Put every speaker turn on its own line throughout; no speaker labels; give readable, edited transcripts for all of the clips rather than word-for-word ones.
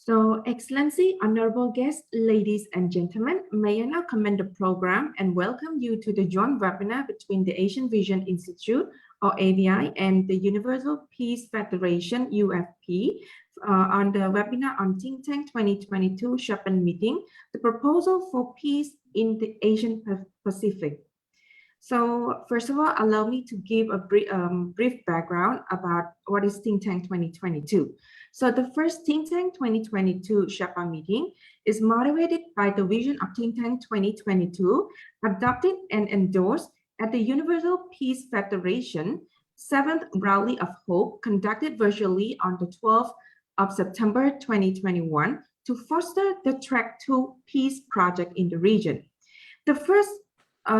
So, Excellency, honorable guests, ladies and gentlemen, may I now commend the program and welcome you to the joint webinar between the Asian Vision Institute, or AVI, and the Universal Peace Federation, UFP, on the webinar on Think Tank 2022 Sherpa meeting, the proposal for peace in the Asian Pacific. So first of all, allow me to give a brief background about what is Think Tank 2022. So the first Think Tank 2022 Sherpa meeting is motivated by the vision of Think Tank 2022, adopted and endorsed at the Universal Peace Federation 7th Rally of Hope, conducted virtually on the 12th of September 2021 to foster the Track to Peace project in the region. The first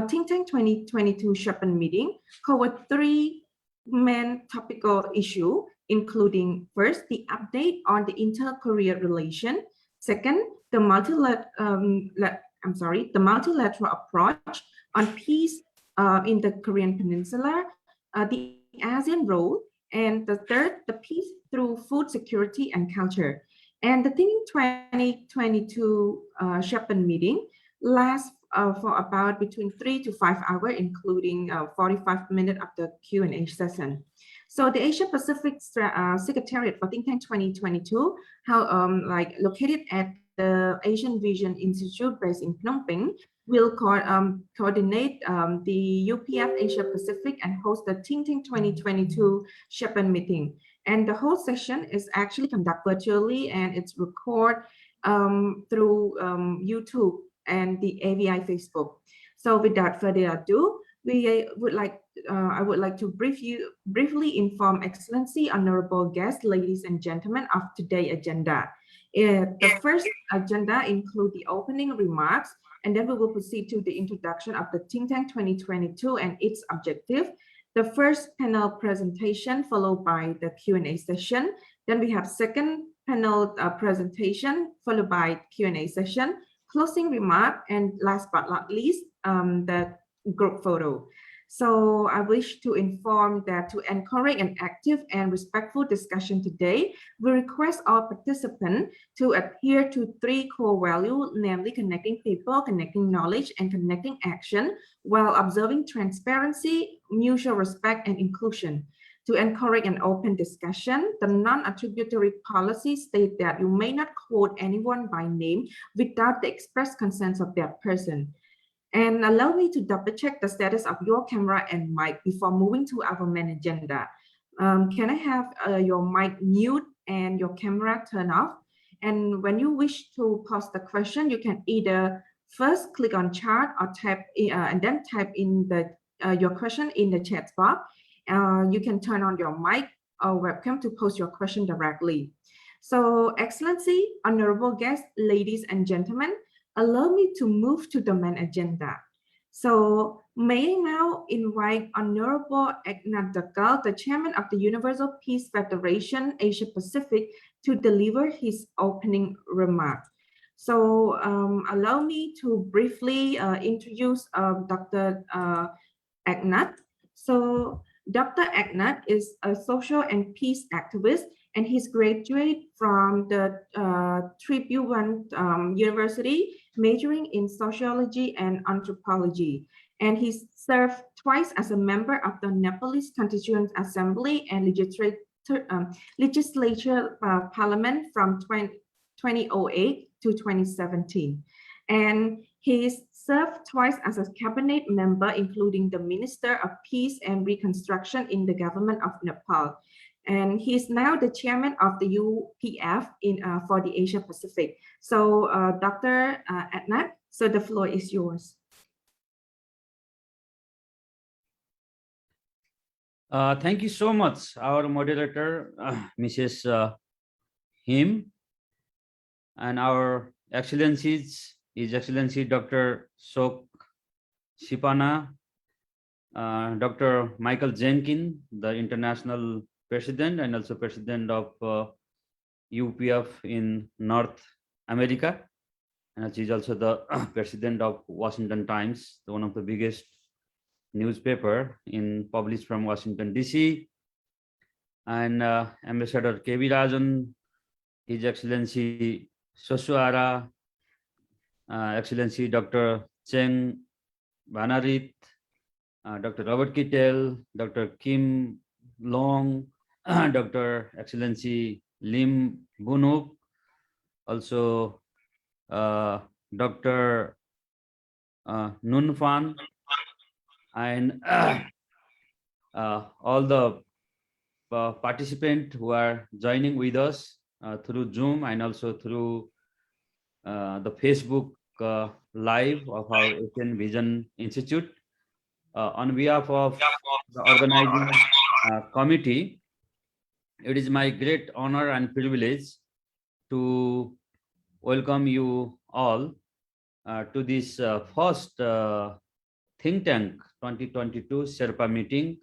Think Tank 2022 Sherpa meeting covered three main topical issues, including first, the update on the inter-Korea relation, second, the multilateral approach on peace in the Korean Peninsula, the ASEAN role, and the third, the peace through food security and culture. And the Think 2022 Sherpa meeting lasts for about between 3 to 5 hours, including 45 minutes of the Q&A session. So the Asia Pacific Secretariat for Think Tank 2022, located at the Asian Vision Institute based in Phnom Penh, will coordinate the UPF Asia Pacific and host the Think Tank 2022 Sherpa meeting. And the whole session is actually conducted virtually, and it's recorded through YouTube and the AVI Facebook. So without further ado, I would like to briefly inform Excellency, honorable guests, ladies and gentlemen, of today's agenda. The first agenda includes the opening remarks, and then we will proceed to the introduction of the Think Tank 2022 and its objective. The first panel presentation followed by the Q&A session. Then we have second panel presentation followed by Q&A session, closing remark, and last but not least, the group photo. So I wish to inform that to encourage an active and respectful discussion today, we request all participants to adhere to three core values, namely connecting people, connecting knowledge, and connecting action, while observing transparency, mutual respect, and inclusion. To encourage an open discussion, the non-attributory policy states that you may not quote anyone by name without the express consent of that person. And allow me to double check the status of your camera and mic before moving to our main agenda. Can I have your mic mute and your camera turn off? And when you wish to pose the question, you can either first click on chat or type and then type in your question in the chat box. You can turn on your mic or webcam to pose your question directly. So, Excellency, honorable guests, ladies and gentlemen, allow me to move to the main agenda. So, may I now invite Honorable Eknat Dakal, the chairman of the Universal Peace Federation Asia Pacific, to deliver his opening remark. So, allow me to briefly introduce Dr. Eknat. So, Dr. Eknat is a social and peace activist, and he's graduate from the Tribhuvan University, majoring in sociology and anthropology. And he's served twice as a member of the Nepalese Constituent Assembly and Legislature Parliament from 2008 to 2017. And he's served twice as a cabinet member, including the Minister of Peace and Reconstruction in the government of Nepal. And he's now the chairman of the UPF for the Asia Pacific. So Dr. Eknat, so the floor is yours.
Thank you so much, our moderator, Mrs. Him, and our excellencies, His Excellency Dr. Sok Sipana, Dr. Michael Jenkins, the international president and also president of UPF in North America, and she's also the president of Washington Times, one of the biggest newspaper published from Washington DC, and Ambassador K.V. Rajan, His Excellency Sosuara, Excellency Dr. Cheng Banarit, Dr. Robert Kittel, Dr. Kim Long, Dr. Excellency Lim Bunuk, also Dr. Nun Fan, and all the participants who are joining with us through Zoom and also through the Facebook live of our Asian Vision Institute. On behalf of the organizing committee, it is my great honor and privilege to welcome you all to this first Think Tank 2022 Sherpa meeting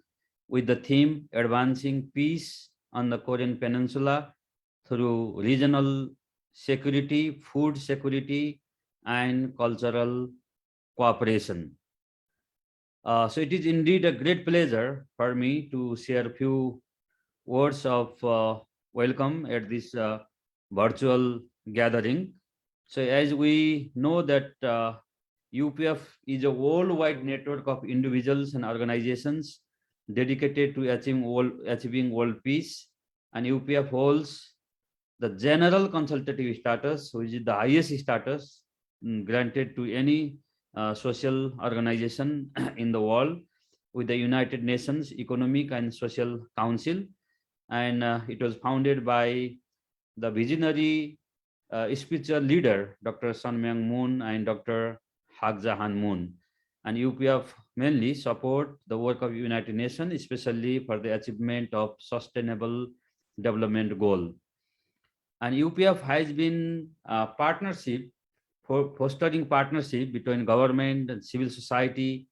with the theme Advancing Peace on the Korean Peninsula through regional security, food security, and cultural cooperation. So it is indeed a great pleasure for me to share a few words of welcome at this virtual gathering. So as we know that UPF is a worldwide network of individuals and organizations dedicated to achieving world peace, and UPF holds the general consultative status, which is the highest status granted to any social organization in the world with the United Nations Economic and Social Council. And it was founded by the visionary spiritual leader, Dr. Sun Myung Moon and Dr. Hak Jahan Moon. And UPF mainly support the work of United Nations, especially for the achievement of sustainable development goal. And UPF has been a partnership for fostering partnership between government and civil society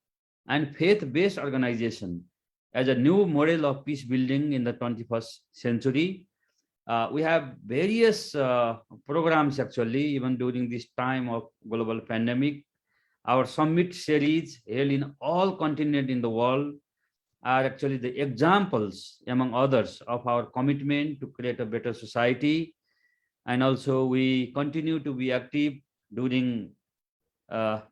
and faith-based organization as a new model of peace building in the 21st century. We have various programs actually, even during this time of global pandemic. Our summit series held in all continents in the world are actually the examples, among others, of our commitment to create a better society. And also we continue to be active during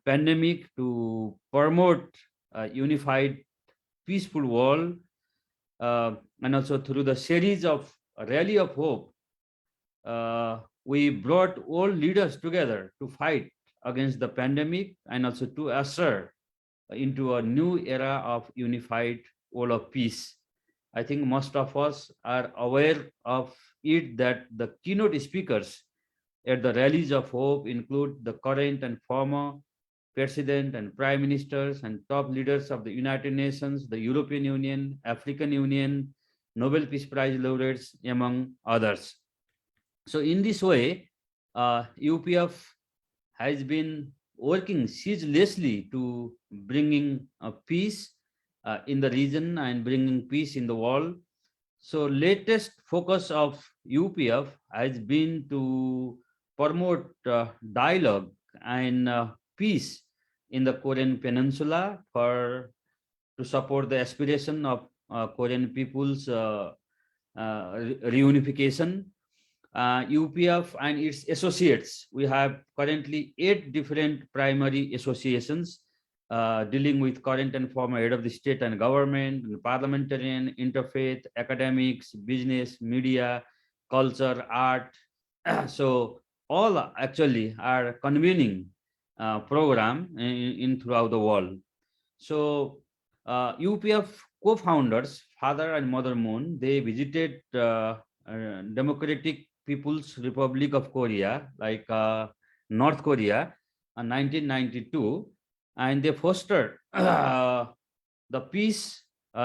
pandemic to promote a unified, peaceful world. And also through the series of Rally of Hope, we brought all leaders together to fight against the pandemic and also to usher into a new era of unified world of peace. I think most of us are aware of it that the keynote speakers at the rallies of hope include the current and former president and prime ministers and top leaders of the United Nations, the European Union, African Union, Nobel Peace Prize laureates, among others. So in this way, UPF has been working ceaselessly to bringing peace in the region and bringing peace in the world. So latest focus of UPF has been to promote dialogue and peace in the Korean Peninsula to support the aspiration of Korean people's reunification. UPF and its associates, we have currently 8 different primary associations dealing with current and former head of the state and government, parliamentarian, interfaith, academics, business, media, culture, art. So all actually are convening program in throughout the world. So UPF co-founders, Father and Mother Moon, they visited Democratic People's Republic of Korea, like North Korea, in 1992, and they fostered the peace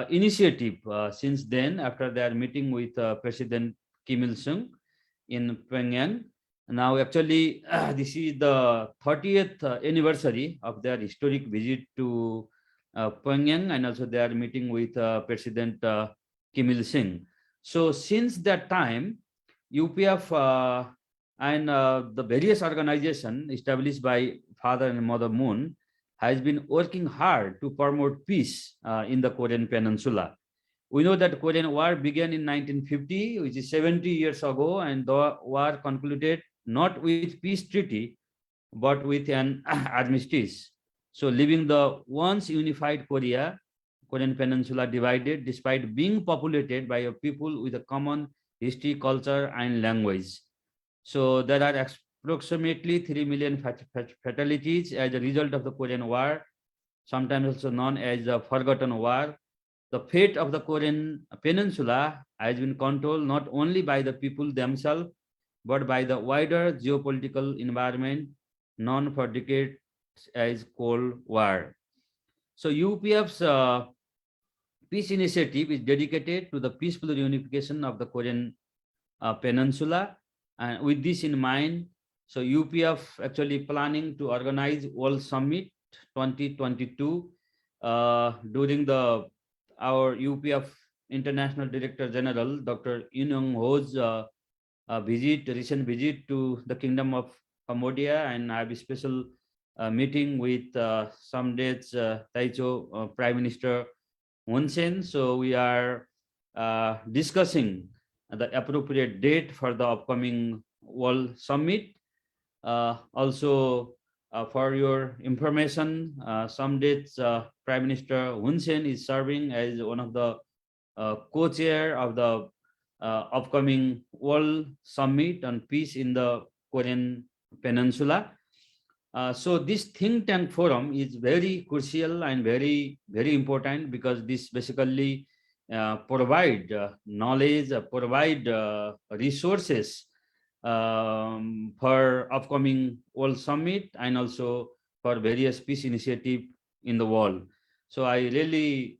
initiative since then, after their meeting with President Kim Il-sung in Pyongyang. Now, actually, this is the 30th anniversary of their historic visit to Pyongyang, and also they are meeting with President Kim Il-sung. So since that time, UPF and the various organizations established by Father and Mother Moon has been working hard to promote peace in the Korean Peninsula. We know that Korean War began in 1950, which is 70 years ago, and the war concluded not with peace treaty, but with an armistice. So leaving the once unified Korean Peninsula divided despite being populated by a people with a common history, culture, and language. So there are approximately 3 million fatalities as a result of the Korean War, sometimes also known as the Forgotten War. The fate of the Korean Peninsula has been controlled not only by the people themselves, but by the wider geopolitical environment known for decades as Cold War. So UPF's peace initiative is dedicated to the peaceful reunification of the Korean Peninsula. And with this in mind, so UPF actually planning to organize World Summit 2022 during our UPF International Director General, Dr. Yoon Young-ho's recent visit to the Kingdom of Cambodia, and I have a special meeting with some days Taicho Prime Minister Hun Sen. So we are discussing the appropriate date for the upcoming World Summit. Also, for your information, some dates Prime Minister Hun Sen is serving as one of the co-chair of the upcoming World Summit on Peace in the Korean Peninsula. So this think tank forum is very crucial and very, very important, because this basically provide knowledge, provide resources for upcoming World Summit, and also for various peace initiative in the world. So I really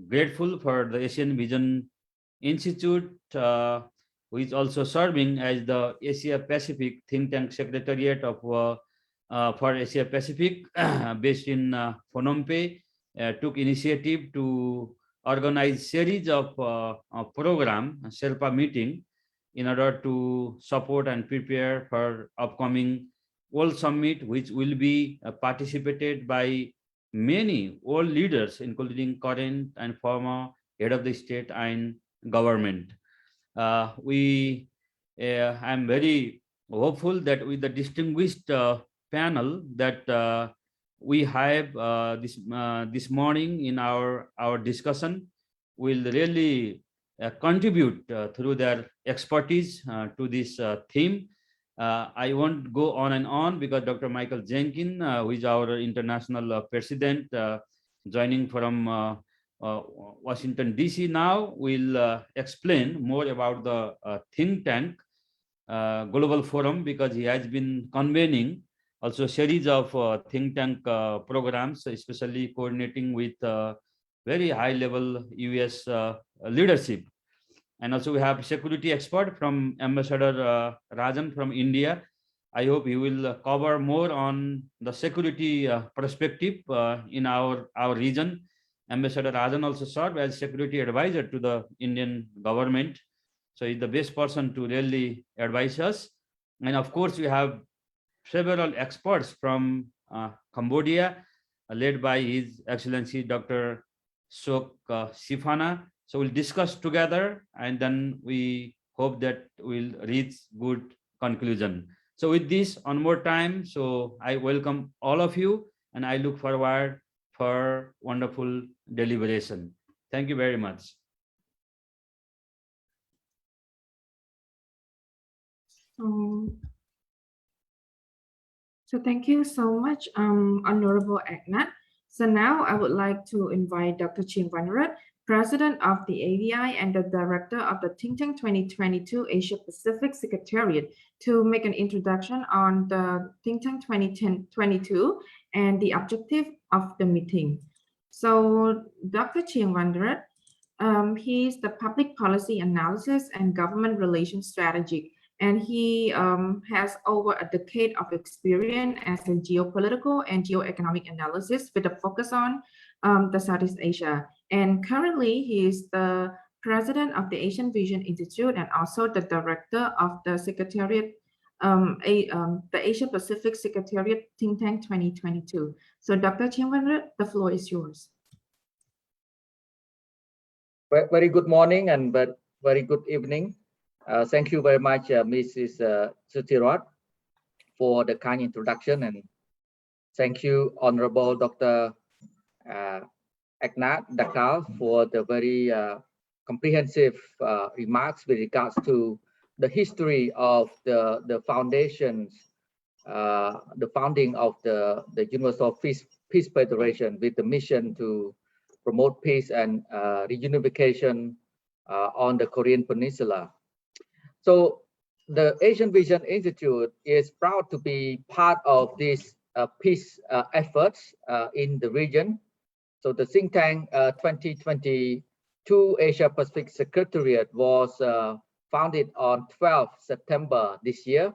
grateful for the Asian Vision Institute, who is also serving as the Asia Pacific think tank secretariat of for Asia Pacific based in Phnom Penh, took initiative to organize series of program Sherpa meeting in order to support and prepare for upcoming World Summit, which will be participated by many world leaders, including current and former head of the state and government. I'm very hopeful that with the distinguished panel that we have this morning in our discussion will really contribute through their expertise to this theme. I won't go on and on, because Dr. Michael Jenkins, who is our international president, joining from Washington, D.C. now, will explain more about the think tank global forum, because he has been convening also a series of think tank programs, especially coordinating with very high level US leadership. And also we have security expert from Ambassador Rajan from India. I hope he will cover more on the security perspective in our region. Ambassador Rajan also served as security advisor to the Indian government. So he's the best person to really advise us. And of course, we have several experts from Cambodia, led by His Excellency Dr. Sok Sifana. So we'll discuss together, and then we hope that we'll reach good conclusion. So with this, on more time, so I welcome all of you, and I look forward for wonderful deliberation. Thank you very much.
So thank you so much, Honorable Agnat. So now I would like to invite Dr. Ching Vanrat, President of the AVI and the Director of the Think Tank 2022 Asia Pacific Secretariat, to make an introduction on the Think Tank 2022 and the objective of the meeting. So Dr. Ching Vanrat, he is the Public Policy Analysis and Government Relations Strategic, and he has over a decade of experience as a geopolitical and geoeconomic analysis with a focus on the Southeast Asia. And currently, he is the president of the Asian Vision Institute and also the director of the Secretariat, the Asia Pacific Secretariat Think Tank 2022. So Dr. Ching Vanrat, the floor is yours.
Very good morning and very good evening. Thank you very much, Mrs. Sutirot, for the kind introduction, and thank you, Honorable Dr. Agnat Dakal, for the very comprehensive remarks with regards to the history of the foundations, the founding of the Universal Peace Federation with the mission to promote peace and reunification on the Korean Peninsula. So the Asian Vision Institute is proud to be part of these peace efforts in the region. So the think tank 2022 Asia Pacific Secretariat was founded on 12 September this year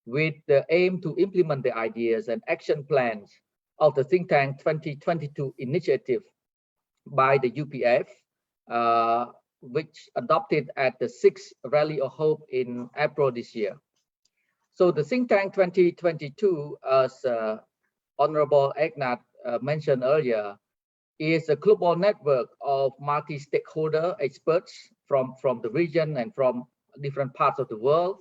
with the aim to implement the ideas and action plans of the think tank 2022 initiative by the UPF, which adopted at the 6th Rally of Hope in April this year. So the think tank 2022, as Honorable Agnat mentioned earlier, is a global network of multi-stakeholder experts from the region and from different parts of the world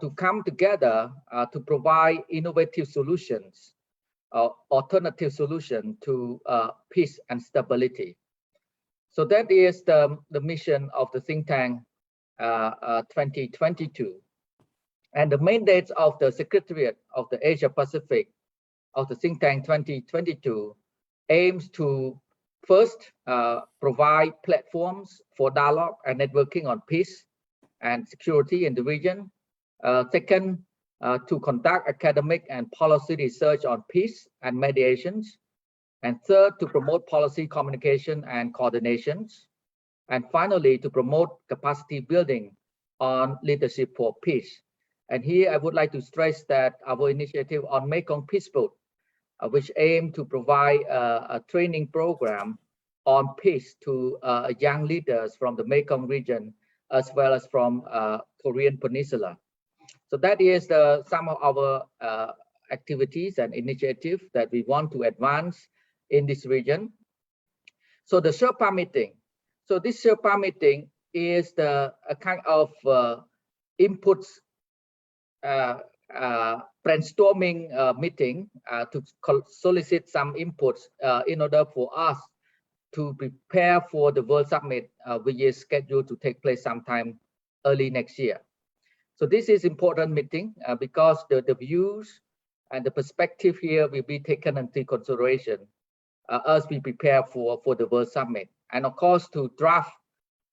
to come together to provide innovative solutions, alternative solutions to peace and stability. So that is the mission of the think tank 2022. And the mandate of the Secretariat of the Asia Pacific of the think tank 2022 aims to first provide platforms for dialogue and networking on peace and security in the region. Second, to conduct academic and policy research on peace and mediations. And third, to promote policy communication and coordinations. And finally, to promote capacity building on leadership for peace. And here I would like to stress that our initiative on Mekong Peace Boat, which aim to provide a training program on peace to young leaders from the Mekong region, as well as from Korean Peninsula. So that is some of our activities and initiatives that we want to advance in this region. So the Sherpa meeting. So this Sherpa meeting is a kind of inputs brainstorming meeting to solicit some inputs in order for us to prepare for the World Summit, which is scheduled to take place sometime early next year. So this is important meeting because the views and the perspective here will be taken into consideration as we prepare for the World Summit, and of course to draft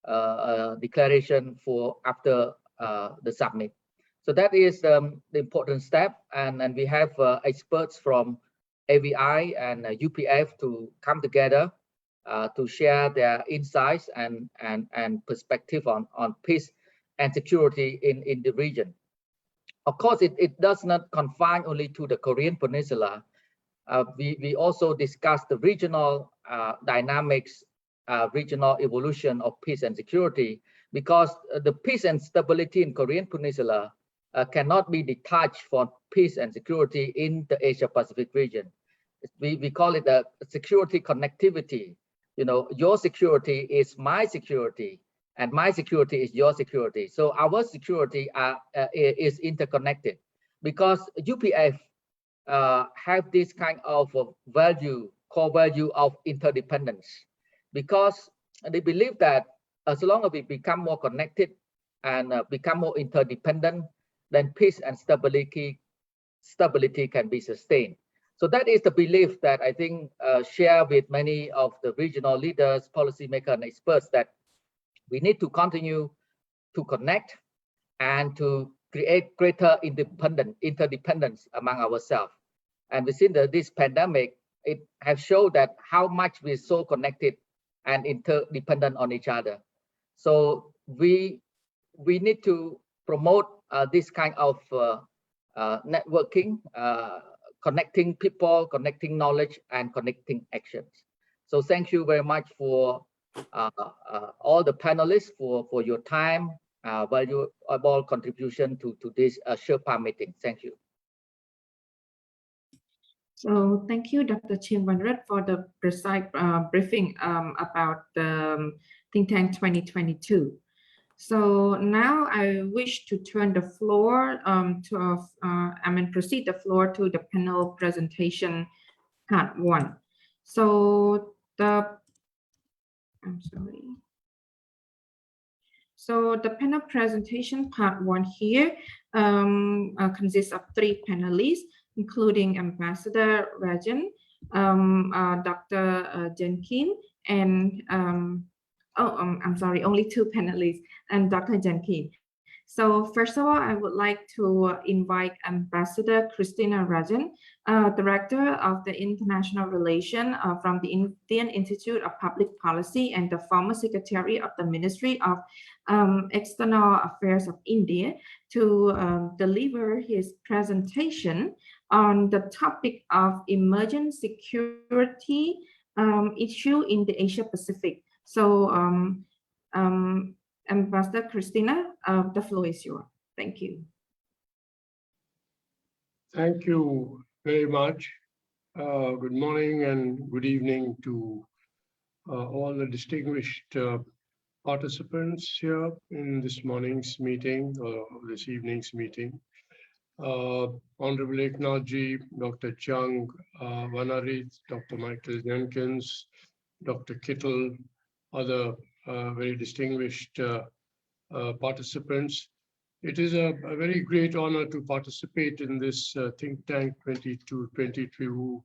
a declaration for after the summit. So that is the important step, and we have experts from AVI and UPF to come together to share their insights and perspective on peace and security in the region. Of course, it does not confine only to the Korean Peninsula. We also discussed the regional dynamics, regional evolution of peace and security, because the peace and stability in Korean Peninsula cannot be detached from peace and security in the Asia Pacific region. We call it a security connectivity. You know, your security is my security, and my security is your security. So our security is interconnected, because UPF have this kind of value, core value of interdependence, because they believe that as long as we become more connected and become more interdependent, then peace and stability can be sustained. So that is the belief that I think share with many of the regional leaders, policymakers, and experts, that we need to continue to connect and to create greater interdependence among ourselves. And within this pandemic, it has shown that how much we're so connected and interdependent on each other. So we need to promote this kind of networking, connecting people, connecting knowledge, and connecting actions. So thank you very much for all the panelists for your time, valuable contribution to this Sherpa meeting. Thank you.
So thank you, Dr. Chim Vanrat, for the precise briefing about the Think Tank 2022. So now I wish to turn the floor proceed the floor to the panel presentation part 1. So I'm sorry. So the panel presentation part 1 here consists of 3 panelists, including Ambassador Rajan, Dr. Jenkins, and I'm sorry, only 2 panelists, and Dr. Jenkins. So first of all, I would like to invite Ambassador Christina Rajan, Director of the International Relations from the Indian Institute of Public Policy and the former Secretary of the Ministry of External Affairs of India, to deliver his presentation on the topic of emerging security issue in the Asia-Pacific. So Ambassador Christina, the floor is yours. Thank you.
Thank you very much. Good morning and good evening to all the distinguished participants here in this morning's meeting or this evening's meeting. Honorable Eknathji, Dr. Chung, Vanarit, Dr. Michael Jenkins, Dr. Kittle, other very distinguished participants. It is a very great honor to participate in this Think Tank 2022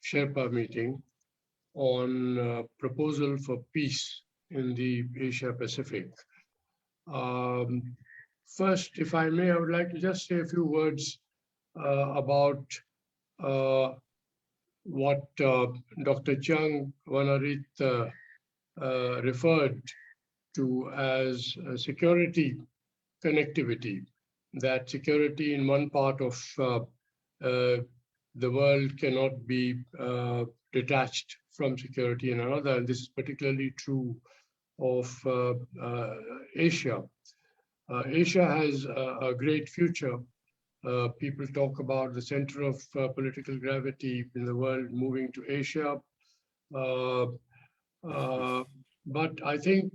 Sherpa meeting on proposal for peace in the Asia-Pacific. First, if I may, I would like to just say a few words about what Dr. Chung Vanarit referred to as security connectivity, that security in one part of the world cannot be detached from security in another. And this is particularly true of Asia. Asia has a great future. People talk about the center of political gravity in the world moving to Asia. But I think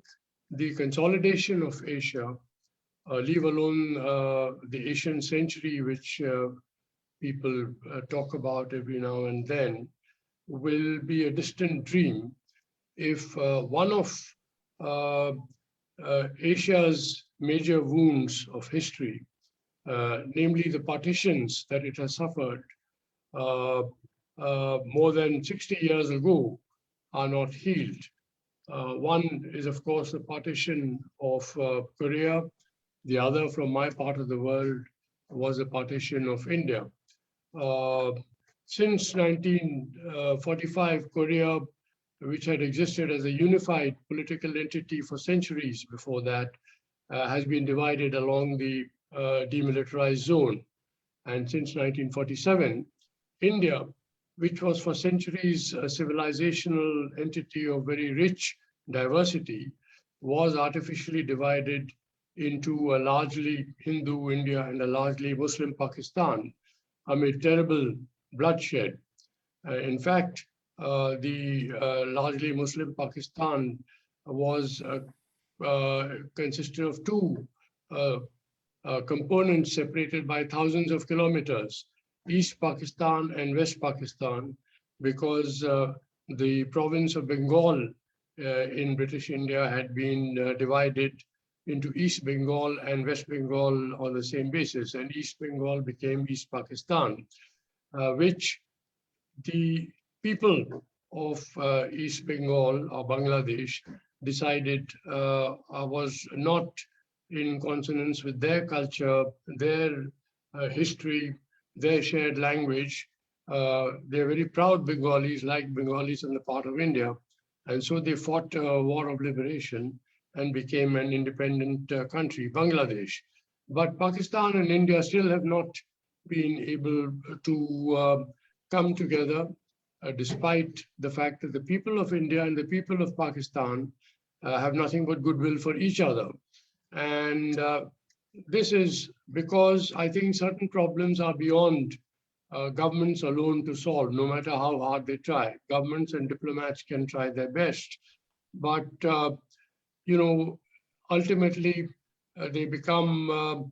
the consolidation of Asia, leave alone the Asian century, which people talk about every now and then, will be a distant dream if one of Asia's major wounds of history, namely the partitions that it has suffered more than 60 years ago, are not healed. One is, of course, the partition of Korea. The other, from my part of the world, was the partition of India. Since 1945, Korea, which had existed as a unified political entity for centuries before that, has been divided along the demilitarized zone. And since 1947, India, which was for centuries a civilizational entity of very rich diversity, was artificially divided into a largely Hindu India and a largely Muslim Pakistan amid terrible bloodshed. In fact, the largely Muslim Pakistan was consisted of 2 components separated by thousands of kilometers, East Pakistan and West Pakistan, because the province of Bengal in British India had been divided into East Bengal and West Bengal on the same basis, and East Bengal became East Pakistan, which the people of East Bengal or Bangladesh decided was not in consonance with their culture, their history, their shared language. They're very proud Bengalis, like Bengalis in the part of India. And so they fought a war of liberation and became an independent country, Bangladesh. But Pakistan and India still have not been able to come together, despite the fact that the people of India and the people of Pakistan have nothing but goodwill for each other. And this is because I think certain problems are beyond governments alone to solve, no matter how hard they try. Governments and diplomats can try their best, but ultimately they become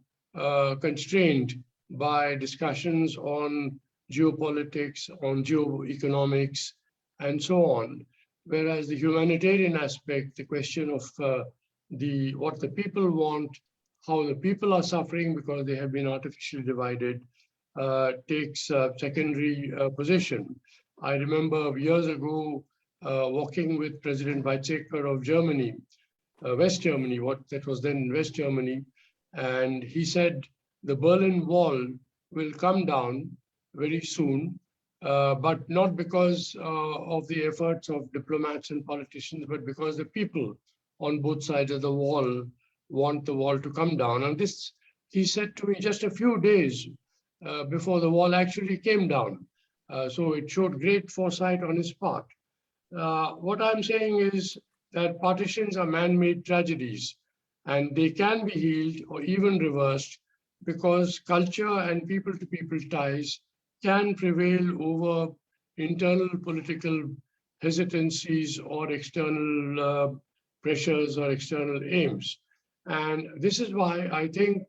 constrained by discussions on geopolitics, on geoeconomics, and so on. Whereas the humanitarian aspect, the question of what the people want, how the people are suffering because they have been artificially divided, takes secondary position. I remember years ago walking with President Weizsäcker of Germany, West Germany, what that was then West Germany, and he said the Berlin Wall will come down very soon, but not because of the efforts of diplomats and politicians, but because the people on both sides of the wall want the wall to come down. And this, he said to me just a few days before the wall actually came down. So it showed great foresight on his part. What I'm saying is that partitions are man-made tragedies, and they can be healed or even reversed because culture and people-to-people ties can prevail over internal political hesitancies or external pressures or external aims. And this is why I think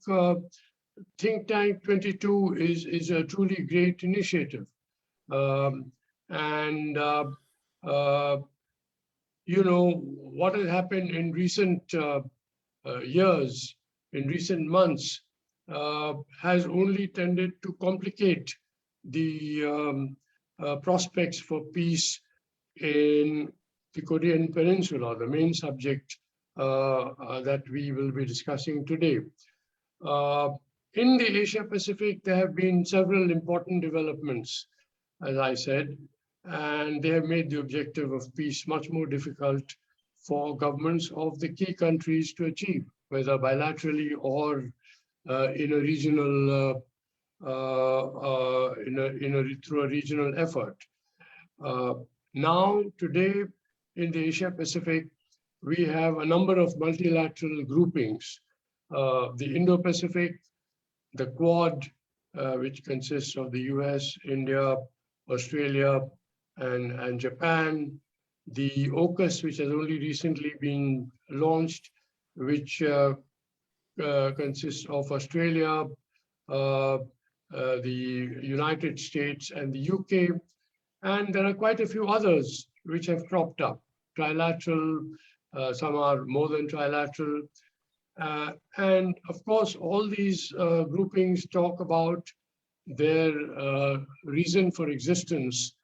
Think Tank 22 is a truly great initiative. What has happened in recent years, in recent months, has only tended to complicate the prospects for peace in the Korean Peninsula, the main subject that we will be discussing today. In the Asia Pacific, there have been several important developments, as I said, and they have made the objective of peace much more difficult for governments of the key countries to achieve, whether bilaterally or in a regional, through a regional effort. Now, today, in the Asia Pacific, we have a number of multilateral groupings. The Indo-Pacific, the Quad, which consists of the US, India, Australia, and Japan, the AUKUS, which has only recently been launched, which consists of Australia, the United States, and the UK. And there are quite a few others which have cropped up. Trilateral, some are more than trilateral. And of course, all these groupings talk about their reason for existence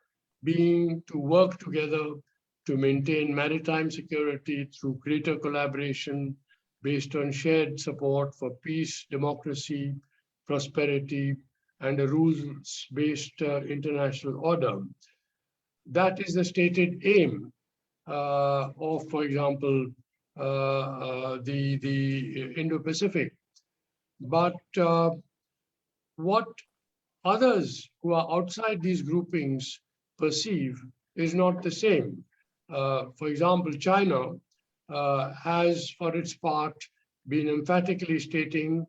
being to work together to maintain maritime security through greater collaboration based on shared support for peace, democracy, prosperity, and a rules-based international order. That is the stated aim of, for example, the Indo-Pacific. But what others who are outside these groupings perceive is not the same. For example, China has, for its part, been emphatically stating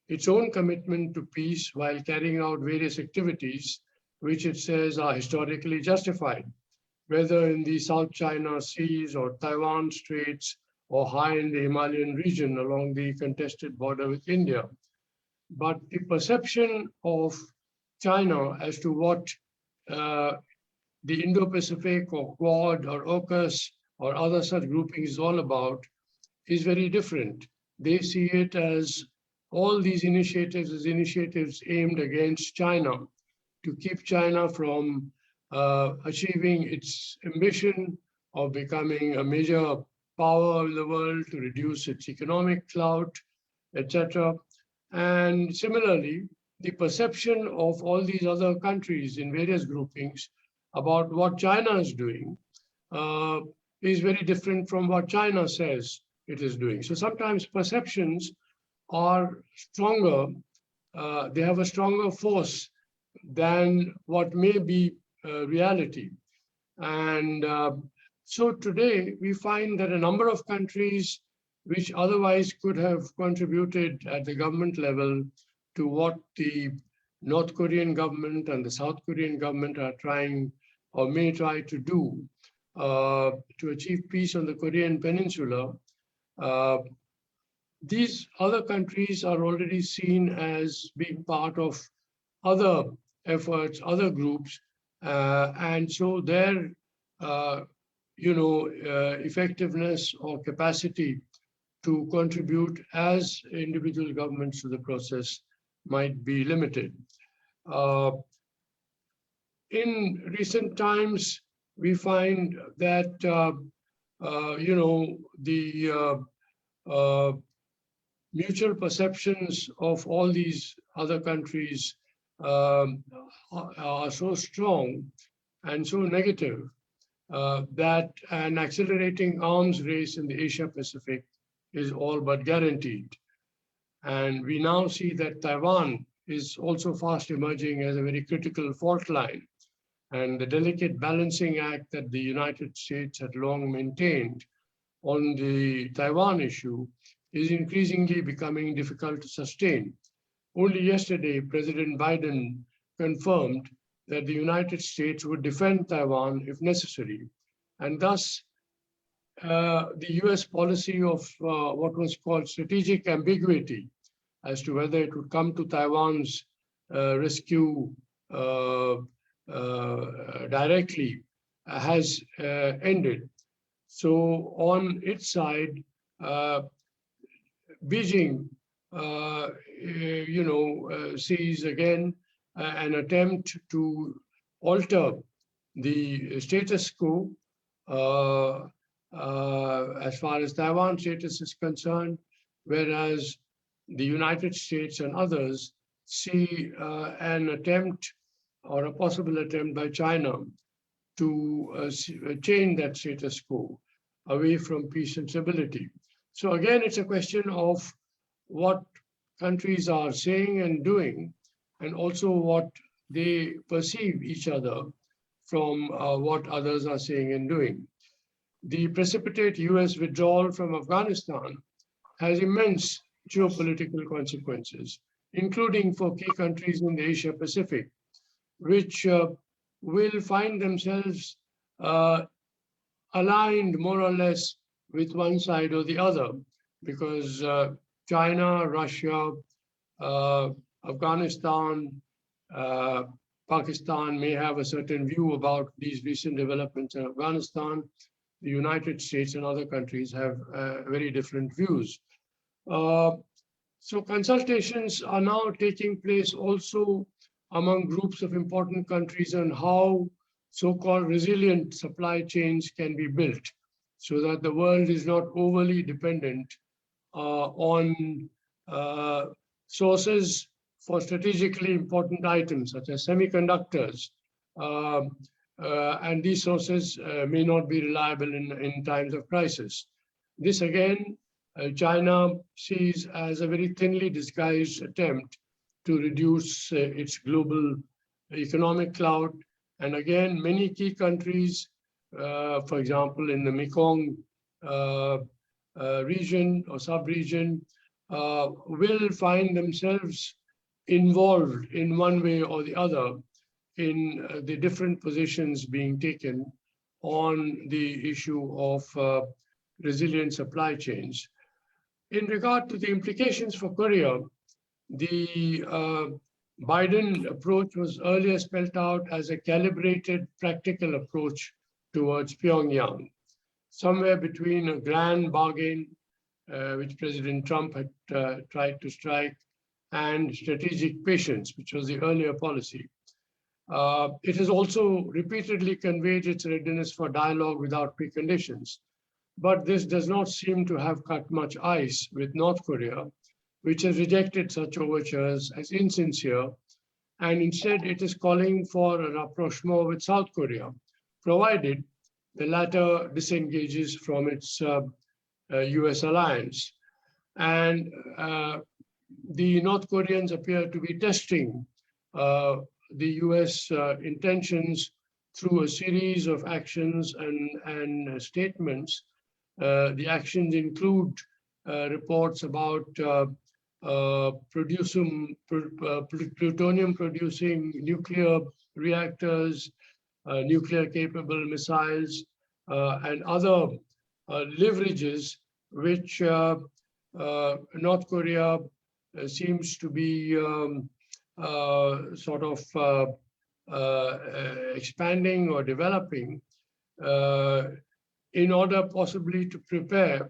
its own commitment to peace while carrying out various activities which it says are historically justified, whether in the South China Seas or Taiwan Straits or high in the Himalayan region along the contested border with India. But the perception of China as to what the Indo-Pacific or Quad or AUKUS or other such groupings is all about is very different. They see it as all these initiatives as initiatives aimed against China to keep China from achieving its ambition of becoming a major power in the world, to reduce its economic clout, etc. And similarly, the perception of all these other countries in various groupings about what China is doing is very different from what China says it is doing. So sometimes perceptions are stronger, they have a stronger force than what may be reality. And so today we find that a number of countries which otherwise could have contributed at the government level to what the North Korean government and the South Korean government are trying or may try to do to achieve peace on the Korean Peninsula, these other countries are already seen as being part of other efforts, other groups, and so their effectiveness or capacity to contribute as individual governments to the process might be limited. In recent times, we find that the mutual perceptions of all these other countries are so strong and so negative that an accelerating arms race in the Asia-Pacific is all but guaranteed. And we now see that Taiwan is also fast emerging as a very critical fault line. And the delicate balancing act that the United States had long maintained on the Taiwan issue is increasingly becoming difficult to sustain. Only yesterday, President Biden confirmed that the United States would defend Taiwan if necessary. And thus, the US policy of what was called strategic ambiguity as to whether it would come to Taiwan's rescue directly has ended. So on its side, Beijing, sees again an attempt to alter the status quo as far as Taiwan status is concerned, whereas the United States and others see an attempt or a possible attempt by China to change that status quo away from peace and stability. So again, it's a question of what countries are saying and doing, and also what they perceive each other from what others are saying and doing. The precipitate US withdrawal from Afghanistan has immense geopolitical consequences, including for key countries in the Asia-Pacific, which will find themselves aligned more or less with one side or the other, because China, Russia, Afghanistan, Pakistan may have a certain view about these recent developments in Afghanistan. The United States and other countries have very different views. So consultations are now taking place also among groups of important countries on how so-called resilient supply chains can be built so that the world is not overly dependent on sources for strategically important items such as semiconductors. And these sources may not be reliable in times of crisis. This again, China sees as a very thinly disguised attempt to reduce its global economic clout. And again, many key countries, for example, in the Mekong region or sub-region, will find themselves involved in one way or the other in the different positions being taken on the issue of resilient supply chains. In regard to the implications for Korea, the Biden approach was earlier spelled out as a calibrated, practical approach towards Pyongyang, somewhere between a grand bargain, which President Trump had tried to strike, and strategic patience, which was the earlier policy. It has also repeatedly conveyed its readiness for dialogue without preconditions. But this does not seem to have cut much ice with North Korea, which has rejected such overtures as insincere, and instead it is calling for a rapprochement with South Korea, provided the latter disengages from its US alliance. And the North Koreans appear to be testing the US intentions through a series of actions and statements. The actions include reports about plutonium-producing nuclear reactors, nuclear-capable missiles, and other leverages which North Korea seems to be sort of expanding or developing in order possibly to prepare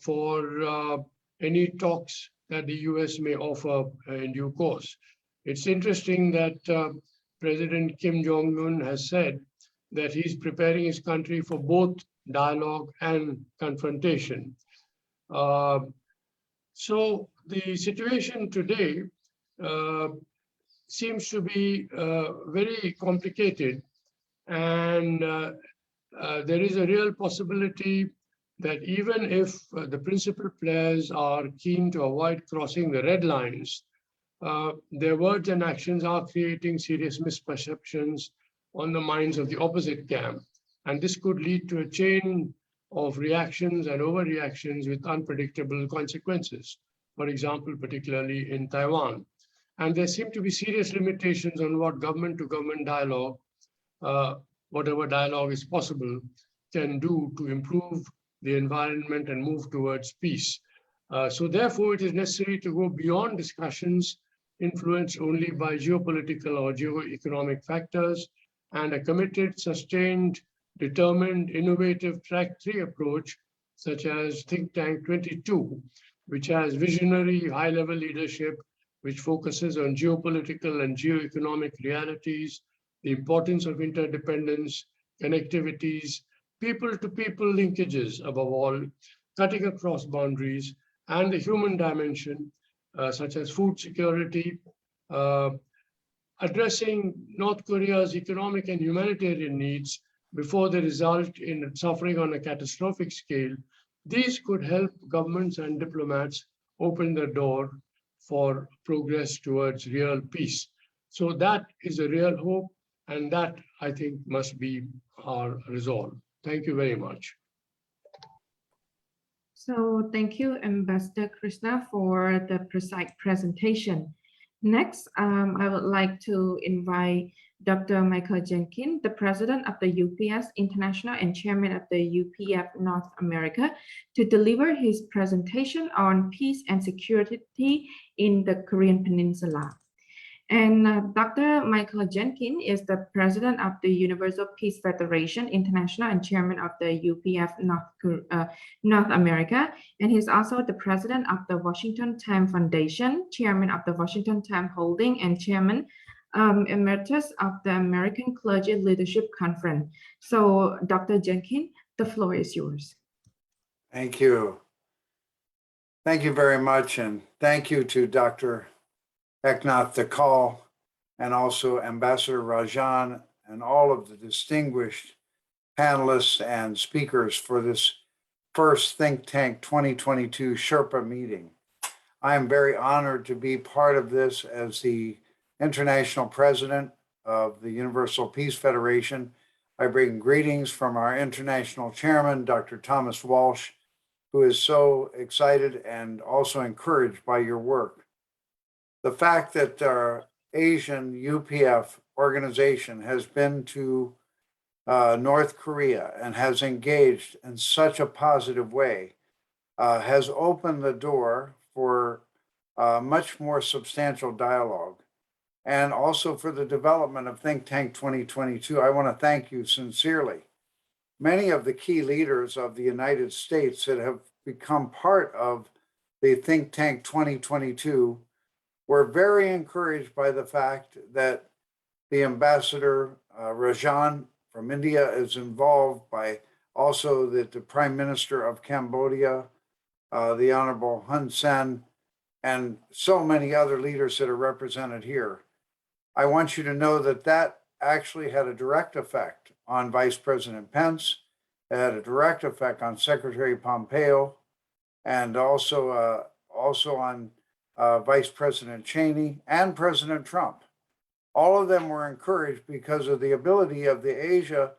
for any talks that the US may offer in due course. It's interesting that President Kim Jong-un has said that he's preparing his country for both dialogue and confrontation. So the situation today seems to be very complicated, and there is a real possibility that even if the principal players are keen to avoid crossing the red lines, their words and actions are creating serious misperceptions on the minds of the opposite camp. And this could lead to a chain of reactions and overreactions with unpredictable consequences, for example, particularly in Taiwan. And there seem to be serious limitations on what government-to-government dialogue, whatever dialogue is possible, can do to improve the environment and move towards peace. So therefore, it is necessary to go beyond discussions influenced only by geopolitical or geo-economic factors, and a committed, sustained, determined, innovative track 3 approach, such as Think Tank 22, which has visionary high-level leadership, which focuses on geopolitical and geo-economic realities, the importance of interdependence, connectivities, people-to-people linkages above all, cutting across boundaries, and the human dimension, such as food security, addressing North Korea's economic and humanitarian needs before they result in suffering on a catastrophic scale. These could help governments and diplomats open the door for progress towards real peace. So that is a real hope, and that, I think, must be our resolve. Thank you very much.
So thank you, Ambassador Krishna, for the precise presentation. Next, I would like to invite Dr. Michael Jenkins, the President of the UPS International and Chairman of the UPF North America, to deliver his presentation on peace and security in the Korean Peninsula. And Dr. Michael Jenkins is the President of the Universal Peace Federation International and Chairman of the UPF North America. And he's also the President of the Washington Time Foundation, Chairman of the Washington Time Holding, and Chairman Emeritus of the American Clergy Leadership Conference. So Dr. Jenkins, the floor is yours.
Thank you. Thank you very much. And thank you to Dr. Eknath Thakal, and also Ambassador Rajan, and all of the distinguished panelists and speakers for this first Think Tank 2022 Sherpa meeting. I am very honored to be part of this as the International President of the Universal Peace Federation. I bring greetings from our International Chairman, Dr. Thomas Walsh, who is so excited and also encouraged by your work. The fact that our Asian UPF organization has been to North Korea and has engaged in such a positive way has opened the door for much more substantial dialogue, and also for the development of Think Tank 2022. I want to thank you sincerely. Many of the key leaders of the United States that have become part of the Think Tank 2022 were very encouraged by the fact that the Ambassador Rajan from India is involved, by also that the Prime Minister of Cambodia, the Honorable Hun Sen, and so many other leaders that are represented here. I want you to know that that actually had a direct effect on Vice President Pence. It had a direct effect on Secretary Pompeo, and also on Vice President Cheney and President Trump. All of them were encouraged because of the ability of the Asia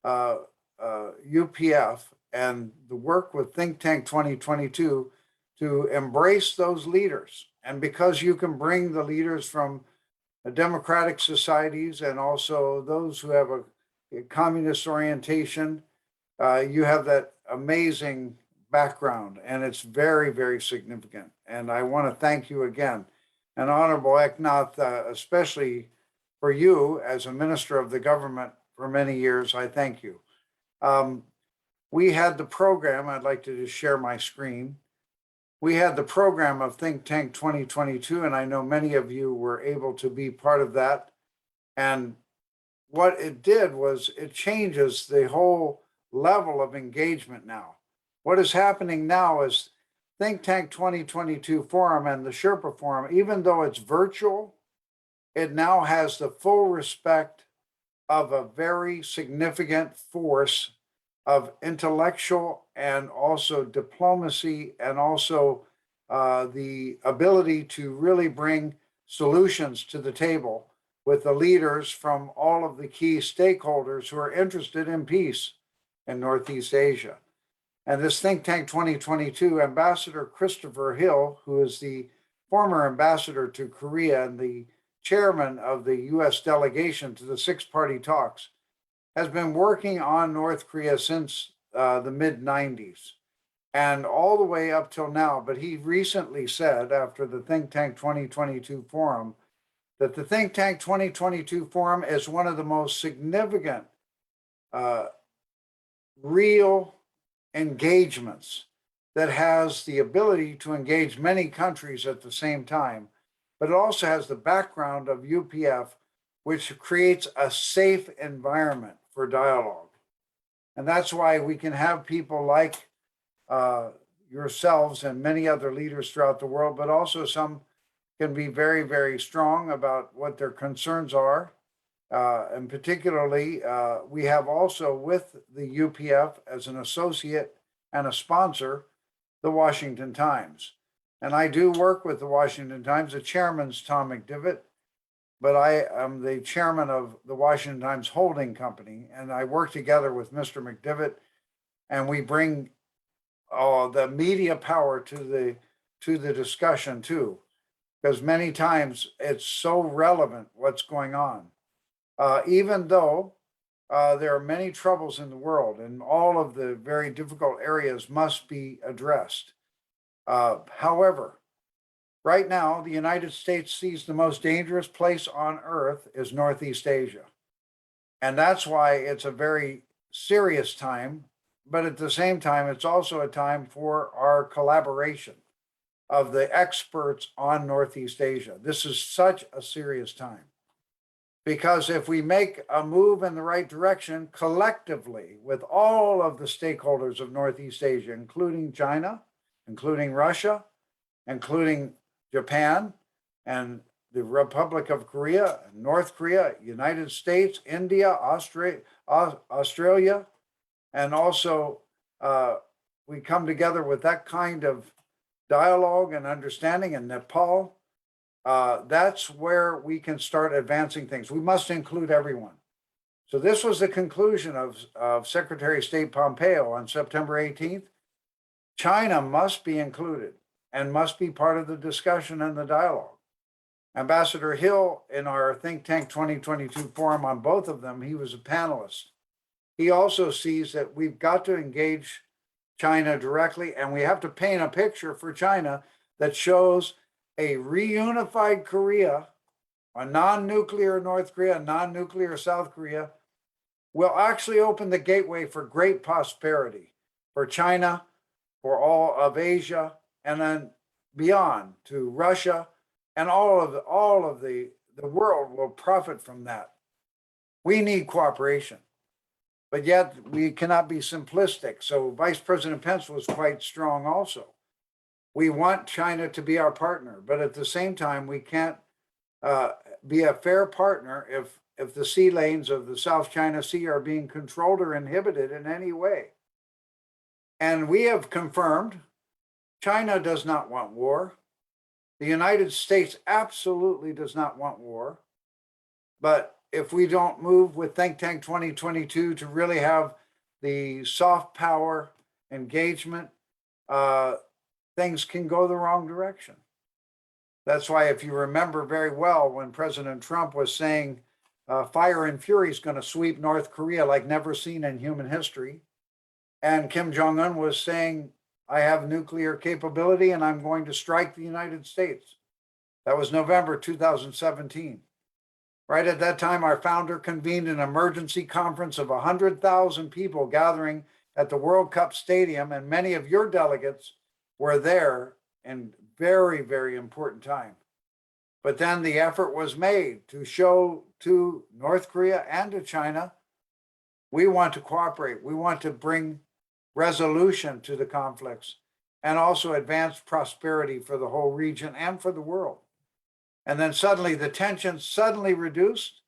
UPF and the work with Think Tank 2022 to embrace those leaders. And because you can bring the leaders from democratic societies and also those who have a communist orientation, you have that amazing background, and it's very, very significant. And I want to thank you again. And Honorable Eknath, especially for you as a minister of the government for many years, I thank you. We had the program, I'd like to just share my screen. We had the program of Think Tank 2022, and I know many of you were able to be part of that. And what it did was it changes the whole level of engagement now. What is happening now is Think Tank 2022 Forum and the Sherpa Forum, even though it's virtual, it now has the full respect of a very significant force of intellectual and also diplomacy and also the ability to really bring solutions to the table with the leaders from all of the key stakeholders who are interested in peace in Northeast Asia. And this Think Tank 2022, Ambassador Christopher Hill, who is the former ambassador to Korea and the chairman of the US delegation to the six-party talks, has been working on North Korea since the mid-90s and all the way up till now. But he recently said, after the Think Tank 2022 Forum, that the Think Tank 2022 Forum is one of the most significant real engagements that has the ability to engage many countries at the same time, but it also has the background of UPF, which creates a safe environment for dialogue. And that's why we can have people like yourselves and many other leaders throughout the world, but also some can be very, very strong about what their concerns are. And particularly, we have also with the UPF as an associate and a sponsor, the Washington Times. And I do work with the Washington Times. The chairman's Tom McDivitt, but I am the chairman of the Washington Times Holding Company. And I work together with Mr. McDivitt, and we bring the media power to the discussion too, because many times it's so relevant what's going on. Even though there are many troubles in the world and all of the very difficult areas must be addressed. However, right now, the United States sees the most dangerous place on earth is Northeast Asia. And that's why it's a very serious time, but at the same time, it's also a time for our collaboration of the experts on Northeast Asia. This is such a serious time. Because if we make a move in the right direction collectively with all of the stakeholders of Northeast Asia, including China, including Russia, including Japan, and the Republic of Korea, North Korea, United States, India, Australia, and also we come together with that kind of dialogue and understanding in Nepal, that's where we can start advancing things. We must include everyone. So this was the conclusion of Secretary of State Pompeo on September 18th. China must be included and must be part of the discussion and the dialogue. Ambassador Hill, in our Think Tank 2022 forum on both of them, he was a panelist. He also sees that we've got to engage China directly, and we have to paint a picture for China that shows a reunified Korea, a non-nuclear North Korea, a non-nuclear South Korea, will actually open the gateway for great prosperity for China, for all of Asia, and then beyond to Russia, and all of the world will profit from that. We need cooperation, but yet we cannot be simplistic. So Vice President Pence was quite strong also. We want China to be our partner, but at the same time, we can't be a fair partner if the sea lanes of the South China Sea are being controlled or inhibited in any way. And we have confirmed China does not want war. The United States absolutely does not want war. But if we don't move with Think Tank 2022 to really have the soft power engagement, things can go the wrong direction. That's why, if you remember very well, when President Trump was saying fire and fury is going to sweep North Korea like never seen in human history, and Kim Jong-un was saying, I have nuclear capability and I'm going to strike the United States. That was November 2017. Right at that time, our founder convened an emergency conference of 100,000 people gathering at the World Cup Stadium, and many of your delegates were there in very, very important time. But then the effort was made to show to North Korea and to China, we want to cooperate. We want to bring resolution to the conflicts and also advance prosperity for the whole region and for the world. And then suddenly the tensions suddenly reduced.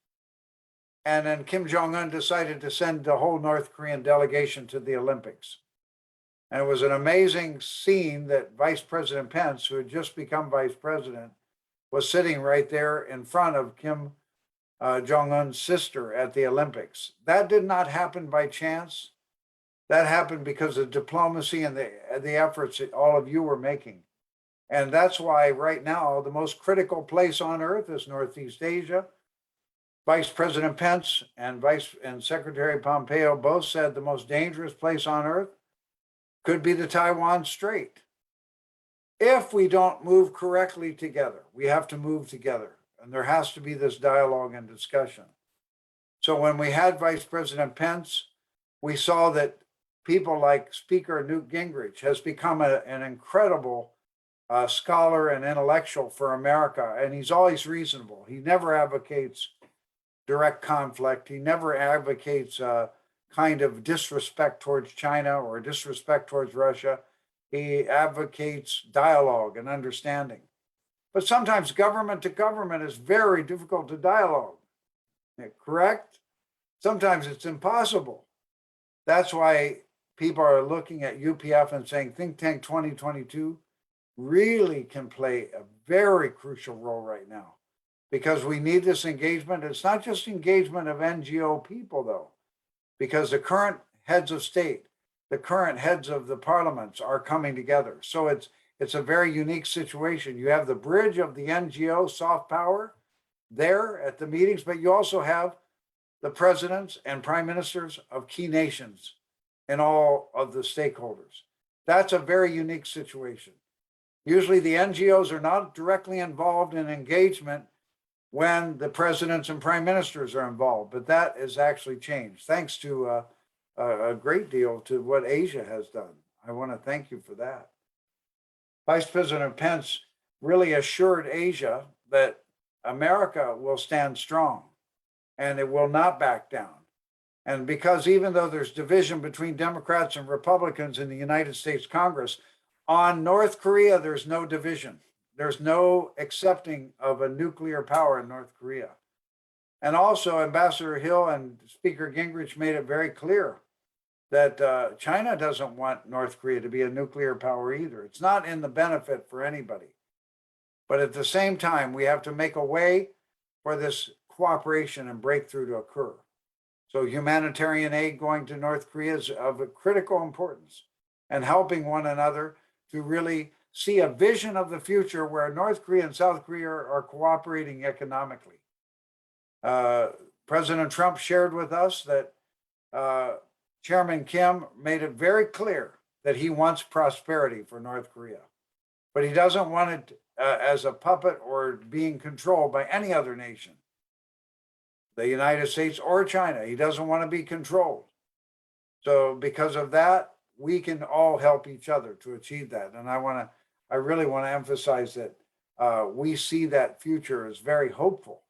And then Kim Jong-un decided to send the whole North Korean delegation to the Olympics. And it was an amazing scene that Vice President Pence, who had just become vice president, was sitting right there in front of Kim Jong-un's sister at the Olympics. That did not happen by chance. That happened because of diplomacy and the efforts that all of you were making. And that's why right now, the most critical place on earth is Northeast Asia. Vice President Pence and Secretary Pompeo both said the most dangerous place on earth could be the Taiwan Strait. If we don't move correctly together, we have to move together. And there has to be this dialogue and discussion. So when we had Vice President Pence, we saw that people like Speaker Newt Gingrich has become an incredible scholar and intellectual for America. And he's always reasonable. He never advocates direct conflict. He never advocates kind of disrespect towards China or disrespect towards Russia. He advocates dialogue and understanding. But sometimes government to government is very difficult to dialogue. Correct? Sometimes it's impossible. That's why people are looking at UPF and saying Think Tank 2022 really can play a very crucial role right now, because we need this engagement. It's not just engagement of NGO people, though, because the current heads of state, the current heads of the parliaments are coming together. So it's a very unique situation. You have the bridge of the NGO soft power there at the meetings, but you also have the presidents and prime ministers of key nations and all of the stakeholders. That's a very unique situation. Usually the NGOs are not directly involved in engagement when the presidents and prime ministers are involved, but that has actually changed thanks to a great deal to what Asia has done. I want to thank you for that. Vice President Pence really assured Asia that America will stand strong and it will not back down. And because even though there's division between Democrats and Republicans in the United States Congress, on North Korea, there's no division. There's no accepting of a nuclear power in North Korea. And also Ambassador Hill and Speaker Gingrich made it very clear that China doesn't want North Korea to be a nuclear power either. It's not in the benefit for anybody. But at the same time, we have to make a way for this cooperation and breakthrough to occur. So humanitarian aid going to North Korea is of a critical importance, and helping one another to really see a vision of the future where North Korea and South Korea are cooperating economically. President Trump shared with us that Chairman Kim made it very clear that he wants prosperity for North Korea, but he doesn't want it as a puppet or being controlled by any other nation, the United States or China. He doesn't want to be controlled. So because of that, we can all help each other to achieve that. And I really want to emphasize that we see that future as very hopeful.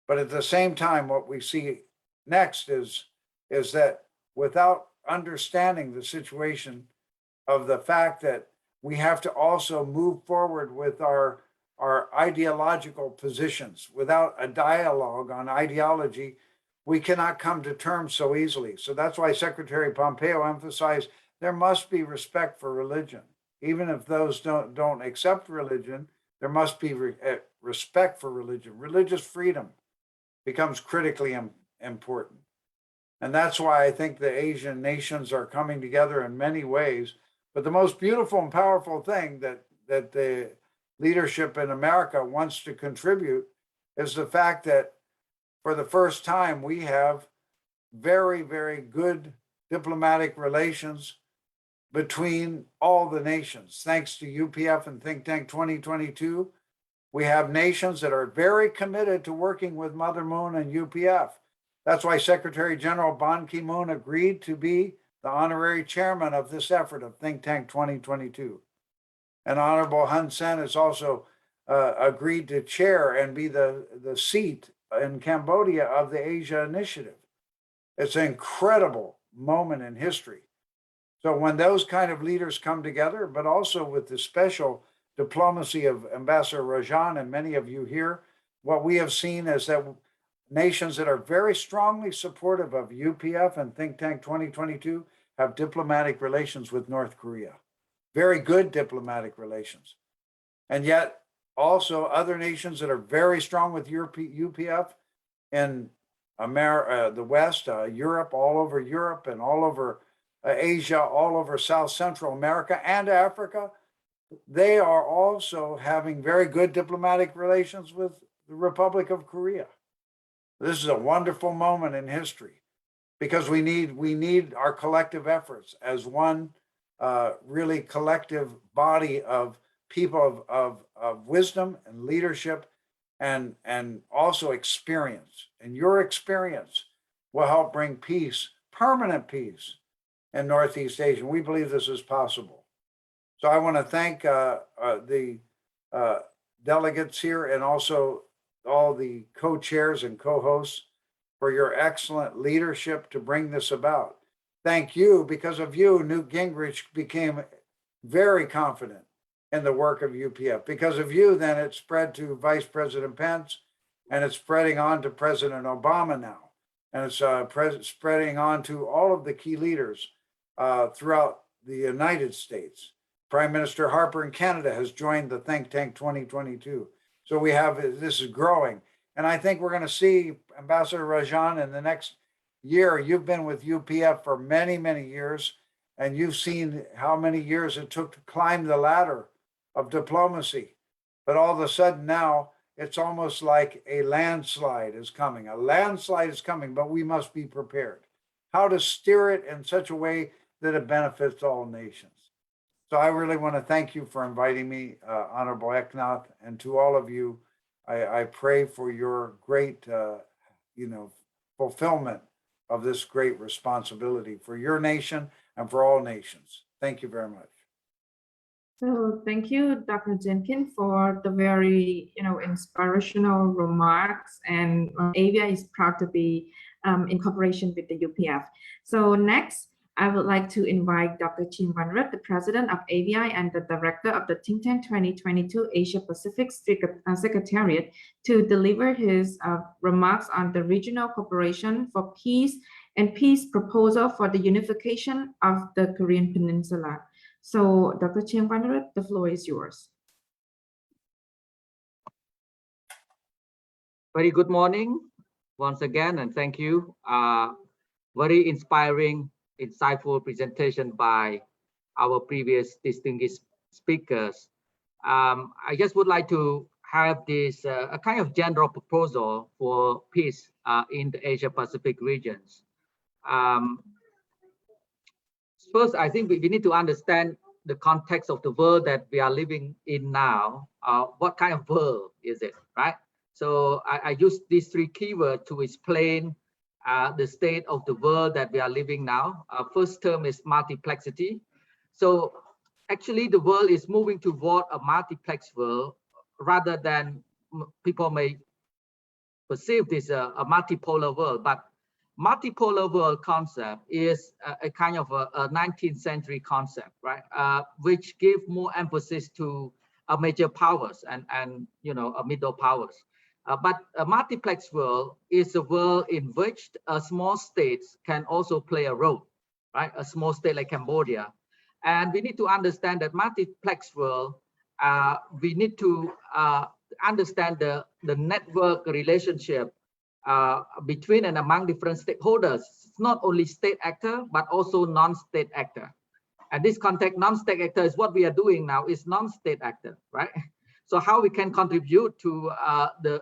But at the same time, what we see next is that without understanding the situation of the fact that we have to also move forward with our ideological positions. Without a dialogue on ideology, we cannot come to terms so easily. So that's why Secretary Pompeo emphasized there must be respect for religion. Even if those don't accept religion, there must be respect for religion. Religious freedom becomes critically important. And that's why I think the Asian nations are coming together in many ways, But the most beautiful and powerful thing that the leadership in America wants to contribute is the fact that for the first time we have very, very good diplomatic relations between all the nations. Thanks to UPF and Think Tank 2022, we have nations that are very committed to working with Mother Moon and UPF. That's why Secretary General Ban Ki-moon agreed to be the honorary chairman of this effort of Think Tank 2022. And Honorable Hun Sen has also agreed to chair and be the seat in Cambodia of the Asia Initiative. It's an incredible moment in history. So when those kind of leaders come together, but also with the special diplomacy of Ambassador Rajan and many of you here, what we have seen is that nations that are very strongly supportive of UPF and Think Tank 2022 have diplomatic relations with North Korea, very good diplomatic relations. And yet also other nations that are very strong with UPF in America, the West, Europe, all over Europe and all over Asia, all over South Central America and Africa, they are also having very good diplomatic relations with the Republic of Korea. This is a wonderful moment in history because we need our collective efforts as one really collective body of people of wisdom and leadership and also experience. And your experience will help bring peace, permanent peace in Northeast Asia. We believe this is possible. So I want to thank the delegates here and also all the co-chairs and co-hosts for your excellent leadership to bring this about. Thank you. Because of you, Newt Gingrich became very confident in the work of UPF. Because of you, then it spread to Vice President Pence, and it's spreading on to President Obama now. And it's spreading on to all of the key leaders throughout the United States. Prime Minister Harper in Canada has joined the Think Tank 2022. So we have, this is growing. And I think we're going to see Ambassador Rajan in the next year. You've been with UPF for many, many years, and you've seen how many years it took to climb the ladder of diplomacy. But all of a sudden now, it's almost like a landslide is coming. A landslide is coming, but we must be prepared. How to steer it in such a way that it benefits all nations. So I really want to thank you for inviting me, Honorable Eknath, and to all of you, I pray for your great, fulfillment of this great responsibility for your nation and for all nations. Thank you very much.
So thank you, Dr. Jenkins, for the very, inspirational remarks. And AVI is proud to be in cooperation with the UPF. So next, I would like to invite Dr. Chim Wanrat, the president of AVI and the director of the Think Tank 2022 Asia Pacific Secretariat, to deliver his remarks on the regional cooperation for peace and peace proposal for the unification of the Korean Peninsula. So, Dr. Chim Wanrat, the floor is yours.
Very good morning once again, and thank you. Very inspiring, insightful presentation by our previous distinguished speakers. I just would like to have this a kind of general proposal for peace in the Asia Pacific regions. First, I think we need to understand the context of the world that we are living in now. What kind of world is it, right? So I use these three keywords to explain the state of the world that we are living now. First term is multiplexity. So actually the world is moving toward a multiplex world rather than people may perceive this a multipolar world, but multipolar world concept is a kind of a 19th century concept, right? Which give more emphasis to major powers and middle powers. But a multiplex world is a world in which small states can also play a role, right? A small state like Cambodia. And we need to understand that multiplex world, we need to understand the network relationship between and among different stakeholders. It's not only state actor, but also non-state actor. And this context, non-state actor is what we are doing now is non-state actor, right? So how we can contribute to the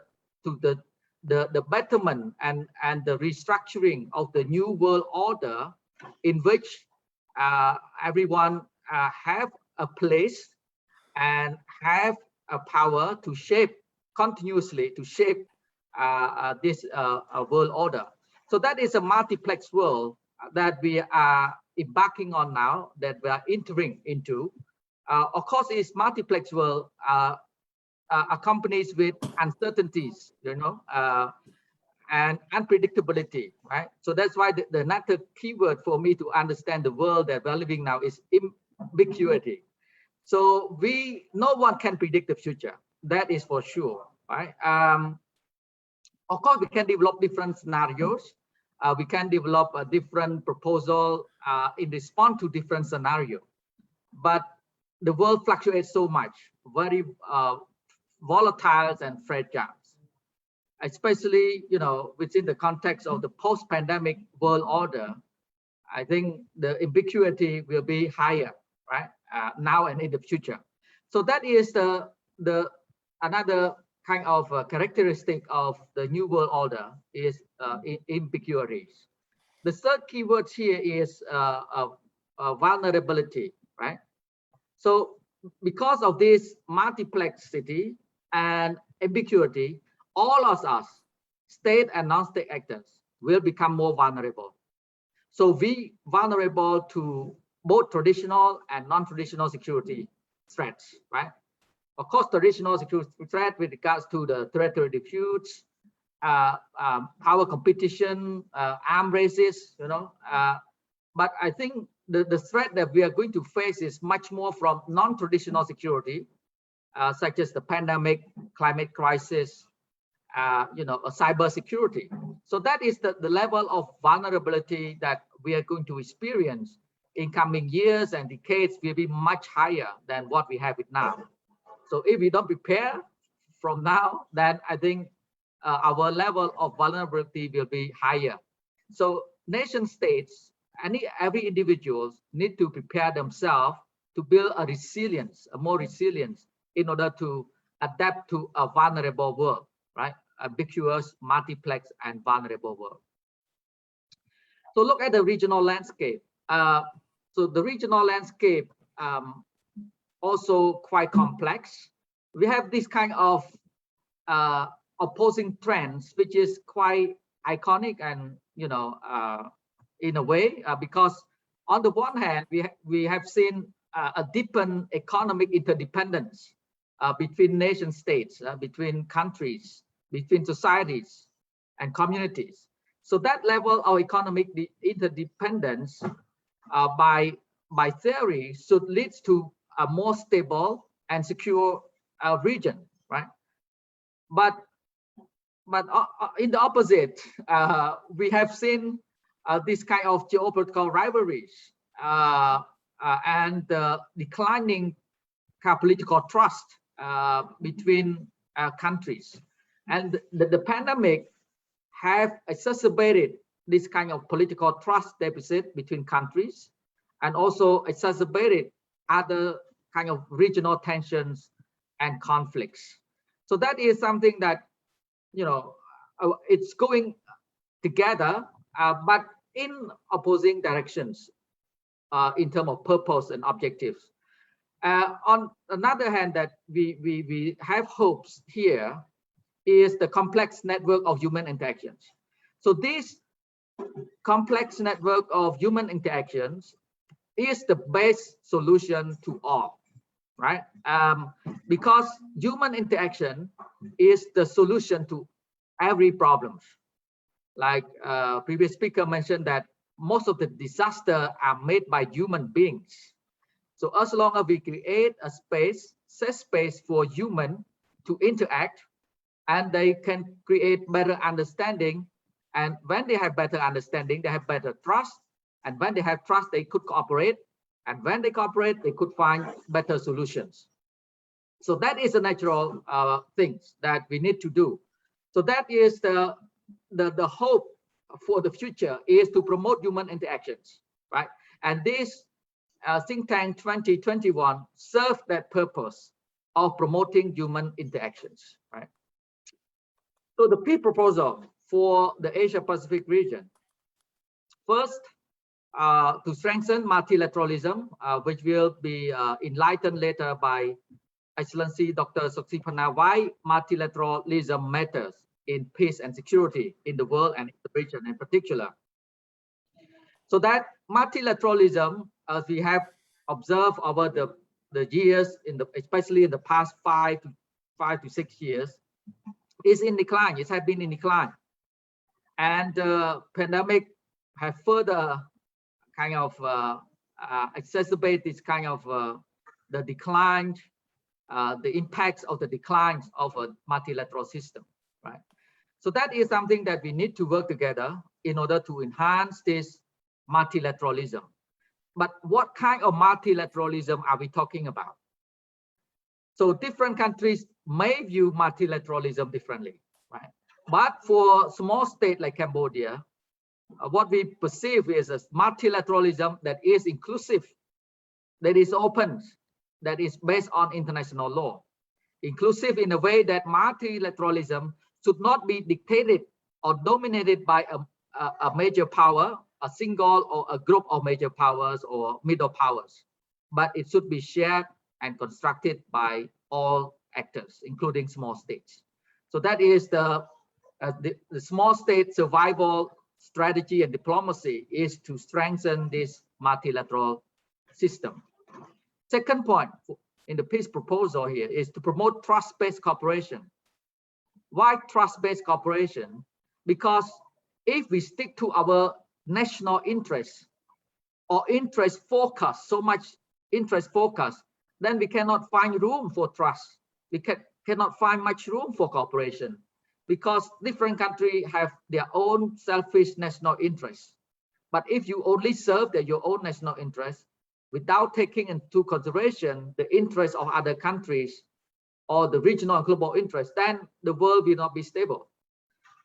betterment and the restructuring of the new world order in which everyone have a place and have a power to shape continuously to shape this world order. So that is a multiplex world that we are embarking on now, that we are entering into. Of course, it's multiplex world accompanied with uncertainties, you know, and unpredictability, right? So that's why the another keyword for me to understand the world that we're living now is ambiguity. So no one can predict the future. That is for sure, right? Of course, we can develop different scenarios. We can develop a different proposal in response to different scenario. But the world fluctuates so much, very volatile and fragile, especially, you know, within the context of the post-pandemic world order. I think the ambiguity will be higher, right? Now and in the future. So that is another kind of characteristic of the new world order is ambiguities. The third keyword here is vulnerability, right? So because of this multiplexity and ambiguity, all of us, state and non-state actors, will become more vulnerable. So we vulnerable to both traditional and non-traditional security threats, right? Of course, traditional security threat with regards to the territorial disputes, power competition, arms races, you know. But I think the threat that we are going to face is much more from non-traditional security, such as the pandemic, climate crisis, you know, cyber security. So that is the level of vulnerability that we are going to experience in coming years and decades will be much higher than what we have it now. So if we don't prepare from now, then I think our level of vulnerability will be higher. So nation states, every individuals need to prepare themselves to build a resilience, a more resilience in order to adapt to a vulnerable world, right? Ambiguous, multiplex, and vulnerable world. So look at the regional landscape. So the regional landscape also quite complex. We have this kind of opposing trends, which is quite iconic and, you know, in a way, because on the one hand, we have seen a deepened economic interdependence between nation states, between countries, between societies and communities. So that level of economic interdependence by theory should lead to a more stable and secure region, right? But in the opposite, we have seen this kind of geopolitical rivalries and declining political trust between countries. And the pandemic have exacerbated this kind of political trust deficit between countries and also exacerbated other kind of regional tensions and conflicts. So that is something that, you know, it's going together, but in opposing directions in terms of purpose and objectives. On another hand, that we have hopes here is the complex network of human interactions. So this complex network of human interactions is the best solution to all, right? Because human interaction is the solution to every problem. Like previous speaker mentioned that most of the disasters are made by human beings. So as long as we create a space, safe space for human to interact, and they can create better understanding. And when they have better understanding, they have better trust. And when they have trust, they could cooperate. And when they cooperate, they could find better solutions. So that is the natural things that we need to do. So that is the hope for the future, is to promote human interactions, right? And this think tank 2021 served that purpose of promoting human interactions, right? So the peace proposal for the Asia-Pacific region. First, to strengthen multilateralism, which will be enlightened later by Excellency Dr. Soksipana, why multilateralism matters in peace and security in the world and in the region in particular. So that multilateralism, as we have observed over the years, especially in the past 5 to 6 years, is in decline. It has been in decline, and the pandemic have further kind of exacerbate this kind of the decline, the impacts of the declines of a multilateral system, right? So that is something that we need to work together in order to enhance this multilateralism. But what kind of multilateralism are we talking about? So different countries may view multilateralism differently, right? But for small states like Cambodia, what we perceive is a multilateralism that is inclusive, that is open, that is based on international law. Inclusive in a way that multilateralism should not be dictated or dominated by a major power, a single or a group of major powers or middle powers, but it should be shared and constructed by all actors, including small states. So that is the small state survival strategy and diplomacy, is to strengthen this multilateral system. Second point in the peace proposal here is to promote trust-based cooperation. Why trust-based cooperation? Because if we stick to our national interests or interest focus, so much interest focus, then we cannot find room for trust. We cannot find much room for cooperation, because different countries have their own selfish national interests. But if you only serve your own national interests without taking into consideration the interests of other countries or the regional and global interests, then the world will not be stable.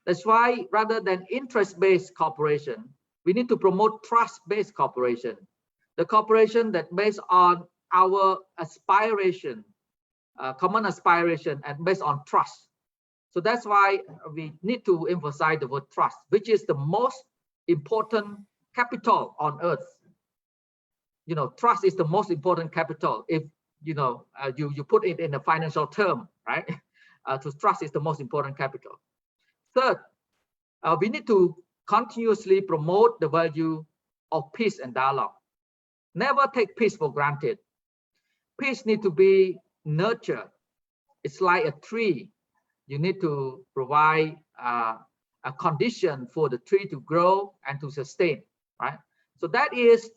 That's why rather than interest-based cooperation, we need to promote trust-based cooperation. The cooperation that based on our aspiration, common aspiration, and based on trust. So that's why we need to emphasize the word trust, which is the most important capital on earth. You know, trust is the most important capital. If you know, you put it in a financial term, right? To trust is the most important capital. Third, we need to continuously promote the value of peace and dialogue. Never take peace for granted. Peace needs to be nurtured. It's like a tree. You need to provide a condition for the tree to grow and to sustain, right? So that is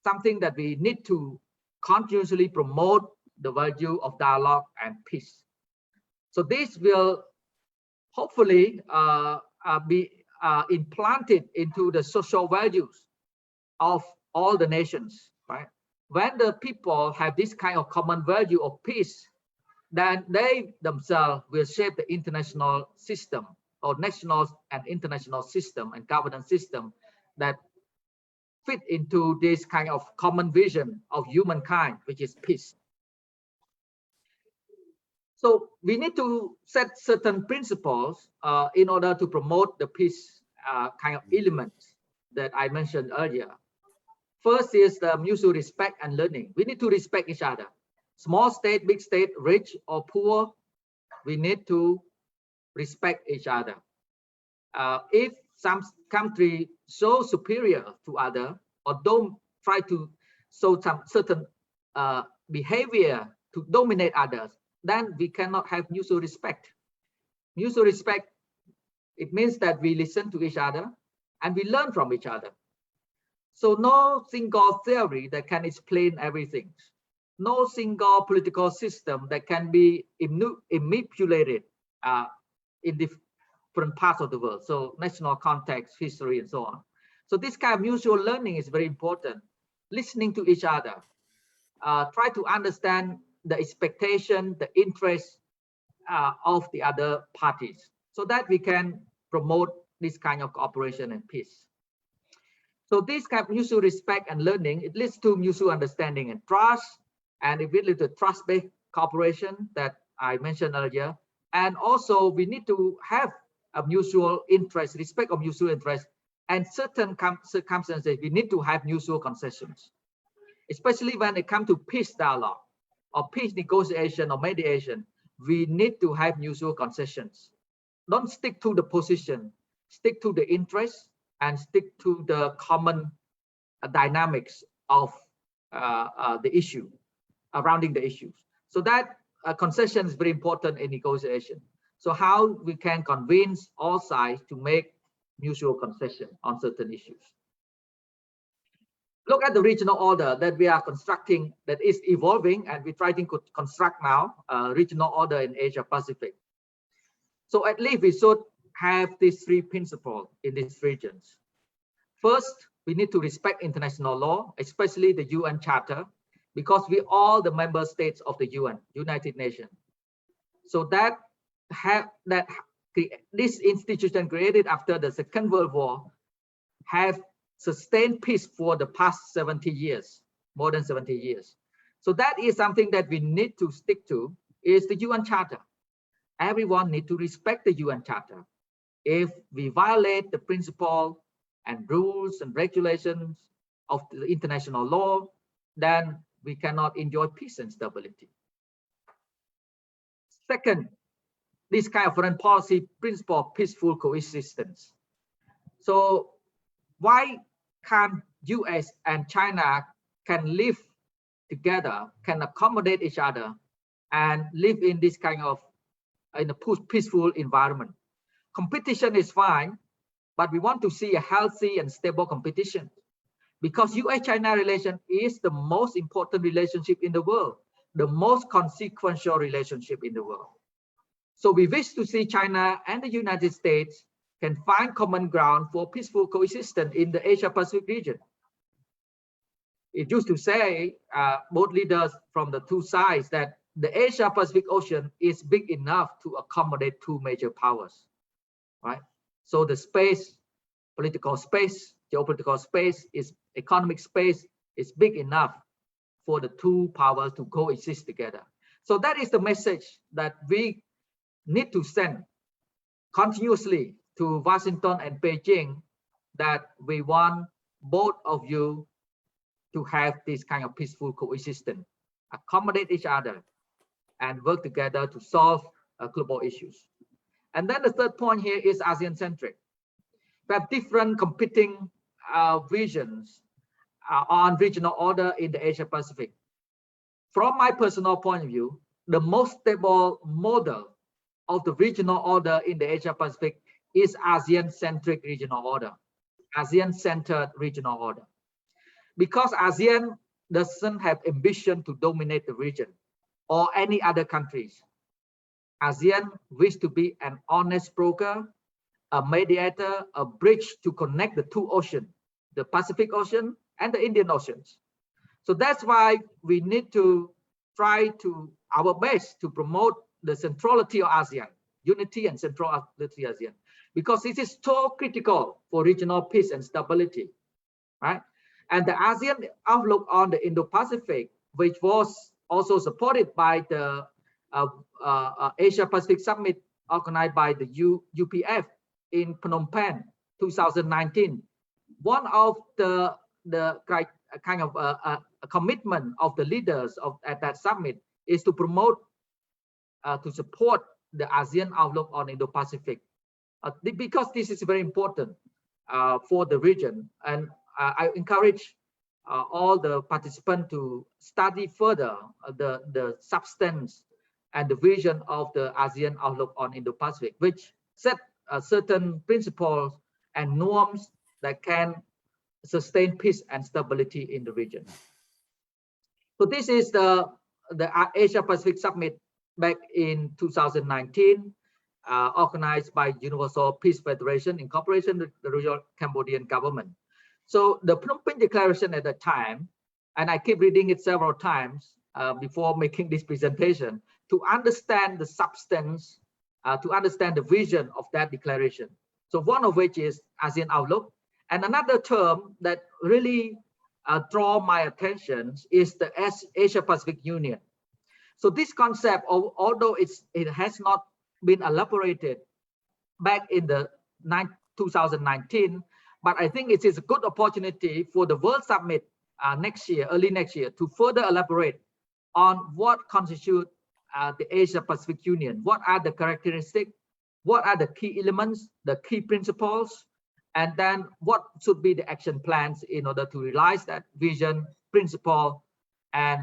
something that we need to continuously promote, the value of dialogue and peace. So this will hopefully be implanted into the social values of all the nations, right? When the people have this kind of common value of peace, then they themselves will shape the international system or national and international system and governance system that fit into this kind of common vision of humankind, which is peace. So we need to set certain principles in order to promote the peace kind of elements that I mentioned earlier. First is the mutual respect and learning. We need to respect each other. Small state, big state, rich or poor, we need to respect each other. If some country so superior to other or don't try to show some certain behavior to dominate others, then we cannot have mutual respect. Mutual respect, it means that we listen to each other and we learn from each other. So no single theory that can explain everything. No single political system that can be manipulated in different parts of the world. So national context, history, and so on. So this kind of mutual learning is very important. Listening to each other, try to understand the expectation, the interest of the other parties, so that we can promote this kind of cooperation and peace. So this kind of mutual respect and learning, it leads to mutual understanding and trust, and it leads to trust-based cooperation that I mentioned earlier. And also we need to have a mutual interest, respect of mutual interest, and certain circumstances, we need to have mutual concessions, especially when it comes to peace dialogue or peace negotiation or mediation. We need to have mutual concessions. Don't stick to the position, stick to the interest, and stick to the common dynamics of the issue, surrounding the issues. So that concession is very important in negotiation. So how we can convince all sides to make mutual concession on certain issues. Look at the regional order that we are constructing, that is evolving, and we're trying to construct now regional order in Asia Pacific. So at least we should have these three principles in these regions. First, we need to respect international law, especially the UN Charter, because we all the member states of the UN, United Nations. So that this institution created after the Second World War have sustained peace for the past 70 years, more than 70 years. So that is something that we need to stick to, is the UN Charter. Everyone needs to respect the UN Charter. If we violate the principle and rules and regulations of the international law, then we cannot enjoy peace and stability. Second, this kind of foreign policy principle of peaceful coexistence. So why can't US and China can live together, can accommodate each other, and live in this kind of in a peaceful environment? Competition is fine, but we want to see a healthy and stable competition, because US-China relation is the most important relationship in the world, the most consequential relationship in the world. So we wish to see China and the United States can find common ground for peaceful coexistence in the Asia-Pacific region. It used to say, both leaders from the two sides, that the Asia-Pacific Ocean is big enough to accommodate two major powers, right? So the space, political space, geopolitical space, is economic space is big enough for the two powers to coexist together. So that is the message that we need to send continuously to Washington and Beijing, that we want both of you to have this kind of peaceful coexistence, accommodate each other, and work together to solve global issues. And then the third point here is ASEAN-centric. We have different competing visions on regional order in the Asia-Pacific. From my personal point of view, the most stable model of the regional order in the Asia-Pacific is ASEAN-centric regional order, ASEAN-centered regional order. Because ASEAN doesn't have ambition to dominate the region or any other countries. ASEAN wishes to be an honest broker, a mediator, a bridge to connect the two oceans, the Pacific Ocean and the Indian Oceans. So that's why we need to try to our best to promote the centrality of ASEAN, unity and centrality of ASEAN, because it is so critical for regional peace and stability, right? And the ASEAN outlook on the Indo-Pacific, which was also supported by the Asia-Pacific Summit organized by the UPF in Phnom Penh 2019. One of the kind of a commitment of the leaders at that summit is to promote, to support the ASEAN outlook on Indo-Pacific, because this is very important for the region. And I encourage all the participants to study further the substance and the vision of the ASEAN outlook on Indo-Pacific, which set certain principles and norms that can sustain peace and stability in the region. So this is the Asia-Pacific Summit back in 2019, organized by Universal Peace Federation in cooperation with the Royal Cambodian government. So the Phnom Penh Declaration at that time, and I keep reading it several times before making this presentation, to understand the substance, to understand the vision of that declaration. So one of which is ASEAN outlook, And another term that really draw my attention is the Asia-Pacific Union. So this concept, although it has not been elaborated back in the 2019, but I think it is a good opportunity for the World Summit next year, early next year, to further elaborate on what constitutes the Asia-Pacific Union. What are the characteristics? What are the key elements, the key principles? And then what should be the action plans in order to realize that vision, principle, and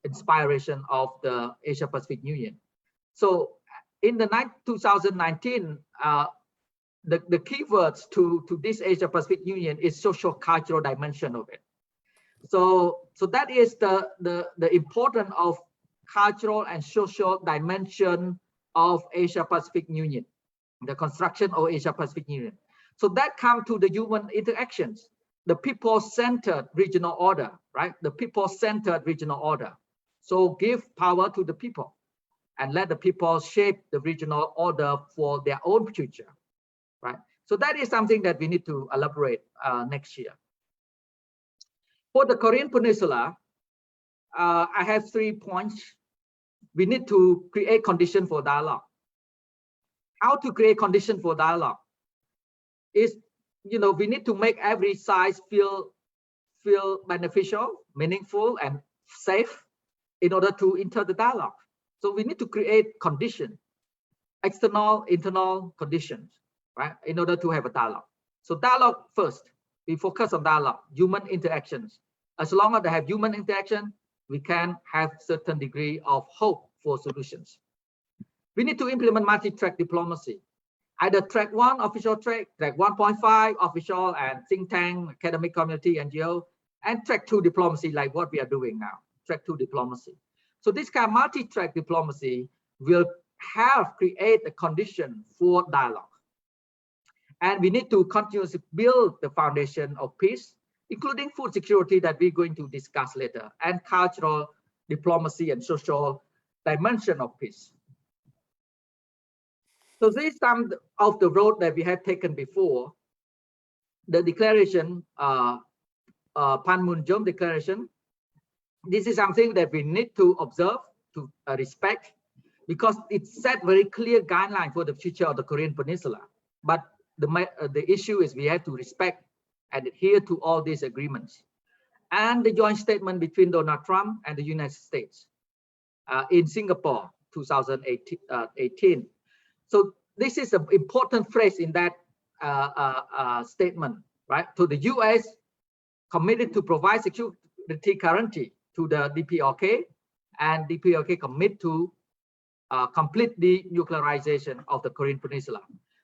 inspiration of the Asia-Pacific Union. So in the 2019, the keywords to this Asia-Pacific Union is social-cultural dimension of it. So that is the importance of cultural and social dimension of Asia-Pacific Union, the construction of Asia-Pacific Union. So that comes to the human interactions, the people-centered regional order, right? The people-centered regional order. So give power to the people and let the people shape the regional order for their own future, right? So that is something that we need to elaborate next year. For the Korean Peninsula, I have 3 points. We need to create conditions for dialogue. How to create conditions for dialogue is, we need to make every side feel beneficial, meaningful, and safe in order to enter the dialogue. So we need to create conditions, external, internal conditions, right, in order to have a dialogue. So dialogue first, we focus on dialogue, human interactions. As long as they have human interaction, we can have certain degree of hope for solutions. We need to implement multi-track diplomacy. Either track 1, official track 1.5, official and think tank, academic community, NGO, and track 2 diplomacy, like what we are doing now, track 2 diplomacy. So this kind of multi-track diplomacy will create a condition for dialogue. And we need to continuously build the foundation of peace, including food security that we're going to discuss later, and cultural diplomacy and social dimension of peace. So this is some of the road that we have taken before. The declaration, Panmunjom Declaration, this is something that we need to observe, to respect, because it set very clear guidelines for the future of the Korean Peninsula. But the issue is we have to respect and adhere to all these agreements. And the joint statement between Donald Trump and the United States in Singapore, 2018. So this is an important phrase in that statement, right? So the US committed to provide security guarantee to the DPRK, and DPRK commit to complete the nuclearization of the Korean Peninsula.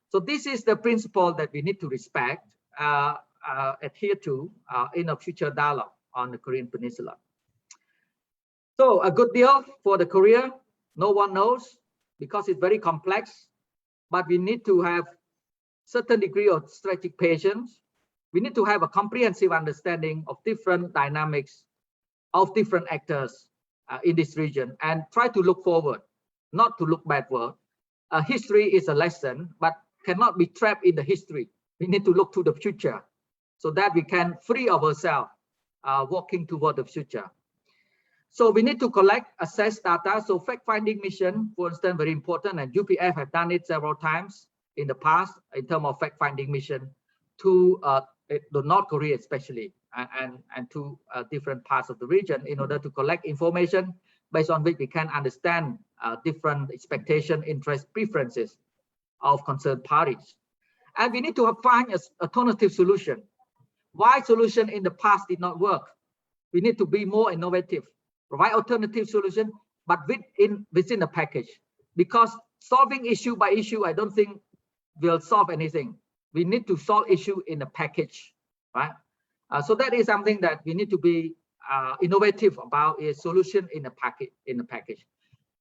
So this is the principle that we need to respect, adhere to in a future dialogue on the Korean Peninsula. So a good deal for the Korea, no one knows, because it's very complex, but we need to have certain degree of strategic patience. We need to have a comprehensive understanding of different dynamics of different actors in this region, and try to look forward, not to look backward. History is a lesson, but cannot be trapped in the history. We need to look to the future so that we can free ourselves walking toward the future. So we need to collect, assess data. So fact-finding mission, for instance, very important, and UPF have done it several times in the past in terms of fact-finding mission to the North Korea especially, and to different parts of the region in order to collect information based on which we can understand different expectation, interest, preferences of concerned parties. And we need to find an alternative solution. Why solution in the past did not work? We need to be more innovative, provide alternative solution, but within the package. Because solving issue by issue, I don't think will solve anything. We need to solve issue in a package, right? So that is something that we need to be innovative about, is solution in a package.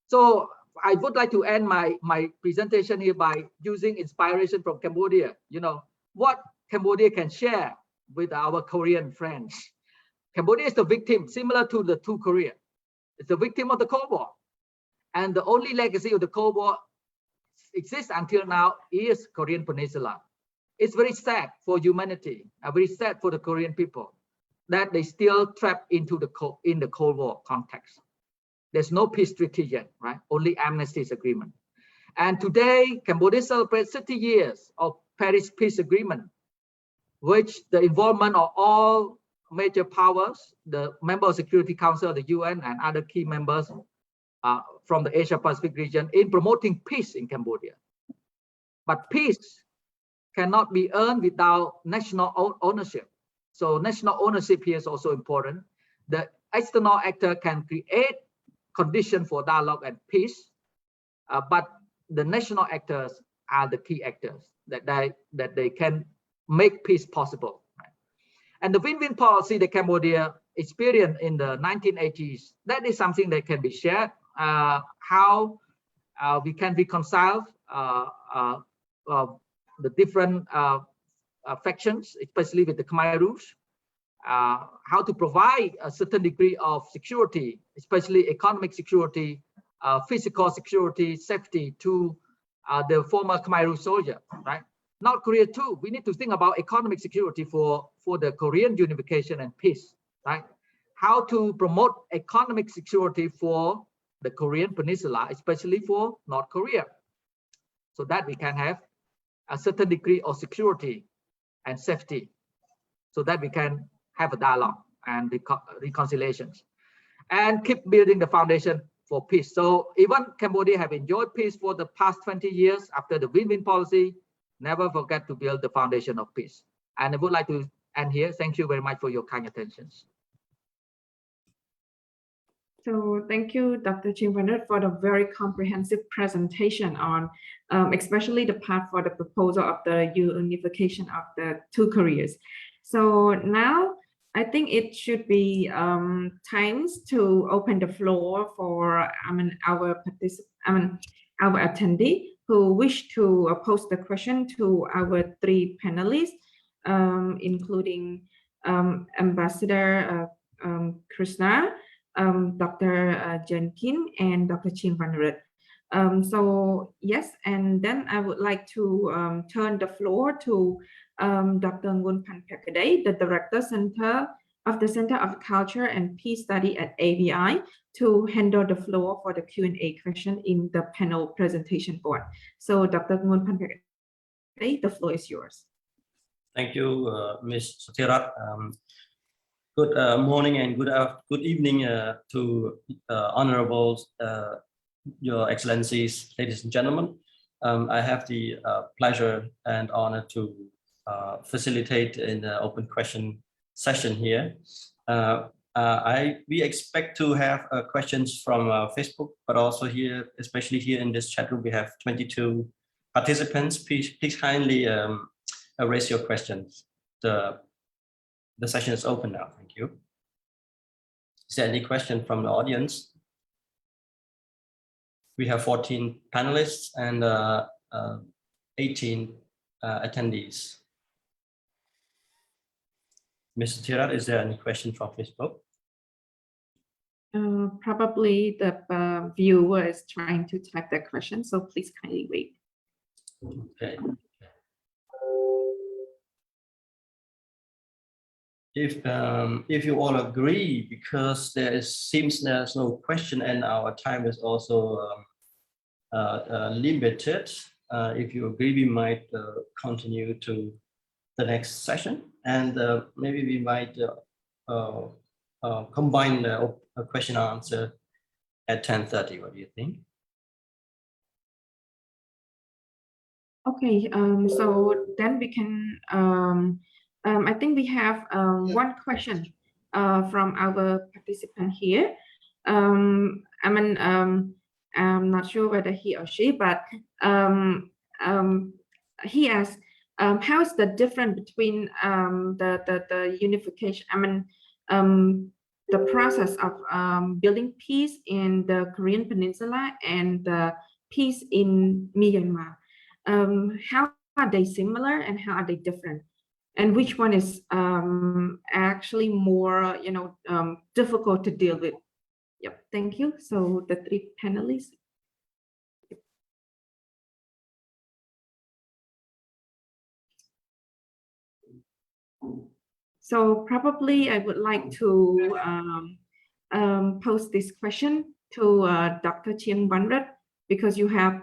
So I would like to end my presentation here by using inspiration from Cambodia. What Cambodia can share with our Korean friends. Cambodia is the victim, similar to the two Korea. It's the victim of the Cold War. And the only legacy of the Cold War exists until now is Korean Peninsula. it's very sad for humanity, very sad for the Korean people that they still trapped into the Cold War context. There's no peace treaty yet, right? Only amnesties agreement. And today, Cambodia celebrates 30 years of Paris Peace Agreement, which the involvement of all major powers, the member of Security Council of the UN and other key members from the Asia Pacific region in promoting peace in Cambodia. But peace cannot be earned without national ownership. So national ownership here is also important. The external actor can create conditions for dialogue and peace, but the national actors are the key actors that they can make peace possible. Right? And the win-win policy that Cambodia experienced in the 1980s, that is something that can be shared. How we can reconcile the different factions, especially with the Khmer Rouge, how to provide a certain degree of security, especially economic security, physical security, safety to the former Khmer Rouge soldier, right? North Korea too, we need to think about economic security for the Korean unification and peace, right? How to promote economic security for the Korean Peninsula, especially for North Korea, so that we can have a certain degree of security and safety, so that we can have a dialogue and reconciliations and keep building the foundation for peace. So even Cambodia have enjoyed peace for the past 20 years after the win-win policy, never forget to build the foundation of peace. And I would like to end here. Thank you very much for your kind attention.
So thank you, Dr. Chimpanut, for the very comprehensive presentation on especially the part for the proposal of the unification of the two Koreas. So now I think it should be times to open the floor for our attendee who wish to pose the question to our three panelists, including Ambassador Krishna, Dr. Jenkins, and Dr. Chimpanut. So yes, and then I would like to turn the floor to Dr. Ngun Panpakade, the Director of the Center of Culture and Peace Study at ABI, to handle the floor for the Q&A question in the panel presentation board. So Dr. Ngun Panpakade, the floor is yours.
Thank you, Ms. Satirat. Good morning and good evening to honorable Your Excellencies, ladies and gentlemen. I have the pleasure and honor to facilitate in the open question session here. We expect to have questions from Facebook, but also here, especially here in this chat room, we have 22 participants. Please kindly raise your questions. The session is open now. Thank you. Is there any question from the audience? We have 14 panelists and 18 attendees. Mr. Tirat, is there any question from Facebook?
Probably the viewer is trying to type their question, so please kindly wait.
Okay. If you all agree, because seems there's no question and our time is also limited, if you agree, we might continue to the next session, and maybe we might combine the question and answer at 10:30. What do you think?
Okay, so then we can, I think we have one question from our participant here. I'm not sure whether he or she, but he asked, how is the difference between the unification, the process of building peace in the Korean Peninsula and the peace in Myanmar? How are they similar and how are they different? And which one is actually more, difficult to deal with? Yep, thank you. So the three panelists. So probably I would like to pose this question to Dr. Chien Wanrat, because you have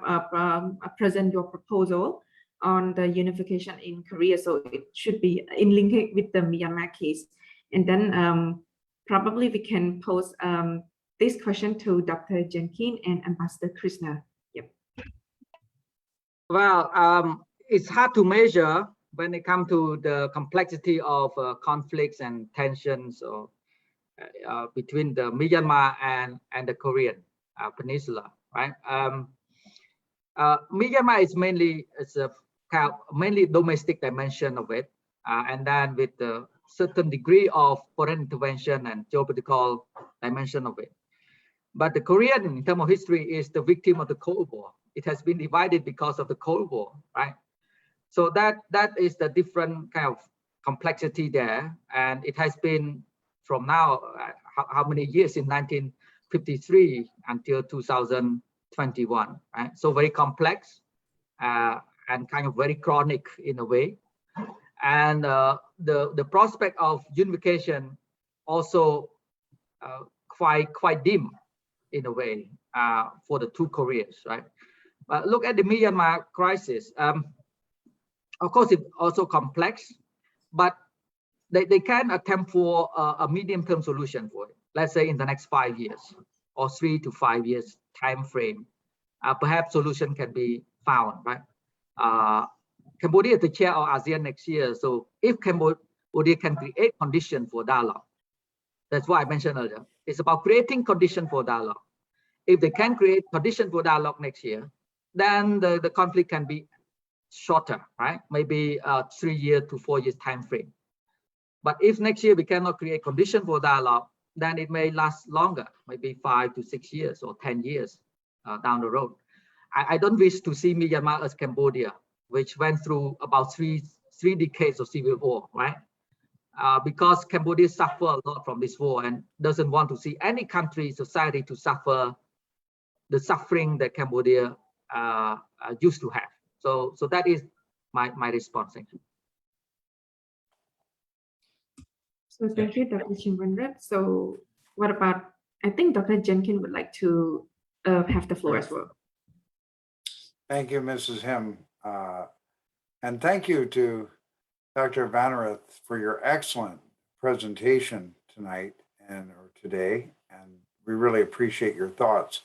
present your proposal on the unification in Korea. So it should be in link with the Myanmar case. And then probably we can pose this question to Dr. Jenkins and Ambassador Krishna. Yep.
Well, it's hard to measure when it comes to the complexity of conflicts and tensions or, between the Myanmar and the Korean Peninsula, right? Myanmar is mainly mainly domestic dimension of it, and then with a certain degree of foreign intervention and geopolitical dimension of it. But the Korean, in terms of history, is the victim of the Cold War. It has been divided because of the Cold War, right? So that is the different kind of complexity there, and it has been from now how many years, in 1953 until 2021, right? So very complex and kind of very chronic in a way, and the prospect of unification also quite dim in a way for the two Koreas, right? But look at the Myanmar crisis. Of course, it's also complex, but they can attempt for a medium-term solution for it. Let's say in the next 5 years or 3 to 5 years time frame, perhaps solution can be found, right? Cambodia is the chair of ASEAN next year, so if Cambodia can create conditions for dialogue, that's what I mentioned earlier. It's about creating conditions for dialogue. If they can create conditions for dialogue next year, then the conflict can be shorter, right? Maybe 3 year to 4 years time frame. But if next year we cannot create conditions for dialogue, then it may last longer, maybe 5 to 6 years or 10 years down the road. I don't wish to see Myanmar as Cambodia, which went through about three decades of civil war, right? Because Cambodia suffered a lot from this war and doesn't want to see any country, society to suffer the suffering that Cambodia used to have. So that is my response. Thank you.
So thank you, Dr. Chien Wanrat. So what about, I think Dr. Jenkins would like to have the floor as well.
Thank you, Mrs. Him. And thank you to Dr. Vanarath for your excellent presentation tonight or today. And we really appreciate your thoughts.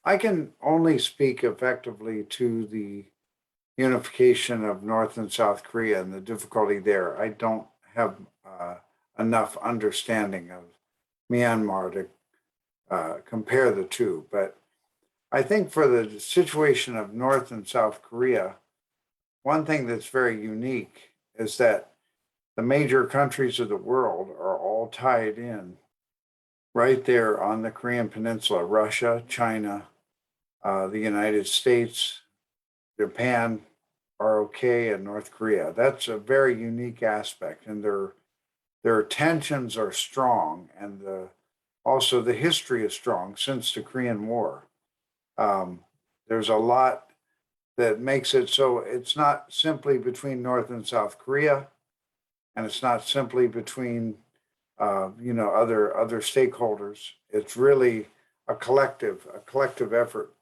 I can only speak effectively to the unification of North and South Korea and the difficulty there. I don't have enough understanding of Myanmar to compare the two, but I think for the situation of North and South Korea, one thing that's very unique is that the major countries of the world are all tied in right there on the Korean Peninsula: Russia, China, the United States, Japan, ROK, and North Korea. That's a very unique aspect, and their tensions are strong, and also the history is strong since the Korean War. There's a lot that makes it so it's not simply between North and South Korea, and it's not simply between other stakeholders. It's really a collective effort.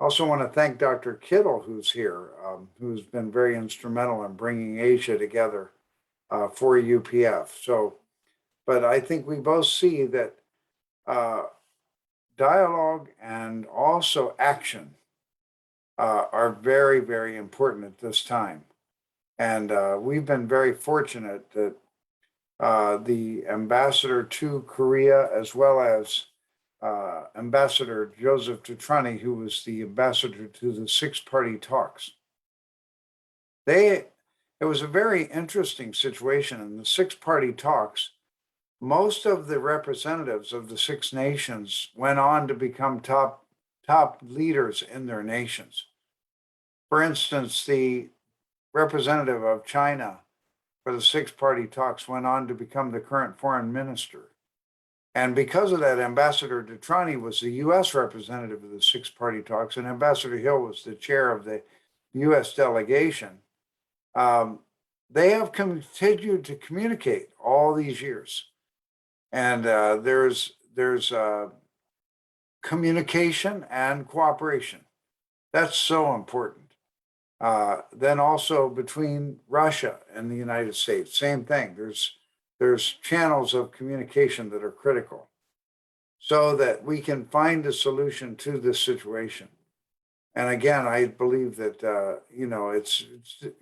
I also want to thank Dr. Kittle, who's here, who's been very instrumental in bringing Asia together for UPF. So, but I think we both see that dialogue and also action are very, very important at this time. And we've been very fortunate that the ambassador to Korea, as well as Ambassador Joseph Tutrani, who was the ambassador to the six-party talks, it was a very interesting situation. In the six-party talks, most of the representatives of the six nations went on to become top leaders in their nations. For instance, the representative of China for the six-party talks went on to become the current foreign minister. And because of that, Ambassador Tutrani was the U.S. representative of the six-party talks, and Ambassador Hill was the chair of the U.S. delegation. they have continued to communicate all these years. And there's communication and cooperation. That's so important. Then also between Russia and the United States, same thing. There's channels of communication that are critical so that we can find a solution to this situation. And again, I believe that, it's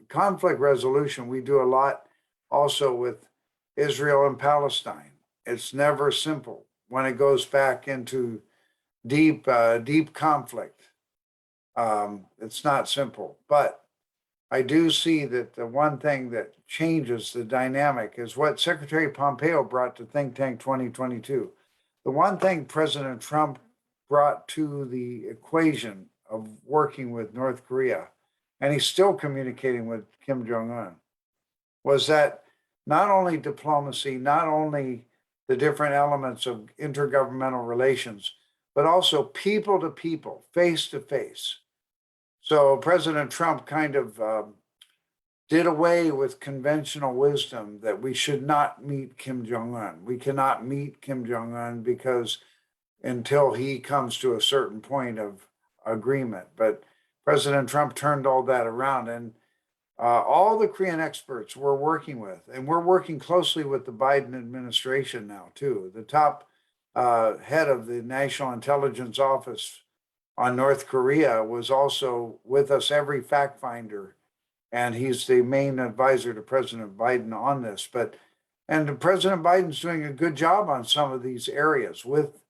conflict resolution. We do a lot also with Israel and Palestine. It's never simple when it goes back into deep conflict. It's not simple, but I do see that the one thing that changes the dynamic is what Secretary Pompeo brought to Think Tank 2022. The one thing President Trump brought to the equation of working with North Korea, and he's still communicating with Kim Jong-un, was that not only diplomacy, not only the different elements of intergovernmental relations, but also people to people, face to face. So President Trump kind of did away with conventional wisdom that we should not meet Kim Jong-un. We cannot meet Kim Jong-un because until he comes to a certain point of agreement. But President Trump turned all that around, and all the Korean experts we're working with, and we're working closely with the Biden administration now too. The top head of the National Intelligence Office on North Korea was also with us, every fact finder, and he's the main advisor to President Biden on this. And President Biden's doing a good job on some of these areas with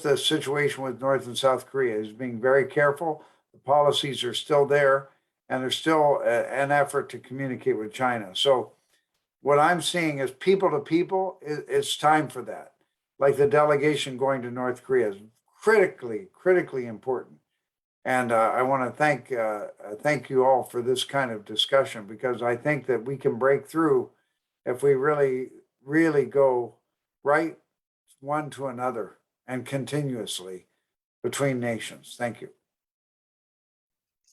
the situation with North and South Korea. He's being very careful. The policies are still there, and there's still an effort to communicate with China. So what I'm seeing is people to people, it's time for that. Like the delegation going to North Korea is critically important. And I want to thank you all for this kind of discussion, because I think that we can break through if we really go right one to another and continuously between nations. Thank you.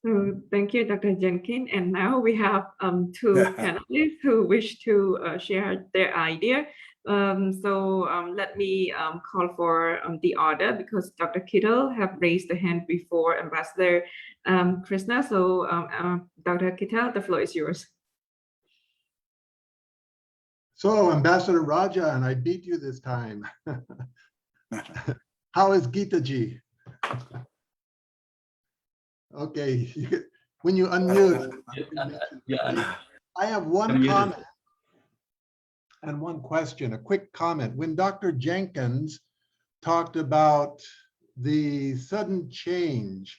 So thank you, Dr. Jenkins. And now we have two panelists who wish to share their idea. Let me call for the order, because Dr. Kittel have raised the hand before Ambassador Krishna. So Dr. Kittel, the floor is yours.
So Ambassador Raja, and I beat you this time. How is Gita ji? Okay, when you unmute. I have one comment and one question, a quick comment. When Dr. Jenkins talked about the sudden change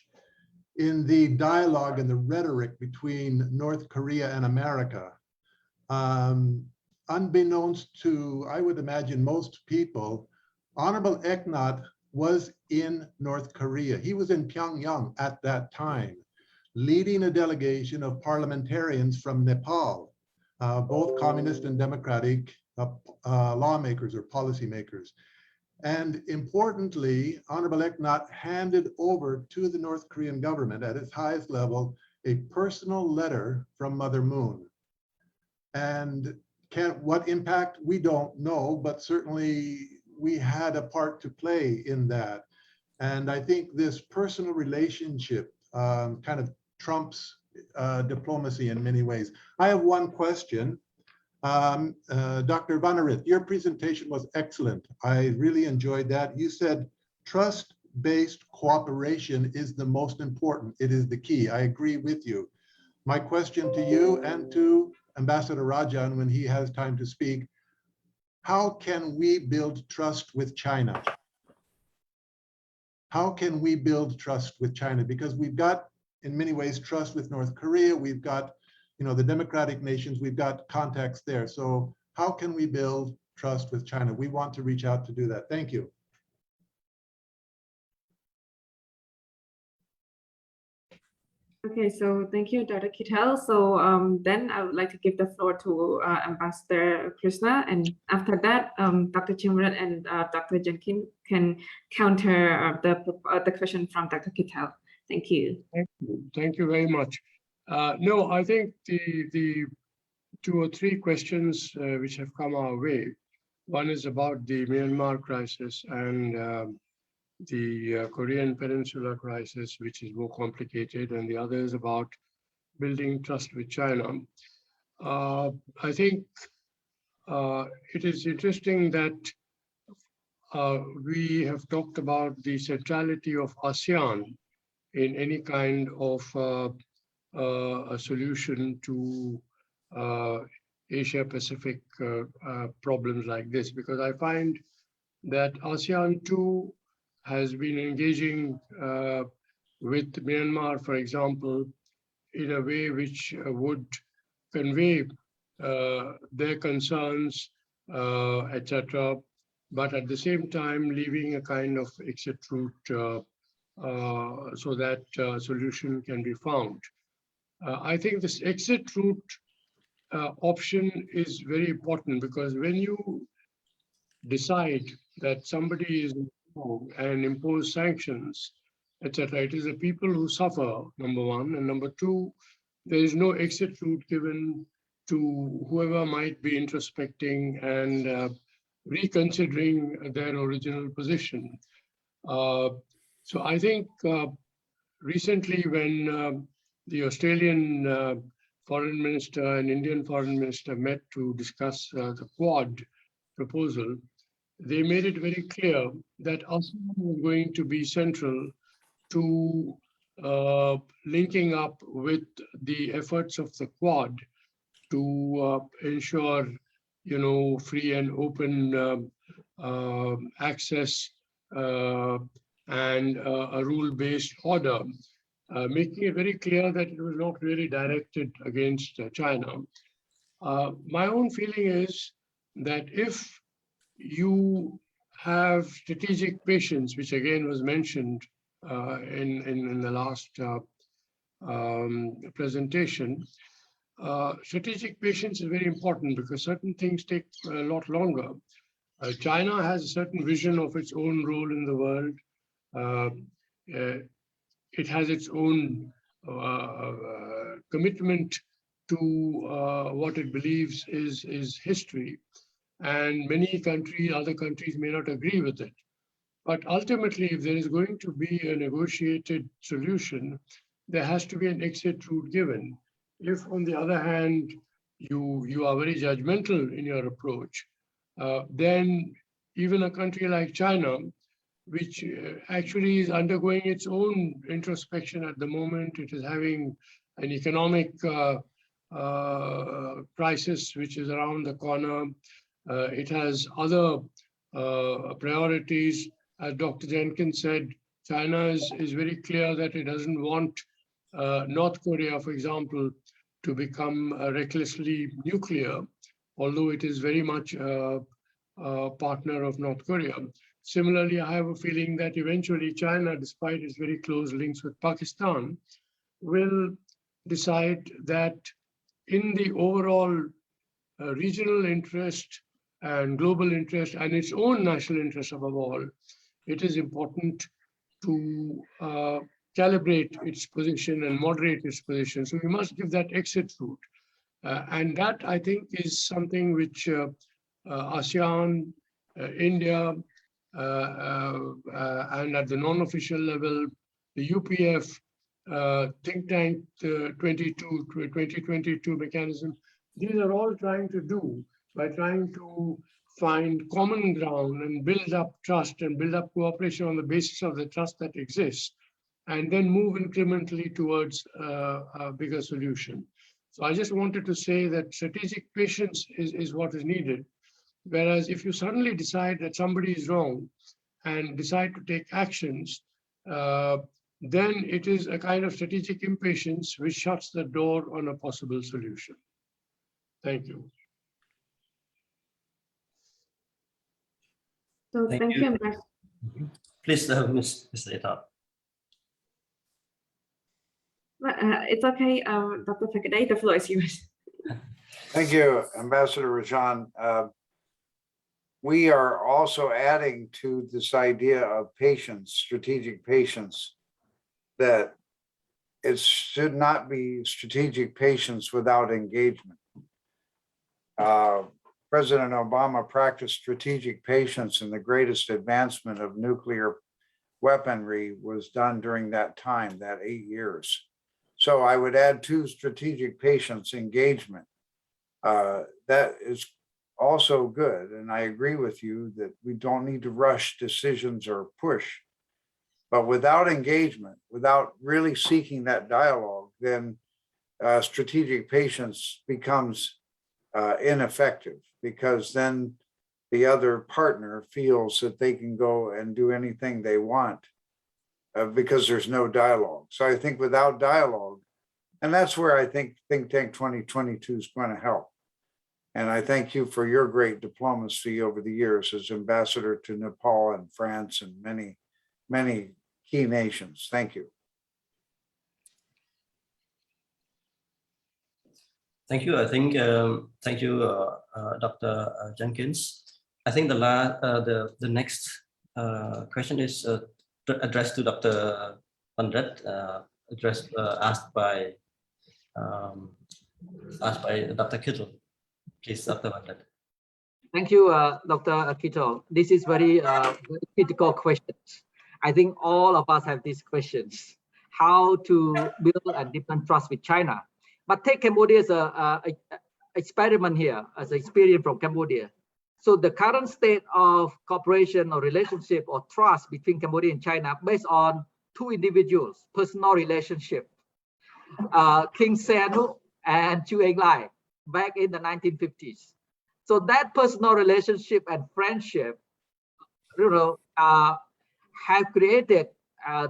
in the dialogue and the rhetoric between North Korea and America, unbeknownst to, I would imagine, most people, Honorable Eknath was in North Korea. He was in Pyongyang at that time, leading a delegation of parliamentarians from Nepal, both communist and democratic lawmakers or policymakers. And importantly, Honorable Eknath handed over to the North Korean government at its highest level a personal letter from Mother Moon. And what impact, we don't know, but certainly we had a part to play in that. And I think this personal relationship kind of trumps diplomacy in many ways. I have one question. Dr. Vanarith, your presentation was excellent. I really enjoyed that. You said trust-based cooperation is the most important. It is the key. I agree with you. My question to you and to Ambassador Rajan, when he has time to speak, how can we build trust with China? How can we build trust with China? Because we've got, in many ways, trust with North Korea. We've got, the democratic nations, we've got contacts there. So how can we build trust with China? We want to reach out to do that. Thank you.
Okay, so thank you, Dr. Kittel. So then I would like to give the floor to Ambassador Krishna, and after that, Dr. Chimran and Dr. Jenkins can counter the question from Dr. Kittel. Thank you.
Thank you very much. No, I think the two or three questions which have come our way. One is about the Myanmar crisis and the Korean Peninsula crisis, which is more complicated, and the other is about building trust with China. I think it is interesting that we have talked about the centrality of ASEAN in any kind of a solution to Asia-Pacific problems like this, because I find that ASEAN too has been engaging with Myanmar, for example, in a way which would convey their concerns, etc., but at the same time leaving a kind of exit route so that solution can be found. I think this exit route option is very important, because when you decide that somebody is wrong and impose sanctions, etc., it is the people who suffer, number one, and number two, there is no exit route given to whoever might be introspecting and reconsidering their original position. So I think recently when the Australian foreign minister and Indian foreign minister met to discuss the Quad proposal, they made it very clear that ASEAN was going to be central to linking up with the efforts of the Quad to ensure, free and open access and a rule-based order, making it very clear that it was not really directed against China. My own feeling is that if you have strategic patience, which again was mentioned in the last presentation, strategic patience is very important because certain things take a lot longer. China has a certain vision of its own role in the world. It has its own commitment to what it believes is history. And many countries, other countries may not agree with it. But ultimately, if there is going to be a negotiated solution, there has to be an exit route given. If, on the other hand, you are very judgmental in your approach, then even a country like China, which actually is undergoing its own introspection at the moment, it is having an economic crisis which is around the corner. It has other priorities. As Dr. Jenkins said, China is very clear that it doesn't want North Korea, for example, to become recklessly nuclear, although it is very much a partner of North Korea. Similarly, I have a feeling that eventually China, despite its very close links with Pakistan, will decide that in the overall regional interest and global interest and its own national interest above all, it is important to calibrate its position and moderate its position. So we must give that exit route. And that, I think, is something which ASEAN, India, and at the non-official level, the UPF, think tank 2022 mechanism, these are all trying to do by trying to find common ground and build up trust and build up cooperation on the basis of the trust that exists, and then move incrementally towards a bigger solution. So I just wanted to say that strategic patience is what is needed. Whereas if you suddenly decide that somebody is wrong and decide to take actions, then it is a kind of strategic impatience which shuts the door on a possible solution. Thank you.
So thank you, Ambassador.
Please, Mr. Etat.
It's okay, Dr. Fekadei, the floor is yours.
Thank you, Ambassador Rajan. We are also adding to this idea of patience, strategic patience, that it should not be strategic patience without engagement. President Obama practiced strategic patience, and the greatest advancement of nuclear weaponry was done during that time, that 8 years. So I would add to strategic patience engagement. That is also good. And I agree with you that we don't need to rush decisions or push. But without engagement, without really seeking that dialogue, then strategic patience becomes ineffective, because then the other partner feels that they can go and do anything they want because there's no dialogue. So I think without dialogue, and that's where I think Think Tank 2022 is going to help. And I thank you for your great diplomacy over the years as ambassador to Nepal and France and many, many key nations. Thank you.
Thank you. I think thank you, Dr. Jenkins. I think the next question is addressed to Dr. Pandit, asked by Dr. Kittle. Please, Dr. Pandit.
Thank you, Dr. Kittle. This is very critical questions. I think all of us have these questions: how to build and deepen trust with China. But take Cambodia as an experiment here, as an experience from Cambodia. So the current state of cooperation or relationship or trust between Cambodia and China based on two individuals, personal relationship, King Sihanouk and Chu Eng Lai, back in the 1950s. So that personal relationship and friendship, have created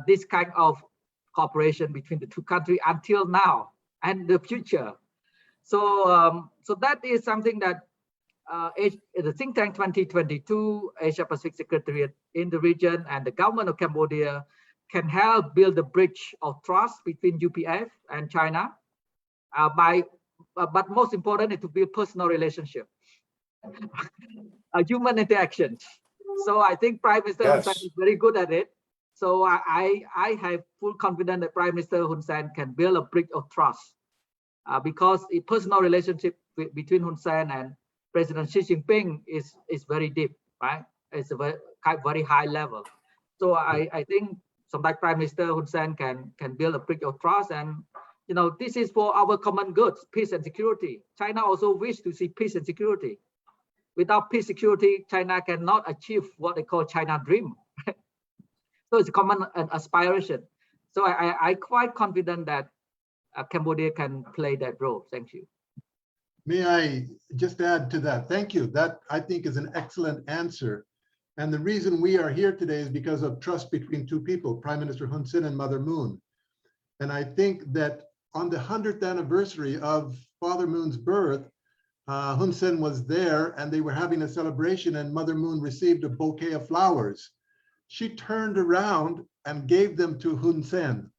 this kind of cooperation between the two countries until now and the future. So, so that is something that the Think Tank 2022, Asia Pacific Secretariat in the region, and the government of Cambodia can help build a bridge of trust between UPF and China but most importantly, to build personal relationship, human interactions. So I think Prime Minister Hun Sen is very good at it. So I have full confidence that Prime Minister Hun Sen can build a bridge of trust because a personal relationship between Hun Sen and President Xi Jinping is very deep, right? It's a very high level. So I think sometimes Prime Minister Hun Sen can build a bridge of trust, and this is for our common goods, peace and security. China also wish to see peace and security. Without peace and security, China cannot achieve what they call China dream. So it's a common aspiration. So I'm quite confident that Cambodia can play that role. Thank you.
May I just add to that? Thank you. That, I think, is an excellent answer. And the reason we are here today is because of trust between two people, Prime Minister Hun Sen and Mother Moon. And I think that on the 100th anniversary of Father Moon's birth, Hun Sen was there and they were having a celebration, and Mother Moon received a bouquet of flowers. She turned around and gave them to Hun Sen.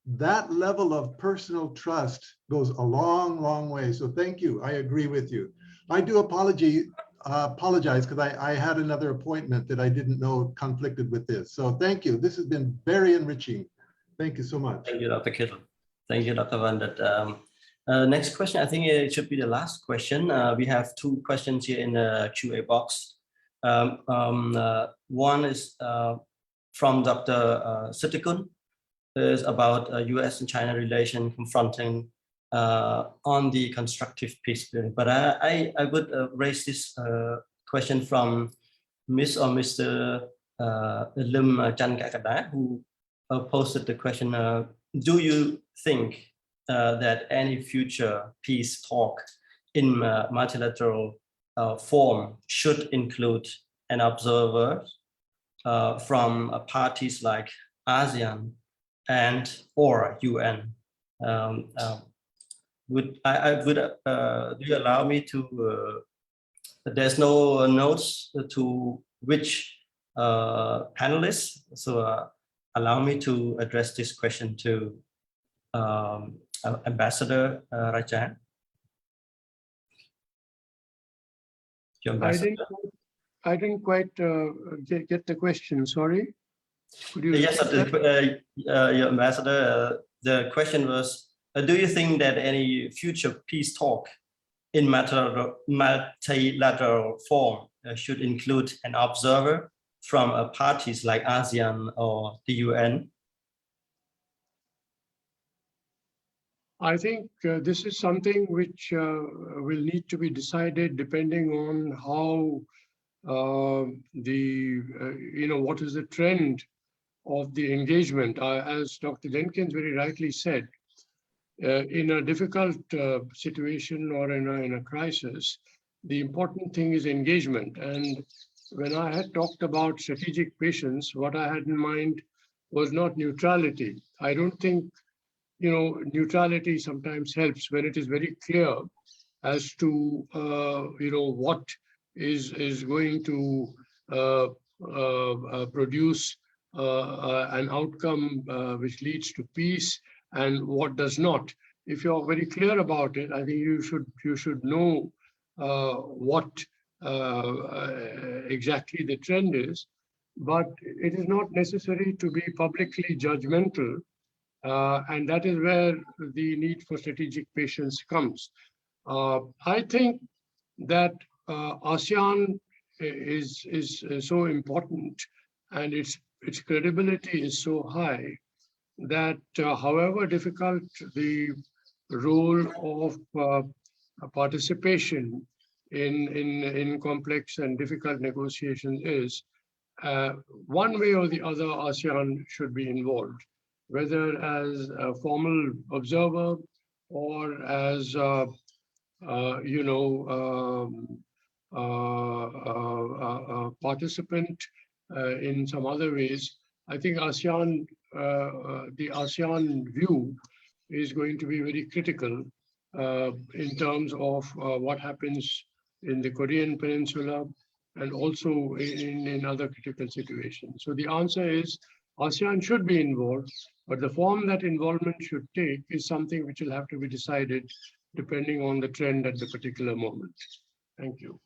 That level of personal trust goes a long, long way. So thank you. I agree with you. I do apologize because I had another appointment that I didn't know conflicted with this. So thank you. This has been very enriching. Thank you so much.
Thank you, Dr. Kittle. Thank you, Dr. Vandit. Next question, I think it should be the last question. We have two questions here in the QA box. One is from Dr. Sitikun, is about US and China relation confronting on the constructive peace building. But I would raise this question from Miss or Mr. Lim Chan-Kakada, who posted the question, do you think that any future peace talk in multilateral form should include an observer from parties like ASEAN and or UN? Do you allow me to, there's no notes to which panelists, so allow me to address this question to Ambassador Rajan.
I didn't quite get the question, sorry. Could you
yes, your Ambassador, the question was, do you think that any future peace talk in multilateral form should include an observer from parties like ASEAN or the UN?
I think this is something which will need to be decided depending on how what is the trend of the engagement. As Dr. Jenkins very rightly said, in a difficult situation or in a crisis, the important thing is engagement. And when I had talked about strategic patience, what I had in mind was not neutrality. I don't think, neutrality sometimes helps when it is very clear as to, what is going to produce an outcome which leads to peace and what does not. If you're very clear about it, I think you should know what exactly the trend is, but it is not necessary to be publicly judgmental, and that is where the need for strategic patience comes. I think that ASEAN is so important, and its credibility is so high that however difficult the role of participation in complex and difficult negotiations is, one way or the other, ASEAN should be involved, whether as a formal observer or as a participant in some other ways. I think ASEAN, the ASEAN view is going to be very critical in terms of what happens in the Korean Peninsula and also in other critical situations. So the answer is ASEAN should be involved, but the form that involvement should take is something which will have to be decided depending on the trend at the particular moment. Thank you.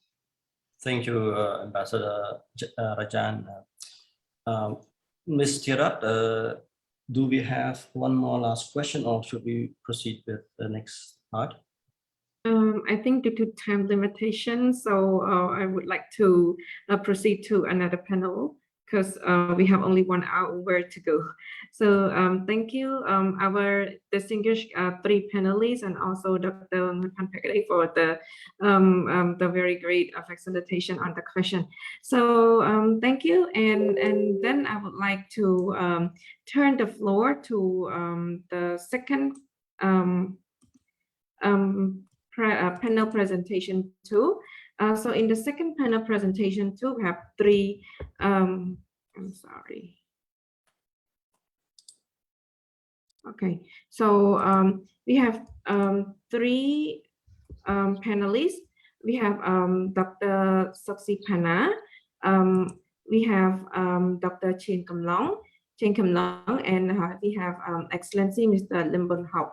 Thank you, Ambassador Rajan. Ms. Tiarat, do we have one more last question, or should we proceed with the next part?
I think due to time limitations, so I would like to proceed to another panel because we have only 1 hour to go. So thank you, our distinguished 3 panelists, and also Dr. Panpakade for the very great facilitation on the question. So thank you, and then I would like to turn the floor to the second panel presentation too. So in the second panel presentation too, we have 3, I'm sorry. Okay, so we have 3 panelists. We have Dr. Soksipana, we have Dr. Chen Kamlong, and we have Excellency Mr. Lim Bon Hao.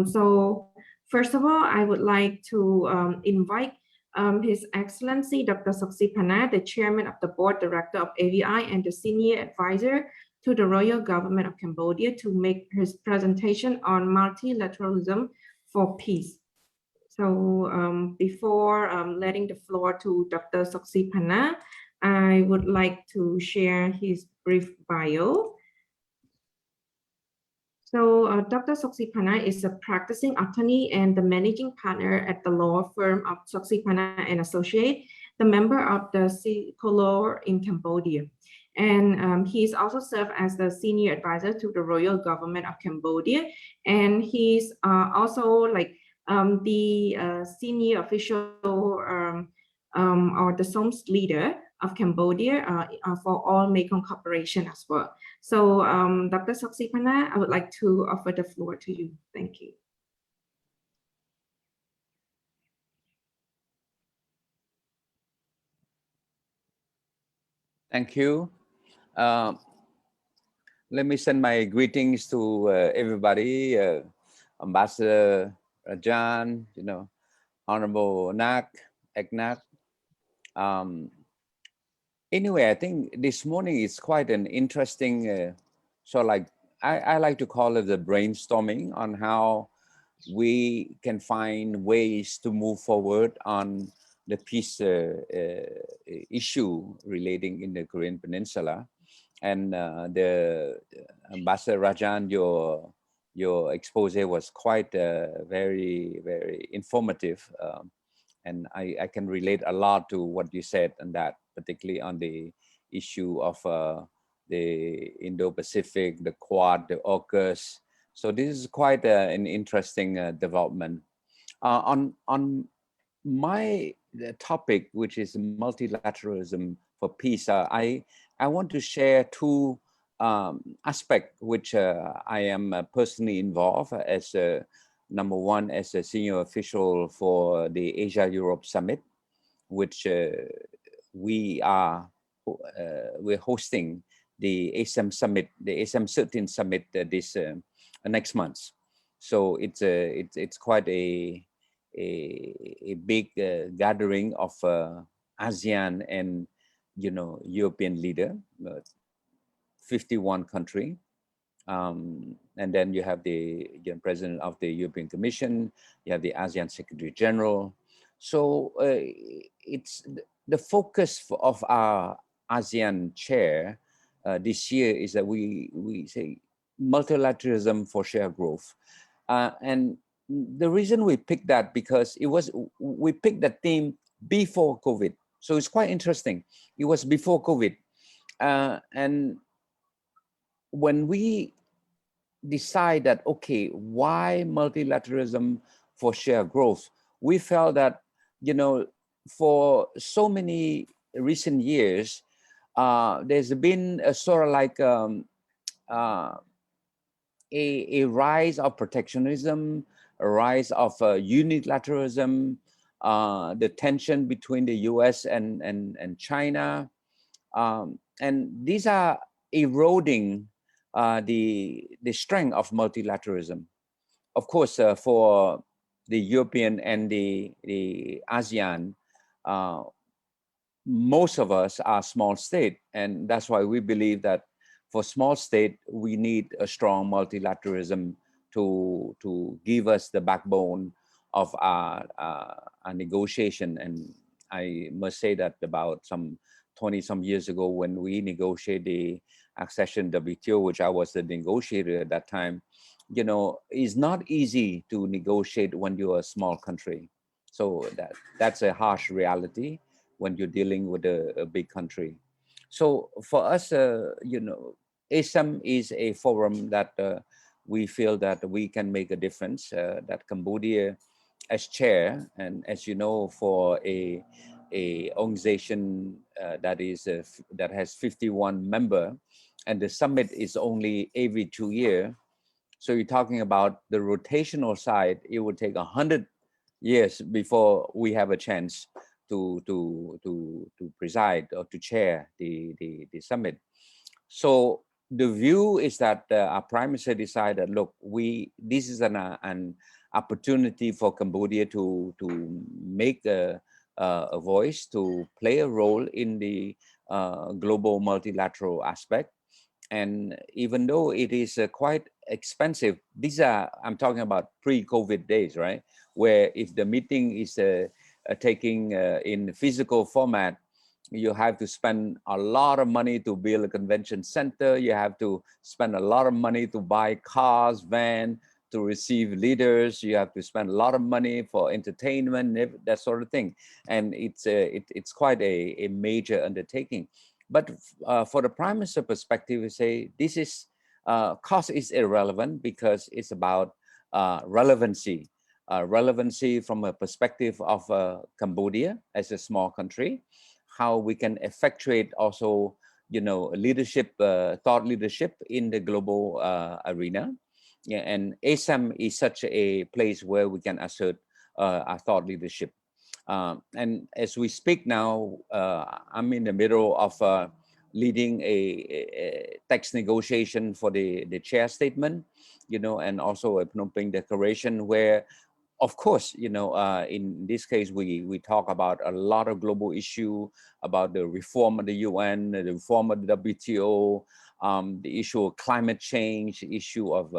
So first of all, I would like to invite His Excellency Dr. Soksipana, the Chairman of the Board Director of AVI and the Senior Advisor to the Royal Government of Cambodia, to make his presentation on multilateralism for peace. So before letting the floor to Dr. Soksipana, I would like to share his brief bio. So Dr. Soksipana is a practicing attorney and the managing partner at the law firm of Soksipana and Associate, the member of the CICOLAW in Cambodia. And he's also served as the senior advisor to the Royal Government of Cambodia. And he's also like the senior official or the SOMS leader of Cambodia for all Mekong Cooperation as well. So Dr. Soksipana, I would like to offer the floor to you. Thank you.
Thank you. Let me send my greetings to everybody, Ambassador Rajan, Honorable Eknak. Anyway, I think this morning is quite an interesting, I like to call it the brainstorming on how we can find ways to move forward on the peace issue relating in the Korean Peninsula. And the Ambassador Rajan, your expose was quite very, very informative. And I can relate a lot to what you said on that, particularly on the issue of the Indo-Pacific, the Quad, the AUKUS. So this is quite an interesting development. On my topic, which is multilateralism for peace, I want to share two aspects which I am personally involved as number one, as a senior official for the Asia-Europe Summit, which we're hosting the ASEM Summit, the ASEM 13 Summit this next month. So it's quite a big gathering of ASEAN and European leader, 51 country. And then you have the president of the European Commission, you have the ASEAN Secretary General. So it's the focus of our ASEAN chair this year is that we say multilateralism for shared growth. And the reason we picked that because we picked that theme before COVID. So it's quite interesting. It was before COVID. And when we decide that, okay, why multilateralism for shared growth? We felt that, for so many recent years, there's been a sort of like a rise of protectionism, a rise of unilateralism, the tension between the US and China. And these are eroding the strength of multilateralism. Of course, for the European and the ASEAN, most of us are small state, and that's why we believe that for small state, we need a strong multilateralism to give us the backbone of our negotiation. And I must say that about some 20 some years ago, when we negotiated the accession WTO, which I was the negotiator at that time, it's not easy to negotiate when you're a small country. So that's a harsh reality when you're dealing with a big country. So for us, ASEM is a forum that we feel that we can make a difference, that Cambodia as chair, and as you know, for a organization that has 51 members, and the summit is only every 2 years. So you're talking about the rotational side, it would take 100 years before we have a chance to preside or to chair the summit. So the view is that our Prime Minister decided, look, this is an opportunity for Cambodia to make a voice, to play a role in the global multilateral aspect. And even though it is quite expensive, I'm talking about pre-COVID days, right? Where if the meeting is taking in physical format, you have to spend a lot of money to build a convention center. You have to spend a lot of money to buy cars, van, to receive leaders. You have to spend a lot of money for entertainment, that sort of thing. And it's quite a major undertaking. But for the Prime Minister perspective, we say this is cost is irrelevant because it's about relevancy. Relevancy from a perspective of Cambodia as a small country, how we can effectuate also, leadership, thought leadership in the global arena. Yeah, and ASEM is such a place where we can assert our thought leadership. And as we speak now, I'm in the middle of leading a text negotiation for the chair statement, and also a Phnom Penh declaration where, of course, in this case, we talk about a lot of global issue about the reform of the UN, the reform of the WTO, the issue of climate change, the issue of,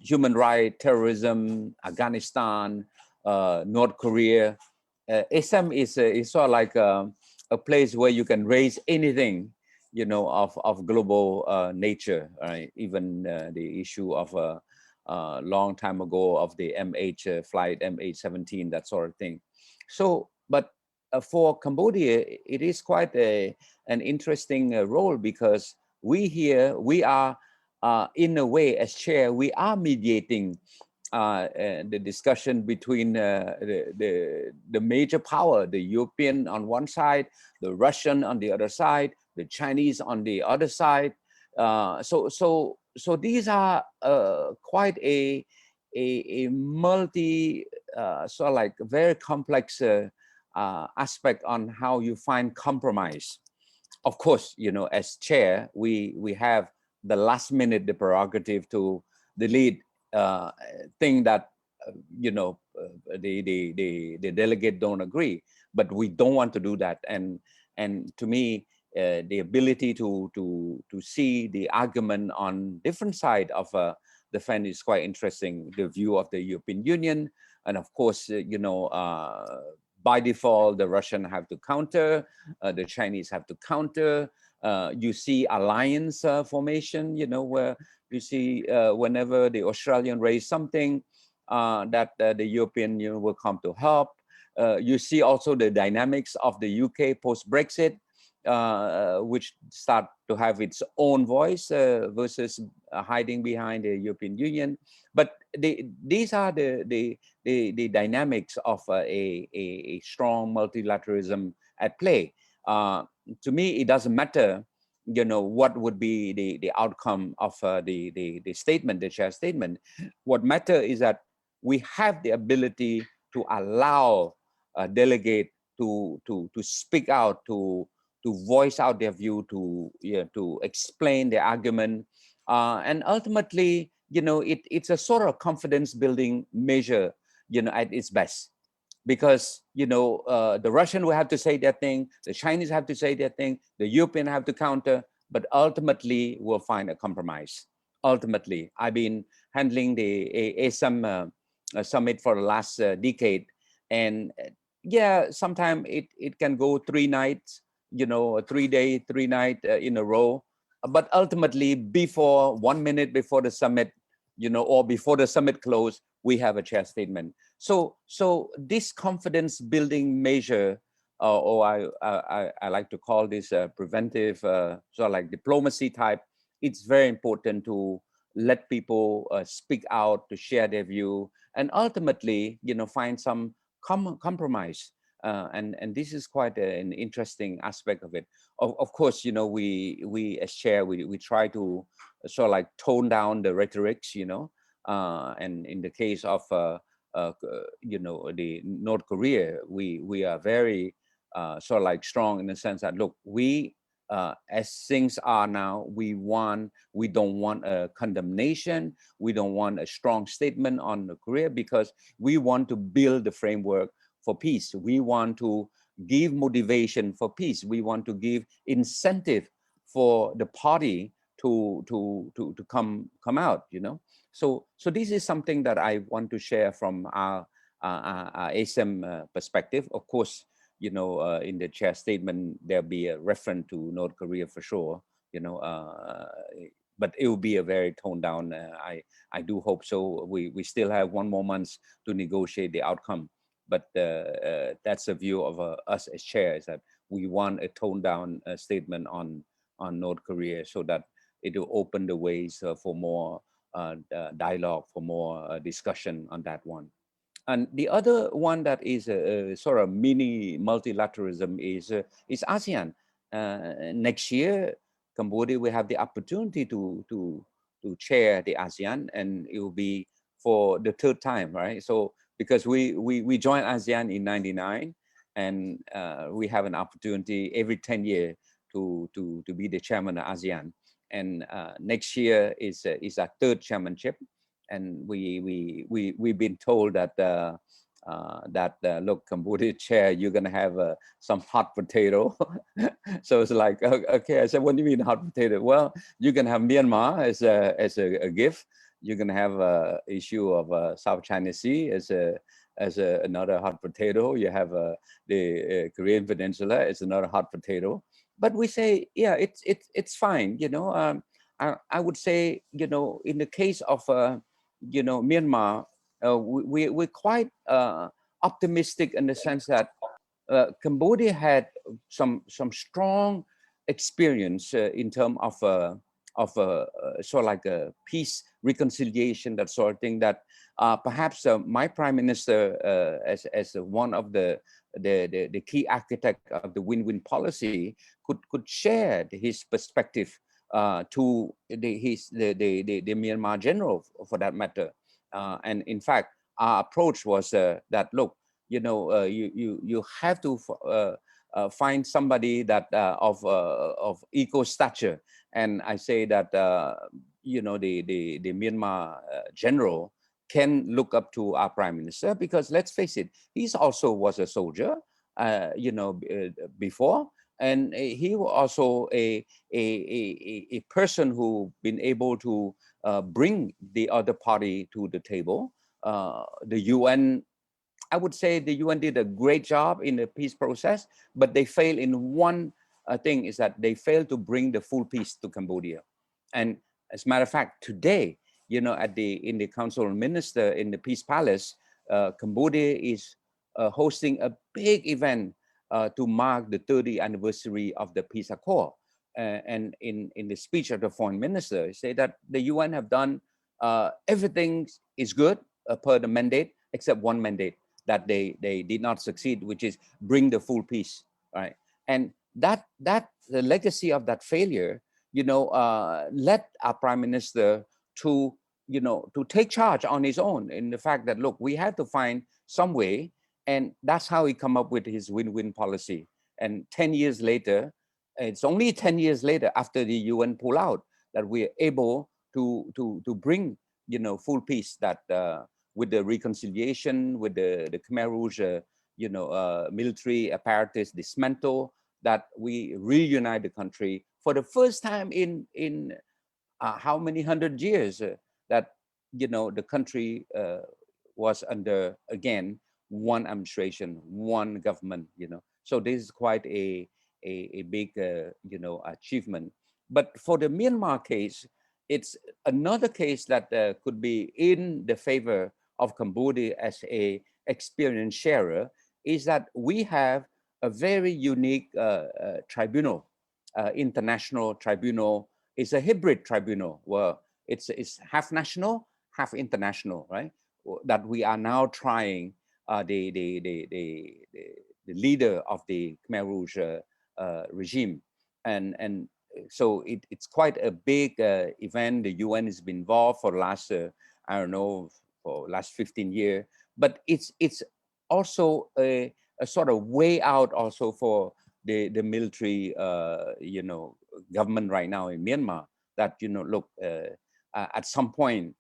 human rights, terrorism, Afghanistan, North Korea. ASEM is sort of like a place where you can raise anything, you know, of global nature, right? Even the issue of a long time ago of the MH flight, MH17, that sort of thing. So, but for Cambodia, it is quite an interesting role, because we are in a way, as chair, we are mediating the discussion between the major power, the European on one side, the Russian on the other side, the Chinese on the other side. So these are quite a multi sort of like very complex aspect on how you find compromise. Of course, you know, as chair, we have the last minute, the prerogative to delete thing that you know the delegate don't agree, but we don't want to do that. And to me, the ability to see the argument on different side of the fence is quite interesting. The view of the European Union, and of course, you know, by default, the Russian have to counter, the Chinese have to counter. You see alliance formation, you know, where you see whenever the Australian raise something, that the European Union will come to help. You see also the dynamics of the UK post-Brexit, which start to have its own voice versus hiding behind the European Union. But these are the dynamics of a strong multilateralism at play. To me, it doesn't matter, you know, what would be the outcome of the statement, the chair statement. What matters is that we have the ability to allow a delegate to speak out, to voice out their view, to explain their argument, and ultimately, you know, it's a sort of confidence building measure, you know, at its best. Because, you know, the Russian will have to say their thing, the Chinese have to say their thing, the European have to counter, but ultimately we'll find a compromise. Ultimately, I've been handling the ASEM summit for the last decade, and yeah, sometimes it can go 3 nights, you know, 3 day, 3 night in a row, but ultimately before 1 minute before the summit, you know, or before the summit close, we have a chair statement. So this confidence building measure, or I like to call this preventive, sort of like diplomacy type, it's very important to let people speak out, to share their view, and ultimately, you know, find some compromise. And this is quite an interesting aspect of it. Of course, you know, we as chair, we try to sort of like tone down the rhetorics, you know, and in the case of you know, the North Korea, we are very sort of like strong in the sense that, look, we as things are now, we don't want a condemnation, we don't want a strong statement on North Korea, because we want to build the framework for peace. We want to give motivation for peace. We want to give incentive for the party to come out, you know. So this is something that I want to share from our ASEM perspective. Of course, you know, in the chair statement, there'll be a reference to North Korea for sure, you know, but it will be a very toned down. I do hope so. We still have 1 more month to negotiate the outcome, but that's a view of us as chairs, that we want a toned down statement on North Korea, so that it will open the ways for more dialogue, for more discussion on that one. And the other one that is a sort of mini multilateralism is ASEAN. Next year, Cambodia will have the opportunity to chair the ASEAN, and it will be for the 3rd time, right? So because we joined ASEAN in '99, and we have an opportunity every 10 years to be the chairman of ASEAN. And next year is our 3rd chairmanship, and we've been told that look, Cambodia chair, you're gonna have some hot potato. So it's like, okay, I said, what do you mean hot potato? Well, you can have Myanmar as a gift. you're going to have a issue of South China Sea as another hot potato. You have the Korean Peninsula as another hot potato. But we say, yeah, it's fine. You know, I would say, you know, in the case of you know, Myanmar, we're quite optimistic in the sense that Cambodia had some strong experience in terms of sort of like a peace, reconciliation, that sort of thing. That perhaps my prime minister, as one of the key architect of the win-win policy, could share his perspective to the Myanmar general, for that matter. And in fact, our approach was that, look, you know, you have to find somebody that of equal stature. And I say that you know, the Myanmar general can look up to our prime minister, because let's face it, he's also was a soldier, you know, before, and he was also a person who been able to bring the other party to the table. The UN, I would say the UN did a great job in the peace process, but they failed in one thing, is that they failed to bring the full peace to Cambodia. And as a matter of fact, today, you know, in the Council of Ministers in the Peace Palace, Cambodia is hosting a big event to mark the 30th anniversary of the peace accord. And in the speech of the foreign minister, he said that the UN have done everything is good per the mandate, except one mandate that they did not succeed, which is bring the full peace, right? And that the legacy of that failure, you know, led our prime minister to, you know, to take charge on his own, in the fact that, look, we have to find some way, and that's how he come up with his win-win policy. And 10 years later, it's only 10 years later, after the UN pull out, that we are able to bring, you know, full peace, that with the reconciliation, with the Khmer Rouge, you know, military apparatus dismantle, that we reunite the country for the first time in how many 100 years, that, you know, the country was under, again, one administration, one government, you know. So this is quite a big, you know, achievement. But for the Myanmar case, it's another case that could be in the favor of Cambodia as a experience sharer, is that we have a very unique tribunal, international tribunal. It's a hybrid tribunal where it's half national, half international, right? That we are now trying the leader of the Khmer Rouge regime, and so it's quite a big event. The UN has been involved for the last I don't know, for last 15 years, but it's also a sort of way out also for the military you know, government right now in Myanmar, that, you know, look, at some point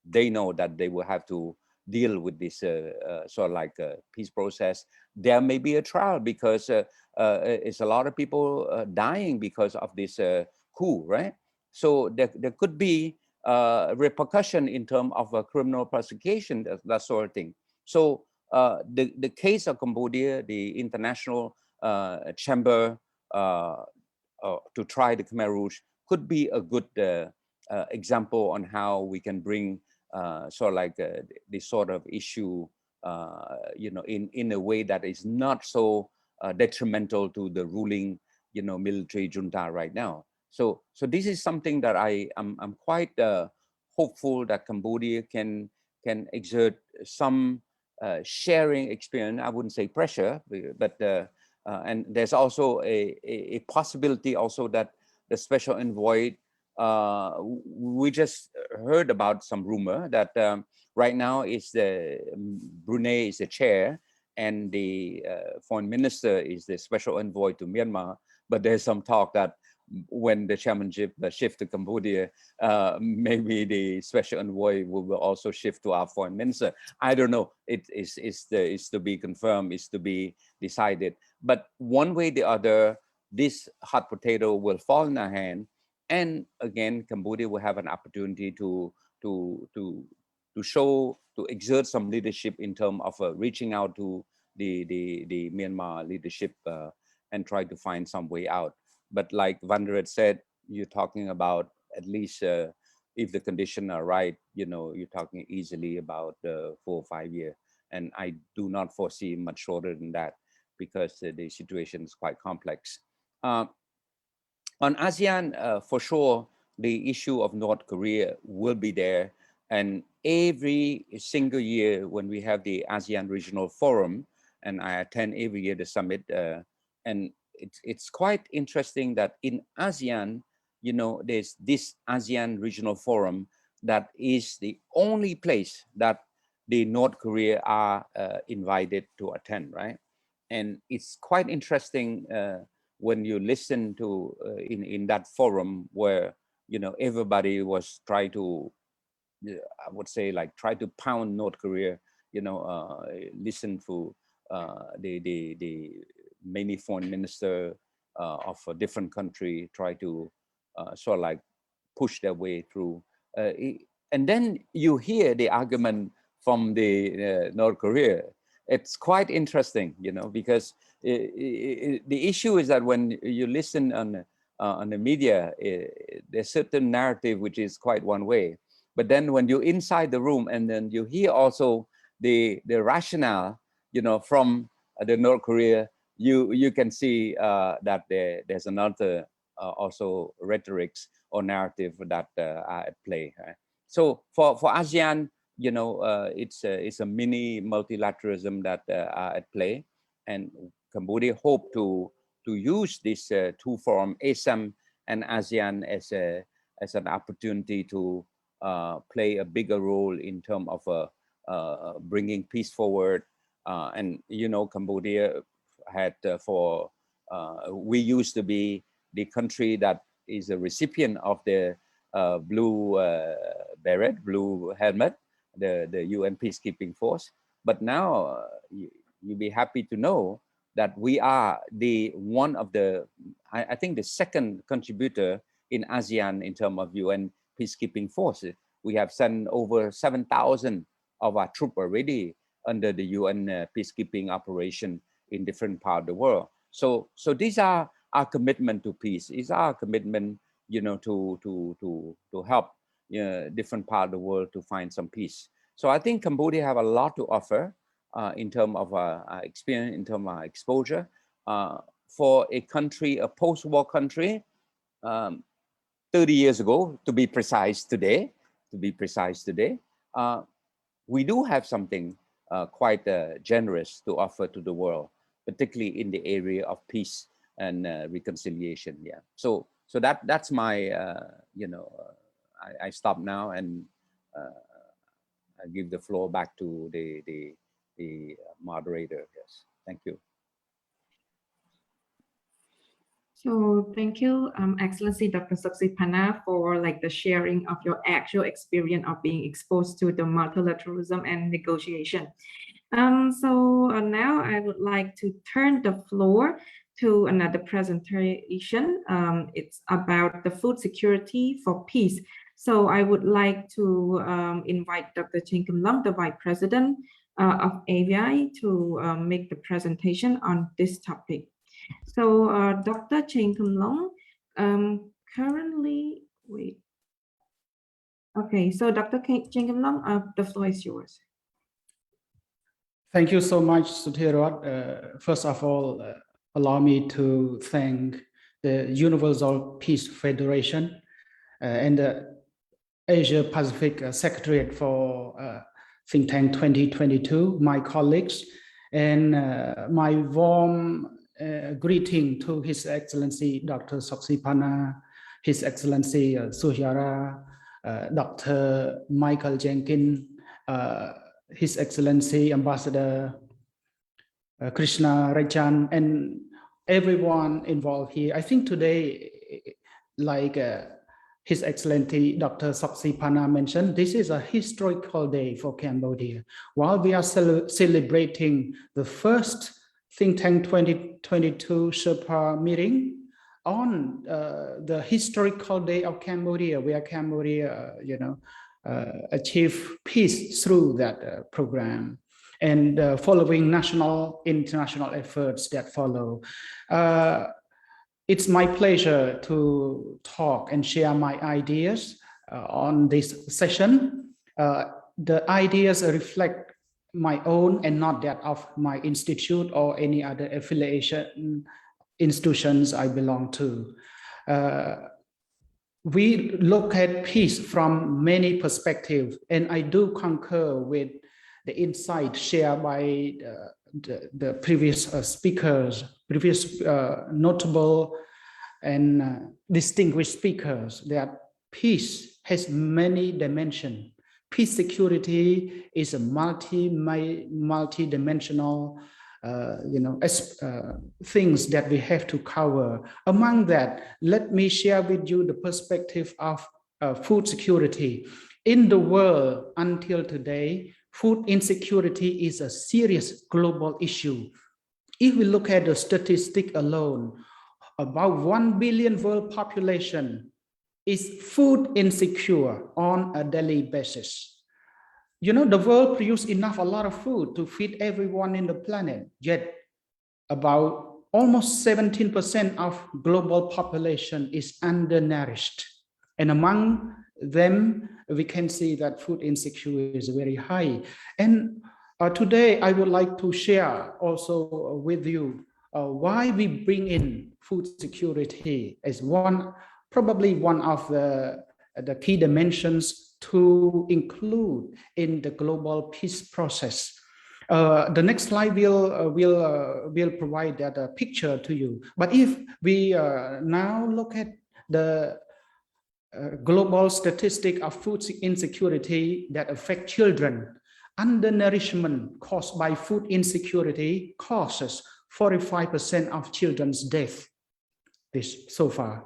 they know that they will have to deal with this sort of like peace process. There may be a trial, because it's a lot of people dying because of this coup, right? So there could be repercussion in terms of criminal prosecution, that sort of thing. So the case of Cambodia, the international chamber to try the Khmer Rouge, could be a good example on how we can bring sort of like this sort of issue, you know, in a way that is not so detrimental to the ruling, you know, military junta right now. So this is something that I'm quite hopeful that Cambodia can exert some sharing experience. I wouldn't say pressure, but and there's also a possibility also that the special envoy, we just heard about some rumor that right now is Brunei is the chair, and the foreign minister is the special envoy to Myanmar. But there's some talk that when the chairmanship shift to Cambodia, maybe the special envoy will also shift to our foreign minister. I don't know. It is to be confirmed, is to be decided. But one way or the other, this hot potato will fall in our hand. And again, Cambodia will have an opportunity to to show, to exert some leadership in terms of reaching out to the Myanmar leadership and try to find some way out. But like Vanderet said, you're talking about at least if the conditions are right, you know, you're talking easily about 4 or 5 years. And I do not foresee much shorter than that because the situation is quite complex. On ASEAN, for sure, the issue of North Korea will be there. And every single year when we have the ASEAN Regional Forum, and I attend every year the summit, and it's quite interesting that in ASEAN, you know, there's this ASEAN Regional Forum that is the only place that the North Korea are invited to attend, right? And it's quite interesting when you listen to in that forum where, you know, everybody was trying to, I would say, like try to pound North Korea, you know, listen to the many foreign minister of a different country try to sort of like push their way through. And then you hear the argument from the North Korea. It's quite interesting, you know, because the issue is that when you listen on the media, there's certain narrative which is quite one way. But then when you're inside the room and then you hear also the rationale, you know, from the North Korea, you can see that there's another also rhetorics or narrative that are at play. Right? So for ASEAN, you know, it's a mini multilateralism that are at play, and Cambodia hope to use this two forum, ASEM and ASEAN, as an opportunity to play a bigger role in terms of bringing peace forward. And you know, Cambodia had we used to be the country that is a recipient of the blue beret, blue helmet, the UN peacekeeping force. But now you'll be happy to know that we are one of the, I think the second contributor in ASEAN in terms of UN peacekeeping forces. We have sent over 7,000 of our troops already under the UN peacekeeping operation in different parts of the world. So these are our commitment to peace. Is our commitment, you know, to help different parts of the world to find some peace. So I think Cambodia have a lot to offer in terms of experience, in terms of exposure for a country, a post-war country. 30 years ago, to be precise today, we do have something quite generous to offer to the world, particularly in the area of peace and reconciliation. Yeah. So that's my you know, I stop now and I give the floor back to the moderator. Yes. Thank you.
So thank you, Excellency Dr. Saksipana, for like the sharing of your actual experience of being exposed to the multilateralism and negotiation. So now I would like to turn the floor to another presentation. It's about the food security for peace. So I would like to invite Dr. Jenkins, the Vice President of AVI, to make the presentation on this topic. So Dr. Jenkins, currently, wait. Okay, so Dr. Jenkins, the floor is yours.
Thank you so much, Suthirot. First of all, allow me to thank the Universal Peace Federation and the Asia Pacific Secretariat for Think Tank 2022, my colleagues, and my warm greeting to His Excellency Dr. Saksipana, His Excellency Suhyara, Dr. Michael Jenkins, His Excellency Ambassador Krishna Rajan, and everyone involved here. I think today, like His Excellency Dr. Saksipana mentioned, this is a historical day for Cambodia. While we are celebrating the first Think Tank 2022 Sherpa meeting on the historical day of Cambodia, where Cambodia, you know, achieve peace through that program, and following national, international efforts that follow. It's my pleasure to talk and share my ideas on this session. The ideas reflect my own and not that of my institute or any other affiliation institutions I belong to. We look at peace from many perspectives, and I do concur with the insight shared by the previous speakers, previous notable and distinguished speakers, that peace has many dimensions. Peace security is a multi-dimensional things that we have to cover. Among that, let me share with you the perspective of food security. In the world until today, food insecurity is a serious global issue. If we look at the statistic alone, about 1 billion world population is food insecure on a daily basis. You know, the world produces a lot of food to feed everyone in the planet, yet about almost 17% of global population is undernourished. And among them, we can see that food insecurity is very high. And today, I would like to share also with you why we bring in food security as probably one of the key dimensions to include in the global peace process. The next slide will provide that picture to you. But if we now look at the global statistic of food insecurity that affect children, undernourishment caused by food insecurity causes 45% of children's death so far.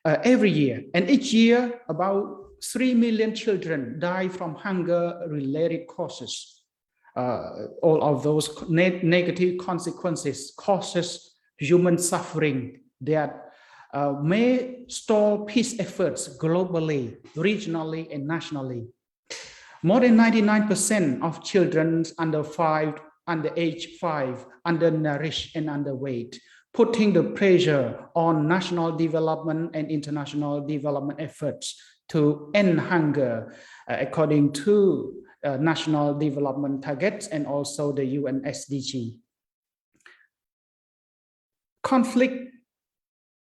Every year, and each year about 3 million children die from hunger-related causes. All of those negative consequences causes human suffering that may stall peace efforts globally, regionally, and nationally. More than 99% of children under age 5, undernourished and underweight, putting the pressure on national development and international development efforts to end hunger, according to national development targets and also the UN SDG. Conflict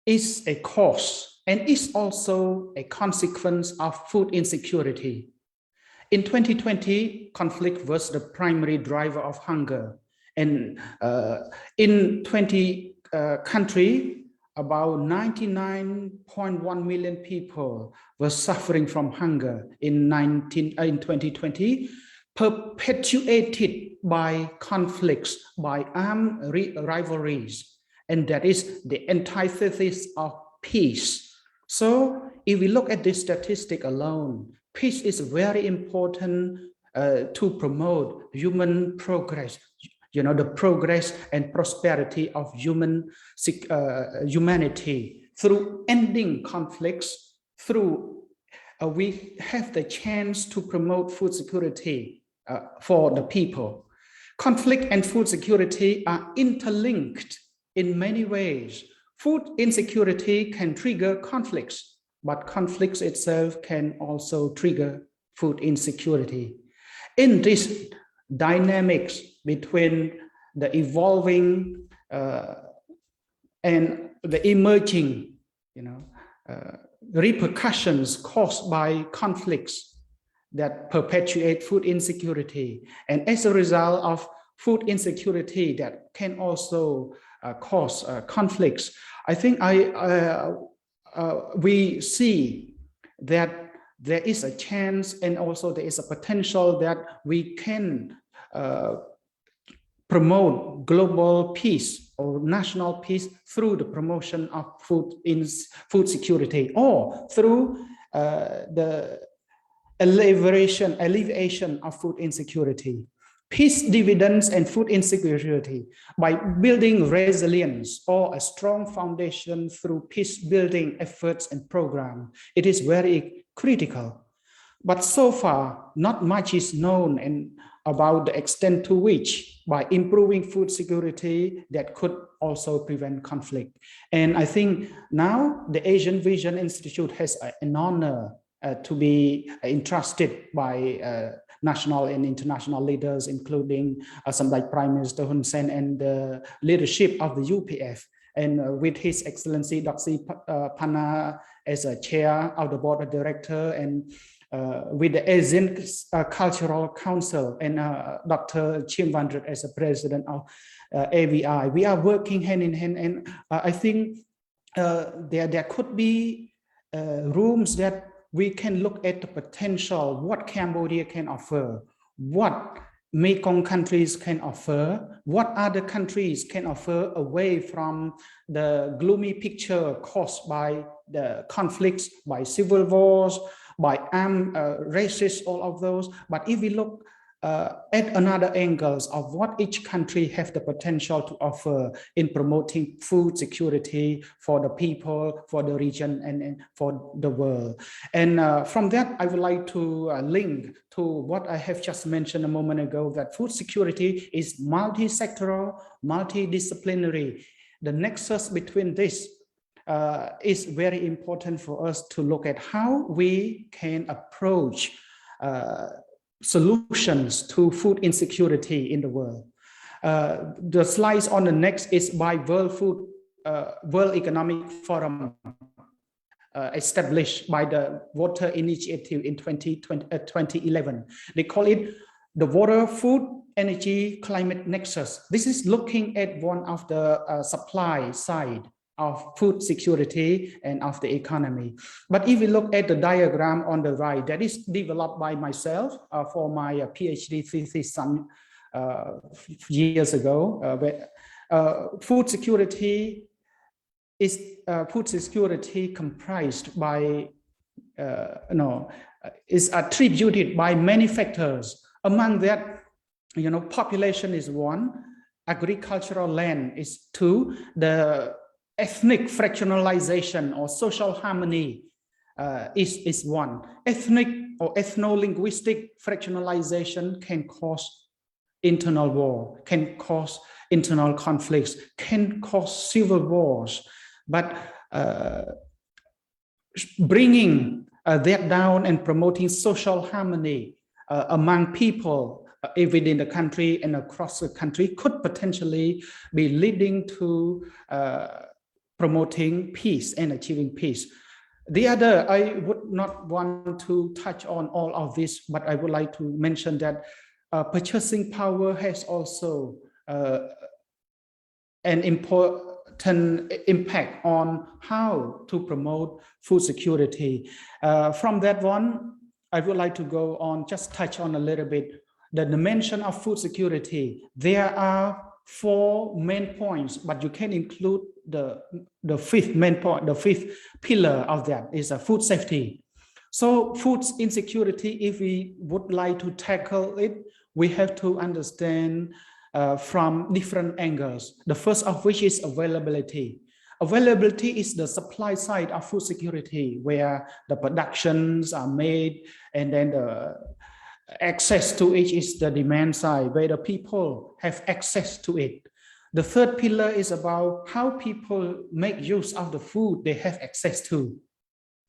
is a cause and is also a consequence of food insecurity. In 2020, conflict was the primary driver of hunger. And in 20 countries, about 99.1 million people were suffering from hunger in 2020, perpetuated by conflicts, by armed rivalries. And that is the antithesis of peace. So if we look at this statistic alone, peace is very important to promote human progress, the progress and prosperity of humanity through ending conflicts, through we have the chance to promote food security for the people. Conflict and food security are interlinked in many ways. Food insecurity can trigger conflicts, but conflicts itself can also trigger food insecurity. In this dynamics between the evolving and the emerging, repercussions caused by conflicts that perpetuate food insecurity, and as a result of food insecurity that can also cause conflicts, I think we see that there is a chance and also there is a potential that we can promote global peace or national peace through the promotion of food security, or through the alleviation of food insecurity. Peace dividends and food insecurity by building resilience or a strong foundation through peace building efforts and programs. It is very critical. But so far, not much is known and about the extent to which, by improving food security, that could also prevent conflict. And I think now the Asian Vision Institute has an honor to be entrusted by national and international leaders, including some like Prime Minister Hun Sen and the leadership of the UPF. And with His Excellency Dr. Pana as a chair of the board of director, and with the Asian Cultural Council and Dr. Chim Vandrit as the president of AVI, we are working hand in hand. And I think there could be rooms that we can look at the potential, what Cambodia can offer, what Mekong countries can offer, what other countries can offer away from the gloomy picture caused by the conflicts, by civil wars, by armed races, all of those. But if we look at another angles of what each country have the potential to offer in promoting food security for the people, for the region, and for the world. And from that, I would like to link to what I have just mentioned a moment ago, that food security is multi-sectoral, multidisciplinary. The nexus between this is very important for us to look at how we can approach solutions to food insecurity in the world. The slides on the next is by World Economic Forum, established by the Water Initiative in 2011. They call it the Water, Food, Energy, Climate Nexus. This is looking at one of the supply side of food security and of the economy. But if we look at the diagram on the right, that is developed by myself for my PhD thesis some years ago, where food security is comprised by, is attributed by many factors. Among that, population is one, agricultural land is two, the ethnic fractionalization or social harmony is one. Ethnic or ethno-linguistic fractionalization can cause internal war, can cause internal conflicts, can cause civil wars. But bringing that down and promoting social harmony among people within the country and across the country could potentially be leading to promoting peace and achieving peace. The other, I would not want to touch on all of this, but I would like to mention that purchasing power has also an important impact on how to promote food security. From that one, I would like to go on, just touch on a little bit the dimension of food security. There are 4 main points, but you can include the fifth main point, the fifth pillar of that is food safety. So food insecurity, if we would like to tackle it, we have to understand from different angles. The first of which is availability. Availability is the supply side of food security, where the productions are made, and then the access to it is the demand side, where the people have access to it. The third pillar is about how people make use of the food they have access to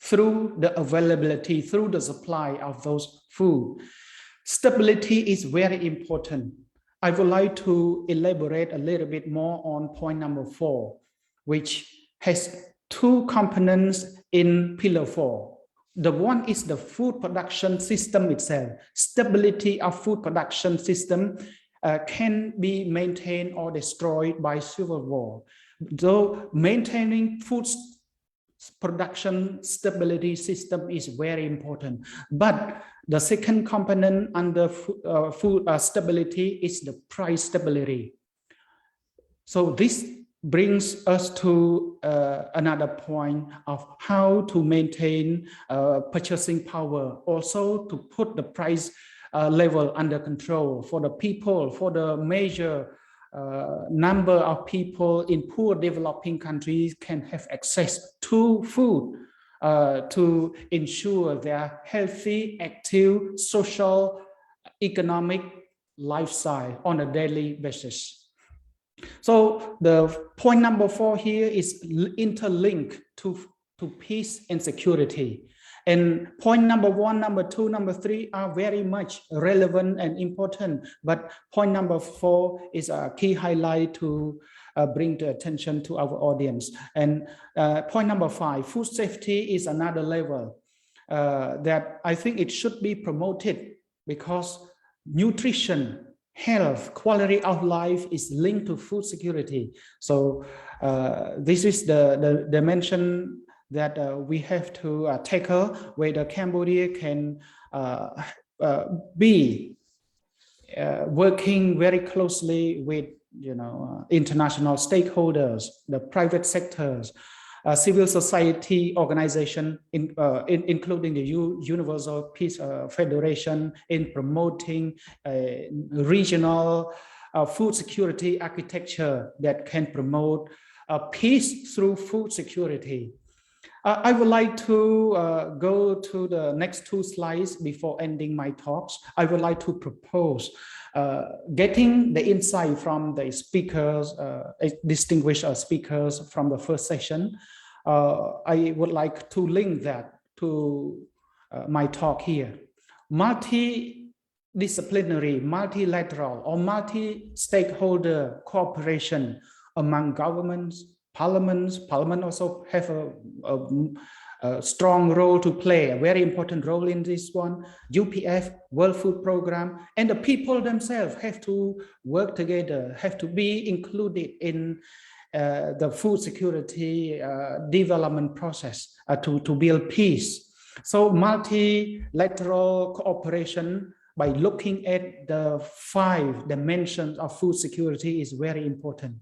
through the availability, through the supply of those food. Stability is very important. I would like to elaborate a little bit more on point number 4, which has 2 components in pillar 4. The one is the food production system itself. Stability of food production system can be maintained or destroyed by civil war. Though maintaining food production stability system is very important. But the second component under food stability is the price stability. So this brings us to another point of how to maintain purchasing power, also to put the price level under control for the people, for the major number of people in poor developing countries can have access to food to ensure their healthy, active, social, economic lifestyle on a daily basis. So the point number 4 here is interlinked to peace and security. And point number 1, number 2, number 3 are very much relevant and important. But point number 4 is a key highlight to bring the attention to our audience. And point number 5, food safety is another level that I think it should be promoted, because nutrition, health, quality of life is linked to food security. So this is the dimension that we have to tackle, whether Cambodia can be working very closely with international stakeholders, the private sectors, civil society organization, including the Universal Peace Federation, in promoting a regional food security architecture that can promote peace through food security. I would like to go to the next 2 slides before ending my talks. I would like to propose getting the insight from the speakers, distinguished speakers from the first session. I would like to link that to my talk here. Multidisciplinary, multilateral, or multi-stakeholder cooperation among governments, parliament also have a strong role to play, a very important role in this one. UPF, World Food Program, and the people themselves have to work together, have to be included in the food security development process to build peace. So multilateral cooperation by looking at the 5 dimensions of food security is very important.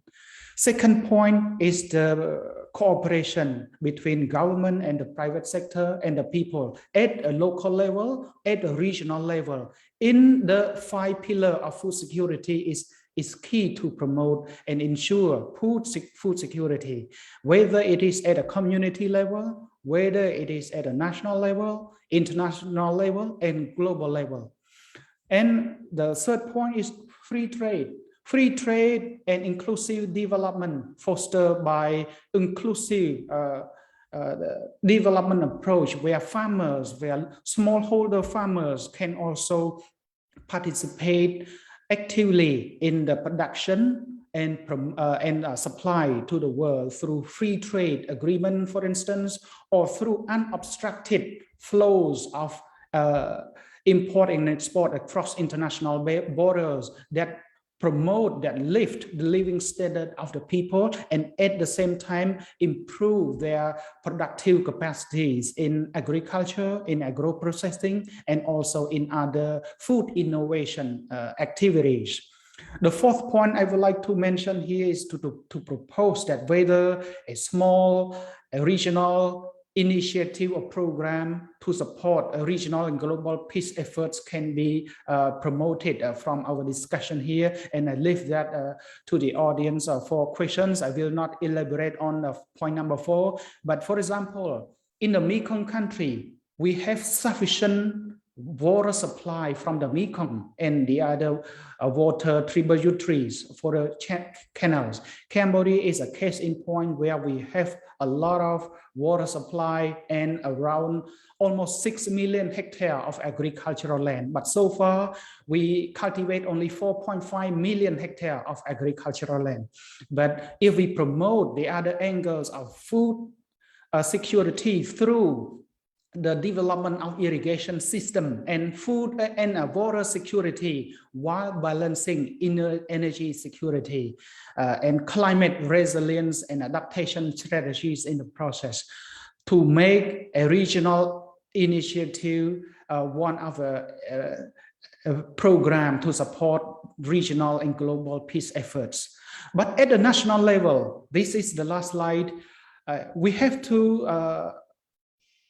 Second point is the cooperation between government and the private sector and the people at a local level, at a regional level. In the 5 pillars of food security is key to promote and ensure food security, whether it is at a community level, whether it is at a national level, international level, and global level. And the third point is free trade. Free trade and inclusive development fostered by inclusive development approach, where smallholder farmers can also participate actively in the production and supply to the world through free trade agreement, for instance, or through unobstructed flows of import and export across international borders that promote, that lift the living standard of the people, and at the same time improve their productive capacities in agriculture, in agro-processing, and also in other food innovation activities. The fourth point I would like to mention here is to propose that whether a small, regional initiative or program to support regional and global peace efforts can be promoted from our discussion here. And I leave that to the audience for questions. I will not elaborate on point number 4, but for example, in the Mekong country, we have sufficient water supply from the Mekong and the other water tributaries for the canals. Cambodia is a case in point where we have a lot of water supply and around almost 6 million hectares of agricultural land. But so far, we cultivate only 4.5 million hectares of agricultural land. But if we promote the other angles of food security through the development of irrigation system and food and water security while balancing energy security and climate resilience and adaptation strategies in the process, to make a regional initiative one of a program to support regional and global peace efforts. But at the national level, this is the last slide, we have to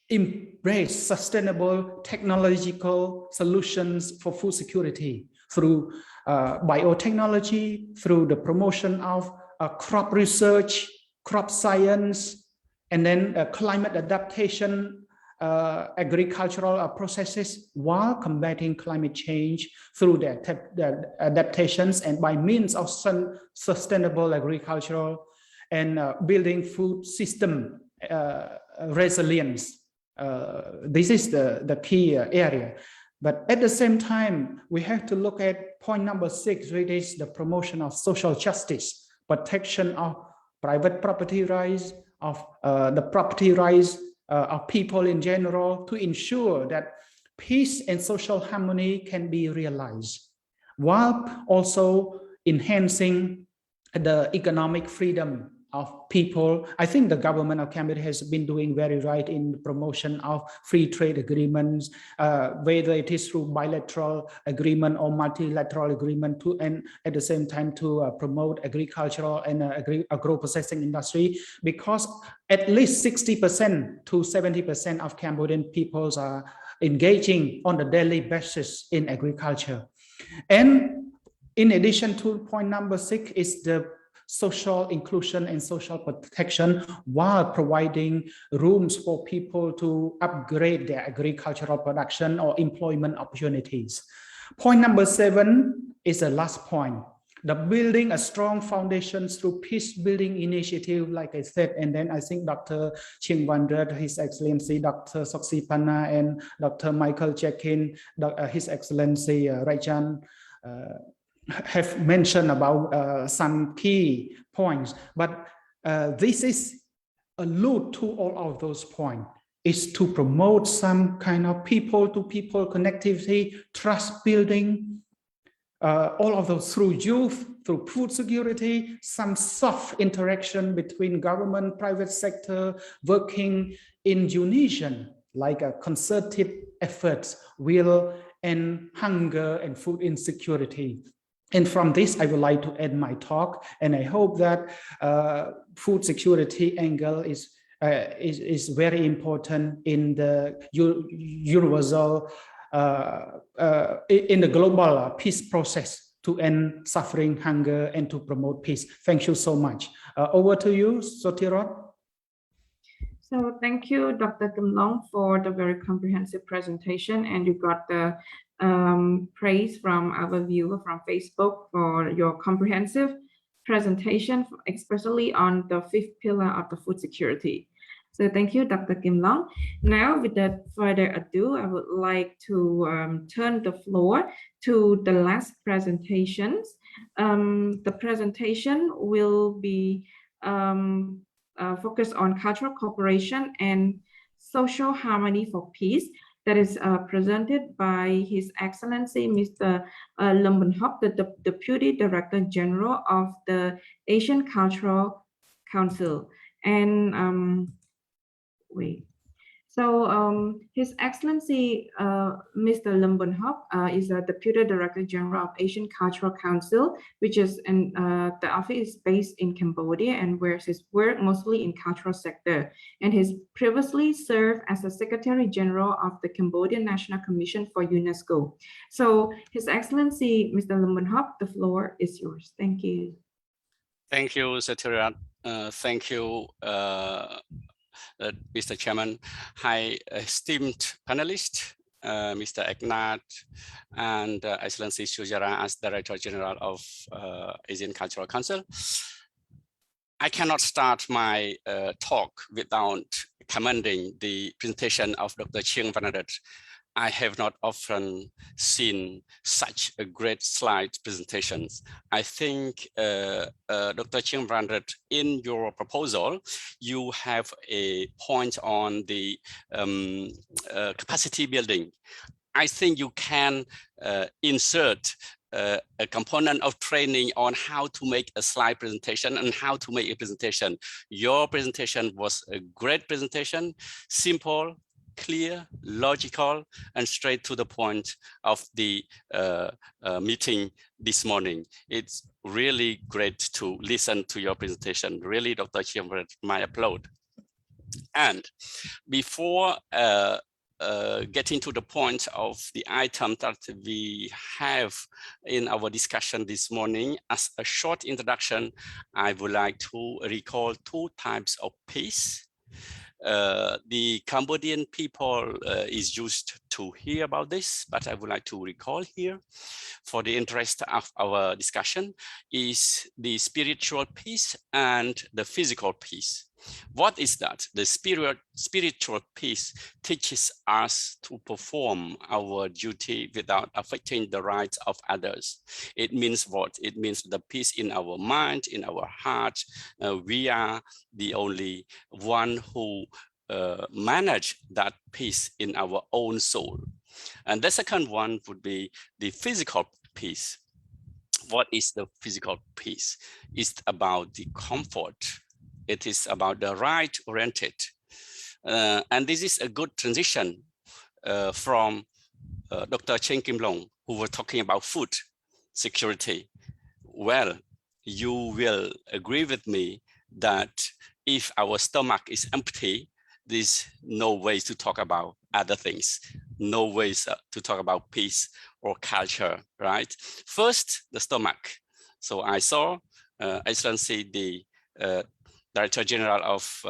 embrace sustainable technological solutions for food security through biotechnology, through the promotion of crop research, crop science, and then climate adaptation, agricultural processes while combating climate change through the adaptations and by means of sustainable agricultural and building food system resilience. This is the key area. But at the same time, we have to look at point number 6, which is the promotion of social justice, protection of private property rights, of the property rights of people in general, to ensure that peace and social harmony can be realized, while also enhancing the economic freedom of people. I think the government of Cambodia has been doing very right in the promotion of free trade agreements, whether it is through bilateral agreement or multilateral agreement, and at the same time to promote agricultural and agro-processing industry, because at least 60% to 70% of Cambodian peoples are engaging on a daily basis in agriculture. And in addition to point number 6 is the social inclusion and social protection, while providing rooms for people to upgrade their agricultural production or employment opportunities. Point number 7 is the last point, the building a strong foundation through peace building initiative, like I said. And then I think Dr. Ching Vandret, His Excellency Dr. Soksi Panna, and Dr. Michael Jenkins, His Excellency Rajan, have mentioned about some key points, but this is allude to all of those points, is to promote some kind of people-to-people connectivity, trust building, all of those through youth, through food security, some soft interaction between government, private sector, working in unison, like a concerted efforts, will end hunger and food insecurity. And from this, I would like to end my talk, and I hope that food security angle is very important in the universal, in the global peace process to end suffering, hunger, and to promote peace. Thank you so much. Over to you, Sotirot.
So thank you, Dr. Kim Long, for the very comprehensive presentation, and you got the praise from our viewer from Facebook for your comprehensive presentation, especially on the 5th pillar of the food security. So thank you, Dr. Kim Long. Now, without further ado, I would like to turn the floor to the last presentations. The presentation will be focused on cultural cooperation and social harmony for peace. That is presented by His Excellency Mr. Lim Bun Hop, the Deputy Director General of the Asian Cultural Council. And His Excellency Mr. Lim Bun Hop is the Deputy Director General of Asian Cultural Council, which is the office is based in Cambodia and where his work mostly in cultural sector. And he's previously served as the Secretary General of the Cambodian National Commission for UNESCO. So His Excellency Mr. Lim Bun Hop, the floor is yours. Thank you.
Thank you, Satyrat. Thank you, Mr. Chairman. Hi, esteemed panelists, Mr. Eknath and Excellency Sujara as Director General of Asian Cultural Council. I cannot start my talk without commending the presentation of Dr. Ching Vandret. I have not often seen such a great slide presentations. I think Dr. Ching Vandret, in your proposal, you have a point on the capacity building. I think you can insert a component of training on how to make a slide presentation and how to make a presentation. Your presentation was a great presentation, simple, clear, logical, and straight to the point of the meeting this morning. It's really great to listen to your presentation. Really, Dr. Ching, my applaud. And before getting to the point of the item that we have in our discussion this morning, as a short introduction, I would like to recall two types of peace. The Cambodian people is used to hear about this, but I would like to recall here, for the interest of our discussion, is the spiritual peace and the physical peace. What is that? The spiritual peace teaches us to perform our duty without affecting the rights of others. It means what? It means the peace in our mind, in our heart. We are the only one who manage that peace in our own soul. And the second one would be the physical peace. What is the physical peace? It's about the comfort. It is about the right-oriented. And this is a good transition from Dr. Chen Kim-long, who was talking about food security. Well, you will agree with me that if our stomach is empty, there's no ways to talk about other things, no ways to talk about peace or culture, right? First, the stomach. So I saw Excellency, the Director General of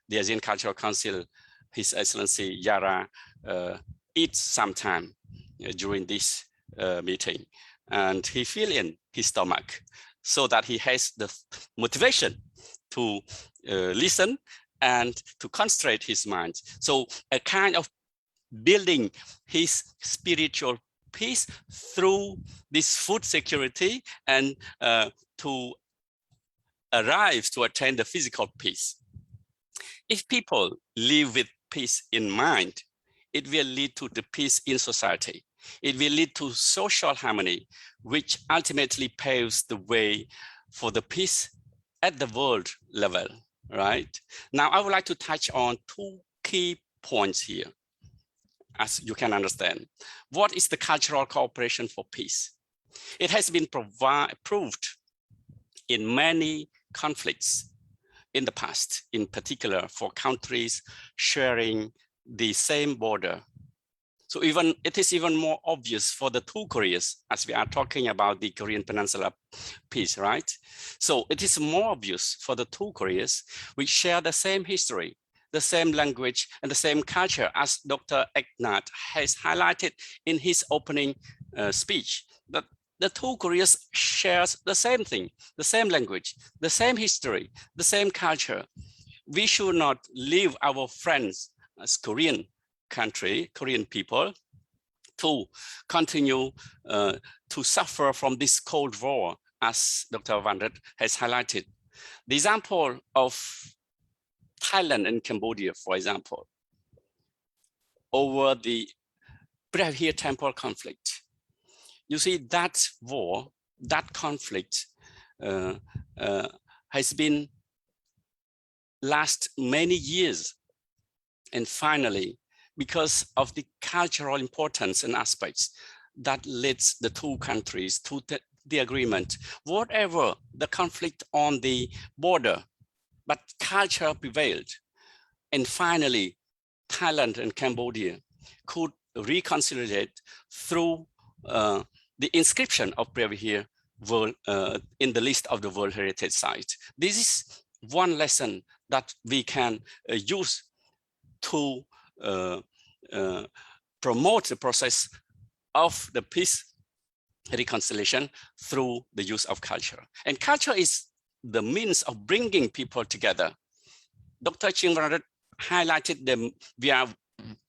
the Asian Cultural Council, His Excellency Yara, eat sometime during this meeting, and he fill in his stomach so that he has the motivation to listen and to concentrate his mind. So a kind of building his spiritual peace through this food security and to arrive to attain the physical peace. If people live with peace in mind, it will lead to the peace in society. It will lead to social harmony, which ultimately paves the way for the peace at the world level, right? Now, I would like to touch on two key points here, as you can understand. What is the cultural cooperation for peace? It has been proved in many conflicts in the past, in particular for countries sharing the same border. So it is even more obvious for the two Koreas, as we are talking about the Korean Peninsula peace, right? So it is more obvious for the two Koreas, which share the same history, the same language, and the same culture, as Dr. Eknath has highlighted in his opening speech. That the two Koreas share the same thing, the same language, the same history, the same culture. We should not leave our friends as Korean country, Korean people, to continue to suffer from this Cold War, as Dr. Van Ret has highlighted. The example of Thailand and Cambodia, for example, over the Brahir Temple conflict. You see, that war, that conflict has been last many years. And finally, because of the cultural importance and aspects that leads the two countries to the agreement, whatever the conflict on the border, but culture prevailed. And finally, Thailand and Cambodia could reconcile through the inscription of Brahir in the list of the World Heritage Site. This is one lesson that we can use to promote the process of the peace reconciliation through the use of culture. And culture is the means of bringing people together. Dr. Ching highlighted that we are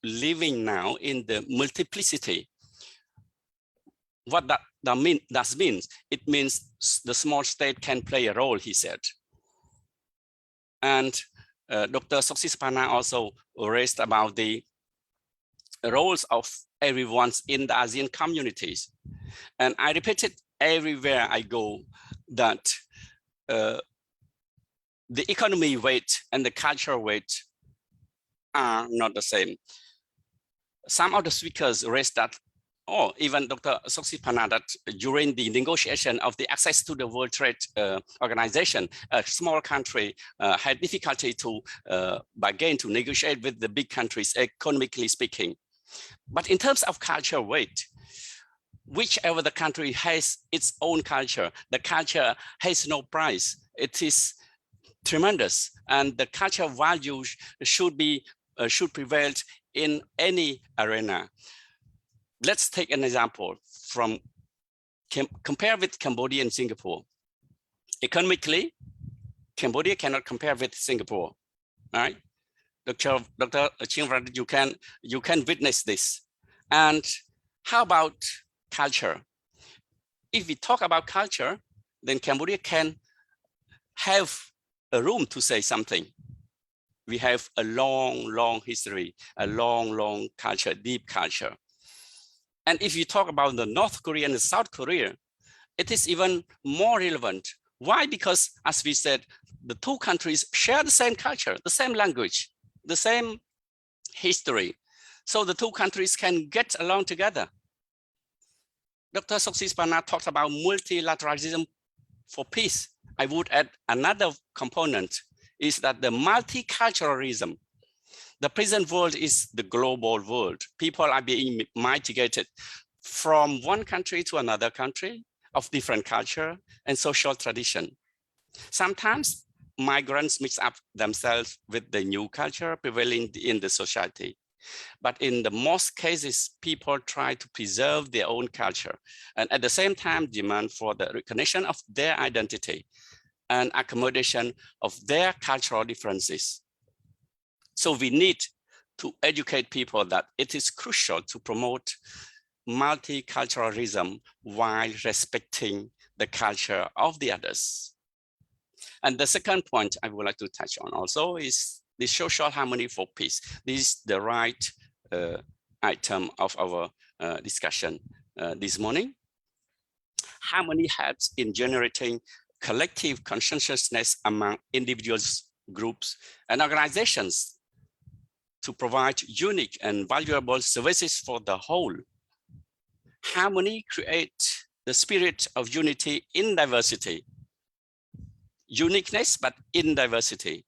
living now in the multiplicity. What that means? It means the small state can play a role, he said. And Dr. Soksisapana also raised about the roles of everyone in the ASEAN communities. And I repeat it everywhere I go, that the economy weight and the cultural weight are not the same. Some of the speakers raised that, or even Dr. Soksisapana, that during the negotiation of the access to the World Trade Organization, a small country had difficulty to bargain, to negotiate with the big countries, economically speaking. But in terms of cultural weight, whichever the country has its own culture, the culture has no price. It is tremendous, and the cultural values should prevail in any arena. Let's take an example from compare with Cambodia and Singapore. Economically, Cambodia cannot compare with Singapore, right? Dr. Ching, you can witness this. And how about culture? If we talk about culture, then Cambodia can have a room to say something. We have a long history, a long culture, deep culture. And if you talk about the North Korea and the South Korea, it is even more relevant. Why? Because as we said, the two countries share the same culture, the same language, the same history. So the two countries can get along together. Dr. Soksispanna talked about multilateralism for peace. I would add another component is that the multiculturalism. The present world is the global world. People are being migrated from one country to another country of different culture and social tradition. Sometimes migrants mix up themselves with the new culture prevailing in the society. But in the most cases, people try to preserve their own culture and at the same time demand for the recognition of their identity and accommodation of their cultural differences. So we need to educate people that it is crucial to promote multiculturalism while respecting the culture of the others. And the second point I would like to touch on also is the social harmony for peace. This is the right item of our discussion this morning. Harmony helps in generating collective consciousness among individuals, groups, and organizations to provide unique and valuable services for the whole. Harmony creates the spirit of unity in diversity. Uniqueness, but in diversity.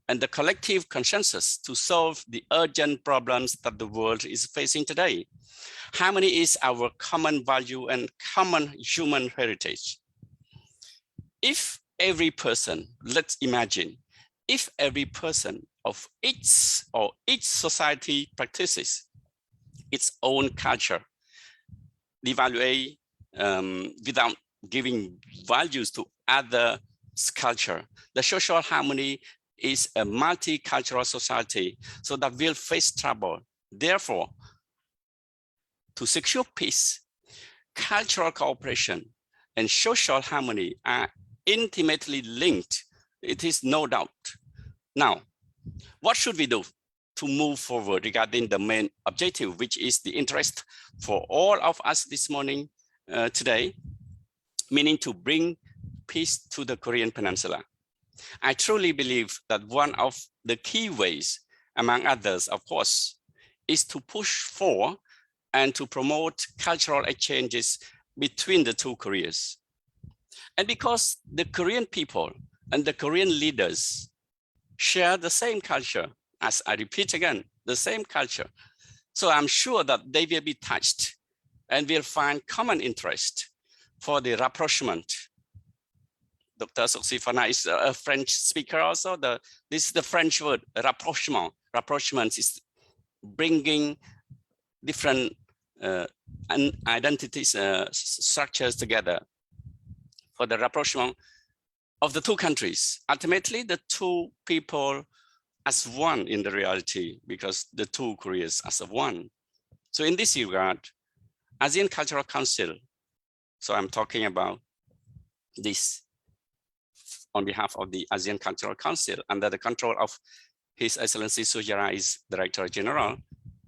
And the collective consensus to solve the urgent problems that the world is facing today. Harmony is our common value and common human heritage. If every person, let's imagine, if every person of each society practices its own culture, devaluate without giving values to other culture, the social harmony is a multicultural society, so that will face trouble. Therefore, to secure peace, cultural cooperation and social harmony are intimately linked. It is no doubt. Now, what should we do to move forward regarding the main objective, which is the interest for all of us this morning, today, meaning to bring peace to the Korean Peninsula? I truly believe that one of the key ways, among others, of course, is to push for and to promote cultural exchanges between the two Koreas. And because the Korean people and the Korean leaders share the same culture, as I repeat again, the same culture. So I'm sure that they will be touched and will find common interest for the rapprochement. Dr. Soksispanna is a French speaker also. This is the French word, rapprochement. Rapprochement is bringing different identities, structures together for the rapprochement of the two countries. Ultimately, the two people as one in the reality, because the two Koreas as of one. So in this regard, ASEAN Cultural Council, so I'm talking about this on behalf of the ASEAN Cultural Council under the control of His Excellency Sujara is Director General,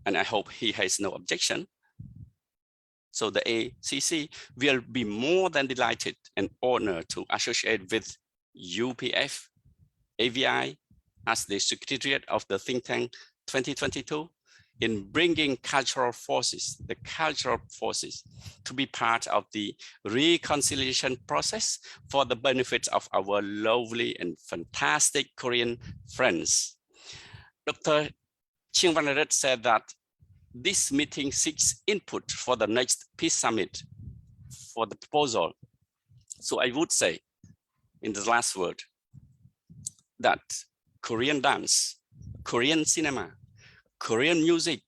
and I hope he has no objection. So the ACC will be more than delighted and honored to associate with UPF, AVI as the Secretariat of the think tank 2022 in bringing cultural forces, the cultural forces, to be part of the reconciliation process for the benefit of our lovely and fantastic Korean friends. Dr. Ching said that this meeting seeks input for the next peace summit for the proposal. So I would say, in the last word, that Korean dance, Korean cinema, Korean music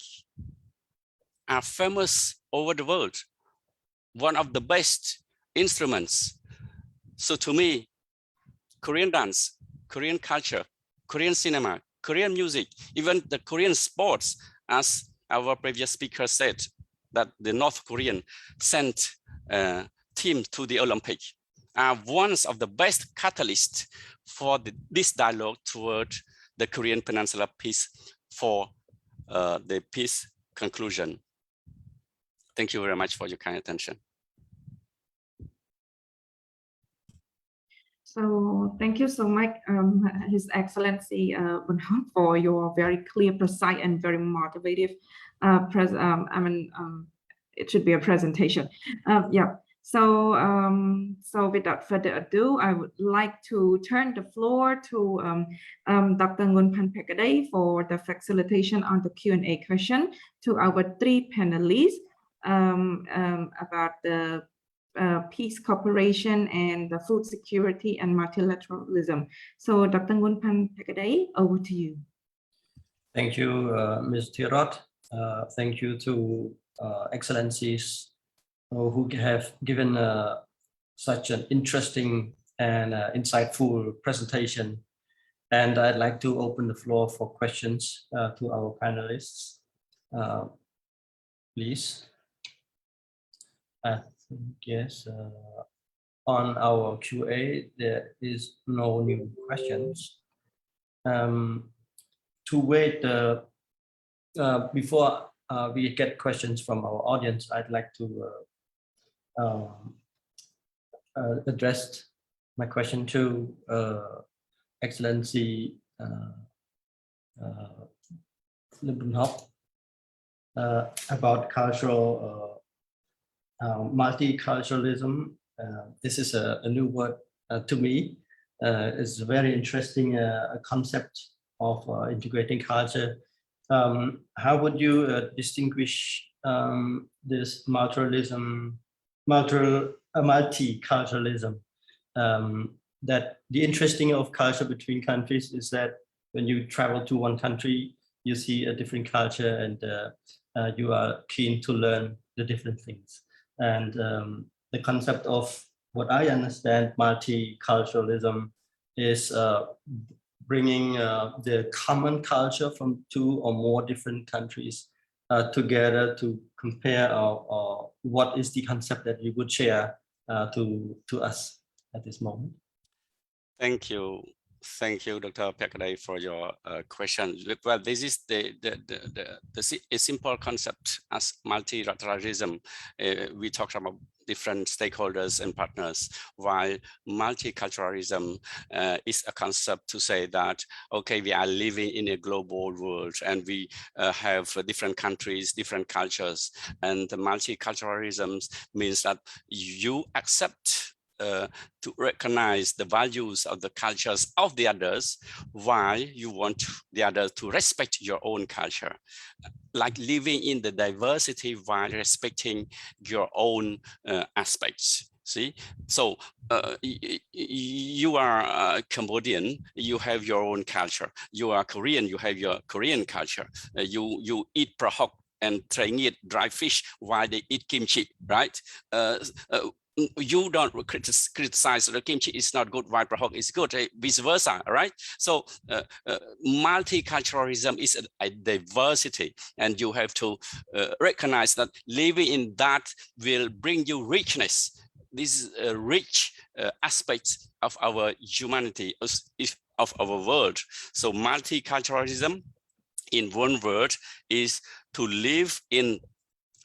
are famous over the world, one of the best instruments. So to me, Korean dance, Korean culture, Korean cinema, Korean music, even the Korean sports, as our previous speaker said, that the North Korean sent a team to the Olympic, are one of the best catalysts for this dialogue toward the Korean Peninsula peace for the peace conclusion. Thank you very much for your kind attention.
So thank you so much, His Excellency for your very clear, precise, and very motivative. It should be a presentation. Yeah. So without further ado, I would like to turn the floor to Dr. Ngunpan Pekadei for the facilitation on the Q&A question to our three panelists about the peace cooperation and the food security and multilateralism. So Dr. Ngunpan Pekadei, over to you.
Thank you, Ms. Thierot. Thank you to Excellencies who have given such an interesting and insightful presentation. And I'd like to open the floor for questions to our panelists. Please. Yes, on our QA, there is no new questions. To wait before we get questions from our audience, I'd like to address my question to Excellency about cultural multiculturalism. This is a new word to me. It's a very interesting concept of integrating culture. How would you distinguish this multiculturalism? That the interesting of culture between countries is that when you travel to one country, you see a different culture and you are keen to learn the different things. And the concept of what I understand multiculturalism is bringing the common culture from two or more different countries together to compare or what is the concept that you would share to us at this moment.
Thank you. Thank you, Dr. Pekadei, for your question. Well, this is a simple concept as multilateralism. We talked about different stakeholders and partners, while multiculturalism is a concept to say that, okay, we are living in a global world and we have different countries, different cultures. And the multiculturalism means that you accept to recognize the values of the cultures of the others, while you want the others to respect your own culture, like living in the diversity while respecting your own aspects. See, so you are Cambodian, you have your own culture. You are Korean, you have your Korean culture. You eat prahok and trying it dry fish while they eat kimchi, right? You don't criticize the kimchi is not good, while prahok is good, vice versa, right? So multiculturalism is a diversity, and you have to recognize that living in that will bring you richness. This is a rich aspect of our humanity, of our world. So multiculturalism, in one word, is to live in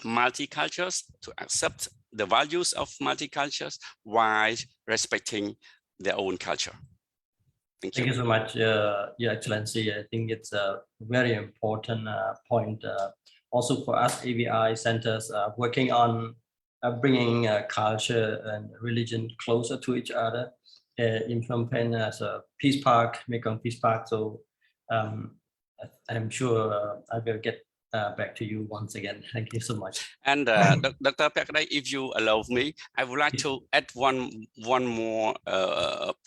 multicultures, to accept the values of multicultures while respecting their own culture. Thank you.
Thank you so much, Your Excellency. I think it's a very important point also for us AVI centers working on bringing culture and religion closer to each other. In Phnom Penh as a peace park, Mekong Peace Park. So I'm sure I will get back to you once again. Thank you so much.
And Dr. Pekadai, if you allow me, I would like to add one more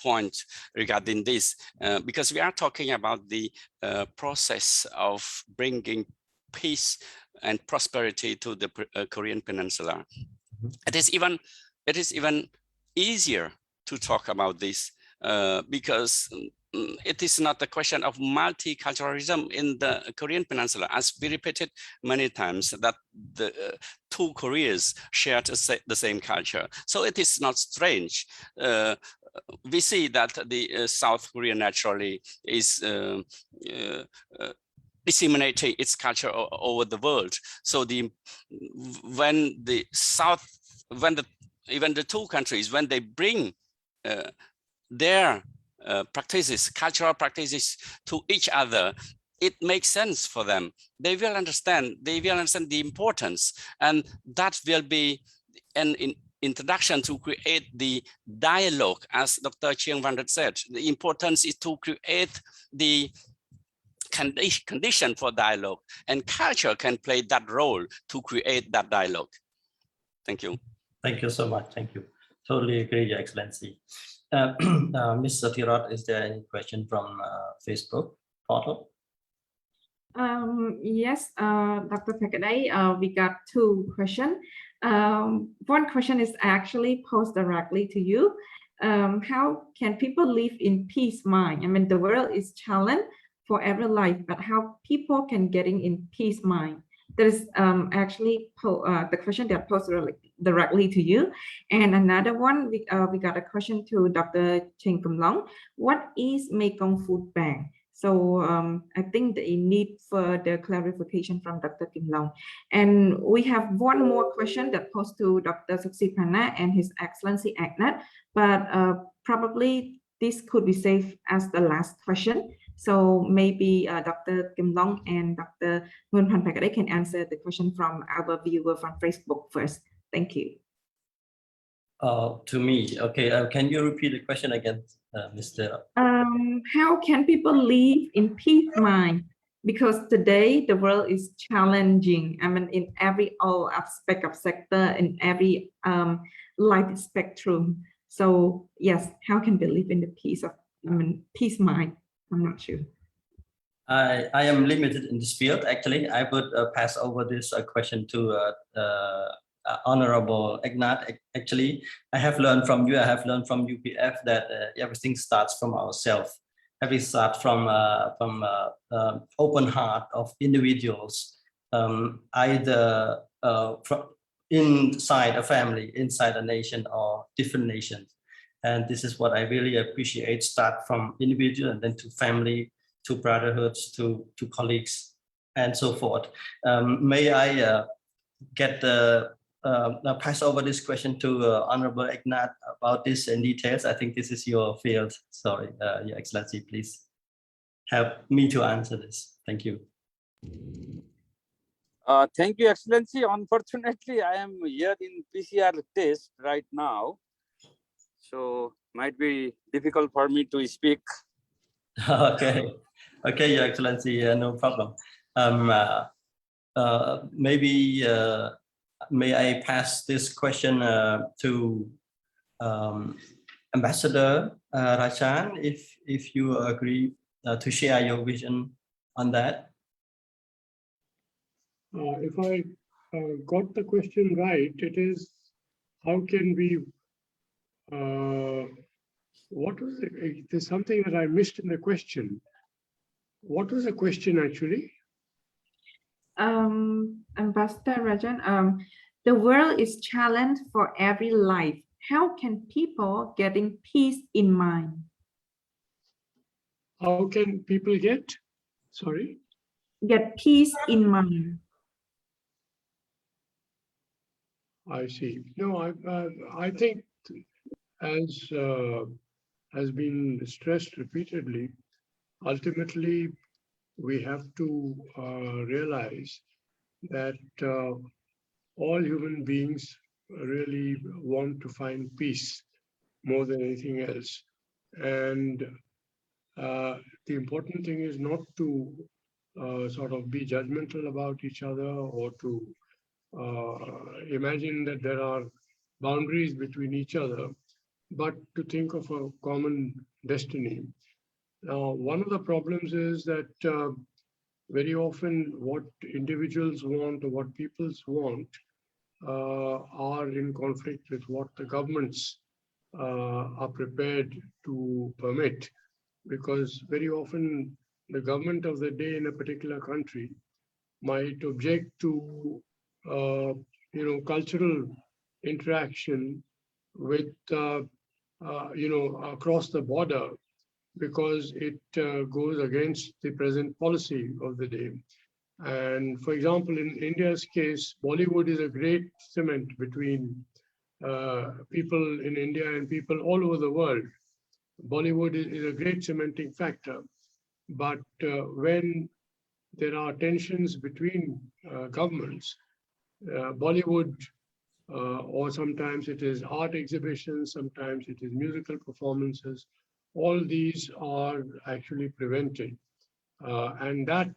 point regarding this, because we are talking about the process of bringing peace and prosperity to the Korean Peninsula. It is even easier to talk about this because it is not a question of multiculturalism in the Korean Peninsula, as we repeated many times that the two Koreas share the same culture. So it is not strange. We see that the South Korea naturally is disseminating its culture over the world. So when even the two countries, when they bring their practices, cultural practices to each other, it makes sense for them. They will understand the importance, and that will be an introduction to create the dialogue, as Dr. Chiang Van said. The importance is to create the condition for dialogue, and culture can play that role to create that dialogue. Thank you.
Thank you so much. Thank you. Totally agree, Your Excellency. Ms. Satirat, is there any question from Facebook portal?
Yes, Dr. Pekadai, we got two questions. One question is actually posed directly to you. How can people live in peace mind? I mean, the world is challenged for every life, but how people can getting in peace mind? That is actually the question that posed directly to you. And another one, we got a question to Dr. Cheng Kum Long. What is Mekong Food Bank? So I think they need further clarification from Dr. Kim Long. And we have one more question that posed to Dr. Suksipana and His Excellency Agnat, but probably this could be saved as the last question. So maybe Dr. Kim Long and Dr. Nguyen Pekadai can answer the question from our viewer from Facebook first. Thank you.
To me, okay. Can you repeat the question again, Mr.
How can people live in peace mind? Because today the world is challenging. I mean, in all aspect of sector, in every life spectrum. So yes, how can we live in the peace mind? I'm not sure.
I am limited in this field. Actually, I would pass over this question to Honorable Agnat. Actually, I have learned from you, I have learned from UPF that everything starts from ourselves. Everything starts from open heart of individuals, either from inside a family, inside a nation, or different nations. And this is what I really appreciate, start from individual and then to family, to brotherhoods, to colleagues, and so forth. May I get pass over this question to Honorable Agnat about this in details? I think this is your field. Sorry, Your Excellency, please help me to answer this. Thank you.
Thank you, Excellency. Unfortunately, I am here in PCR test right now, so might be difficult for me to speak.
Okay, Your Excellency, no problem. Maybe may I pass this question to Ambassador Rajan, if you agree to share your vision on that.
If I got the question right, it is how can we, what was it? There's something that I missed in the question. What was the question actually?
Ambassador Rajan, the world is challenged for every life. How can people getting peace in mind?
How can people get, sorry?
Get peace in mind.
I see. No, I think as has been stressed repeatedly, ultimately we have to realize that all human beings really want to find peace more than anything else. And the important thing is not to sort of be judgmental about each other or to imagine that there are boundaries between each other, but to think of a common destiny. Now, one of the problems is that very often what individuals want or what peoples want are in conflict with what the governments are prepared to permit, because very often the government of the day in a particular country might object to cultural interaction with across the border, because it goes against the present policy of the day. And for example, in India's case, Bollywood is a great cement between people in India and people all over the world. Bollywood is a great cementing factor. But when there are tensions between governments, Bollywood, or sometimes it is art exhibitions, sometimes it is musical performances, all these are actually prevented. And that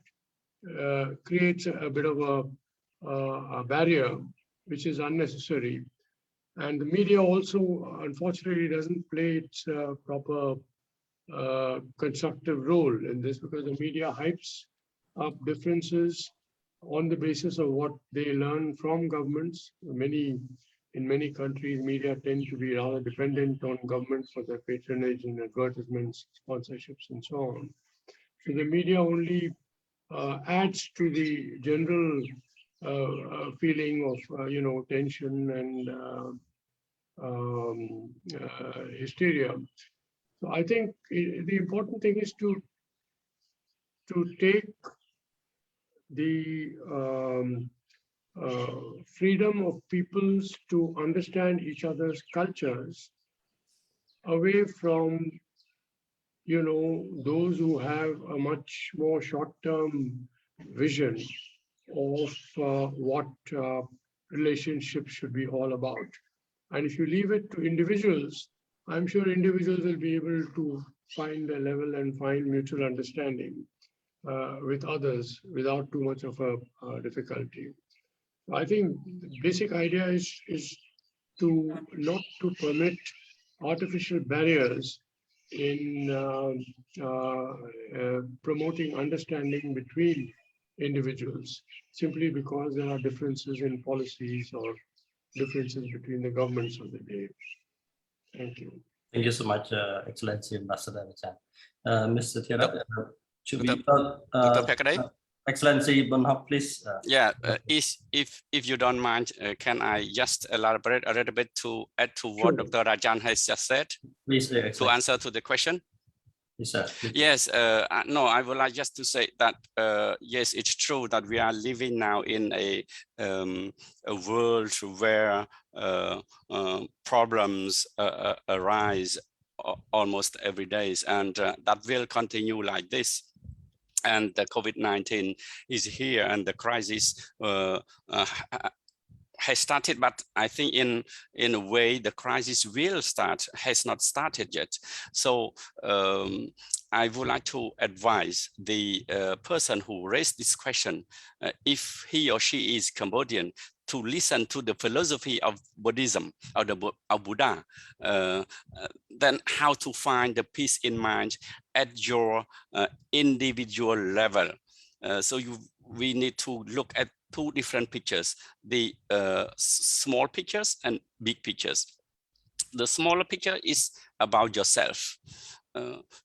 creates a bit of a barrier, which is unnecessary. And the media also, unfortunately, doesn't play its proper constructive role in this, because the media hypes up differences on the basis of what they learn from governments. In many countries, media tend to be rather dependent on governments for their patronage and advertisements, sponsorships, and so on. So the media only adds to the general feeling of tension and hysteria. So I think the important thing is to take the freedom of peoples to understand each other's cultures away from those who have a much more short-term vision of what relationships should be all about. And if you leave it to individuals, I'm sure individuals will be able to find a level and find mutual understanding with others without too much of a difficulty. I think the basic idea is to not to permit artificial barriers in promoting understanding between individuals, simply because there are differences in policies or differences between the governments of the day. Thank you.
Thank you so much, Excellency Ambassador Chan. Mr. Thiarat, should we
Dr. Pekade?
Excellency Bonhop, please.
If you don't mind, can I just elaborate a little bit to add to what
Sure.
Dr. Rajan has just said?
Please,
to answer to the question.
Yes, sir.
Yes, no, I would like just to say that, yes, it's true that we are living now in a world where problems arise almost every day, and that will continue like this. And the COVID-19 is here, and the crisis has started, but I think in a way the crisis will start, has not started yet. So I would like to advise the person who raised this question, if he or she is Cambodian, to listen to the philosophy of Buddhism, or of Buddha, then how to find the peace in mind at your individual level. So we need to look at two different pictures, the small pictures and big pictures. The smaller picture is about yourself.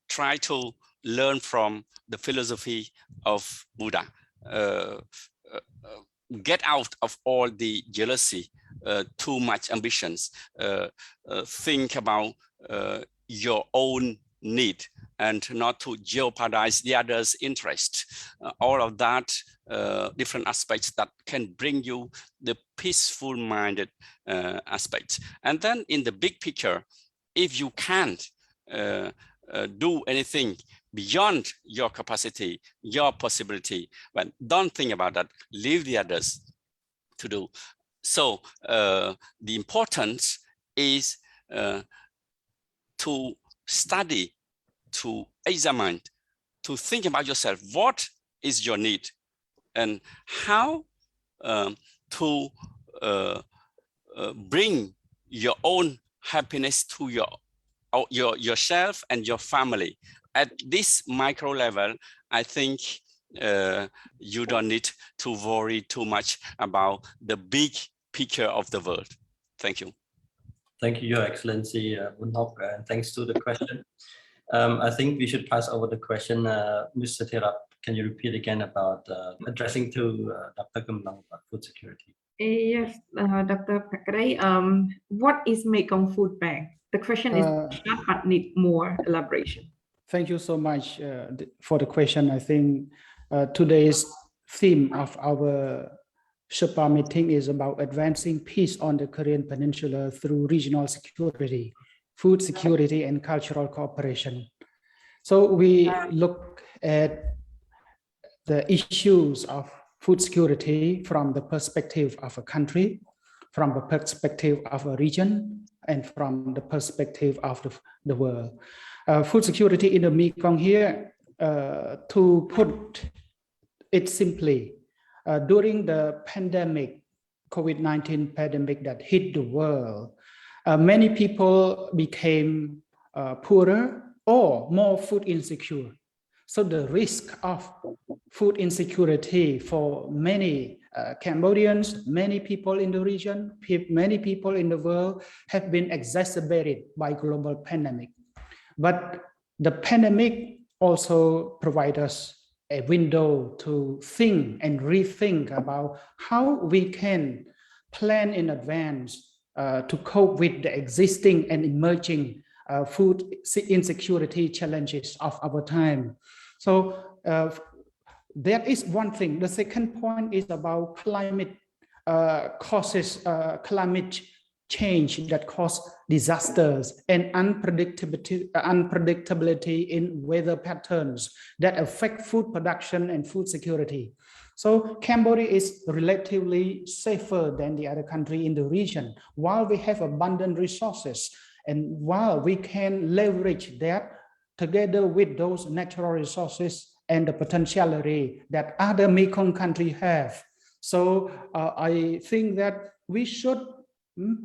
Try to learn from the philosophy of Buddha. Get out of all the jealousy, too much ambitions. Think about your own need and not to jeopardize the other's interest. All of that, different aspects that can bring you the peaceful minded aspects. And then in the big picture, if you can't do anything beyond your capacity, your possibility, but don't think about that, leave the others to do. So the importance is to study, to examine, to think about yourself. What is your need, and how to bring your own happiness to yourself and your family. At this micro level, I think you don't need to worry too much about the big picture of the world. Thank you.
Thank you, Your Excellency, Unhok, and thanks to the question. I think we should pass over the question. Mr. Sathirath, can you repeat again about addressing to Dr. Kamlang about food security?
Yes, Dr. Pakray, what is Mekong Food Bank? The question is short but need more elaboration.
Thank you so much for the question. I think today's theme of our Sherpa meeting is about advancing peace on the Korean Peninsula through regional security, food security, and cultural cooperation. So we look at the issues of food security from the perspective of a country, from the perspective of a region, and from the perspective of the world. Food security in the Mekong here, to put it simply, during the pandemic, COVID-19 pandemic that hit the world, many people became poorer or more food insecure. So the risk of food insecurity for many Cambodians, many people in the region, many people in the world have been exacerbated by global pandemic. But the pandemic also provides us a window to think and rethink about how we can plan in advance to cope with the existing and emerging food insecurity challenges of our time. So that is one thing. The second point is about climate climate change that cause disasters and unpredictability in weather patterns that affect food production and food security. So Cambodia is relatively safer than the other country in the region, while we have abundant resources and while we can leverage that together with those natural resources and the potentiality that other Mekong countries have. So I think that we should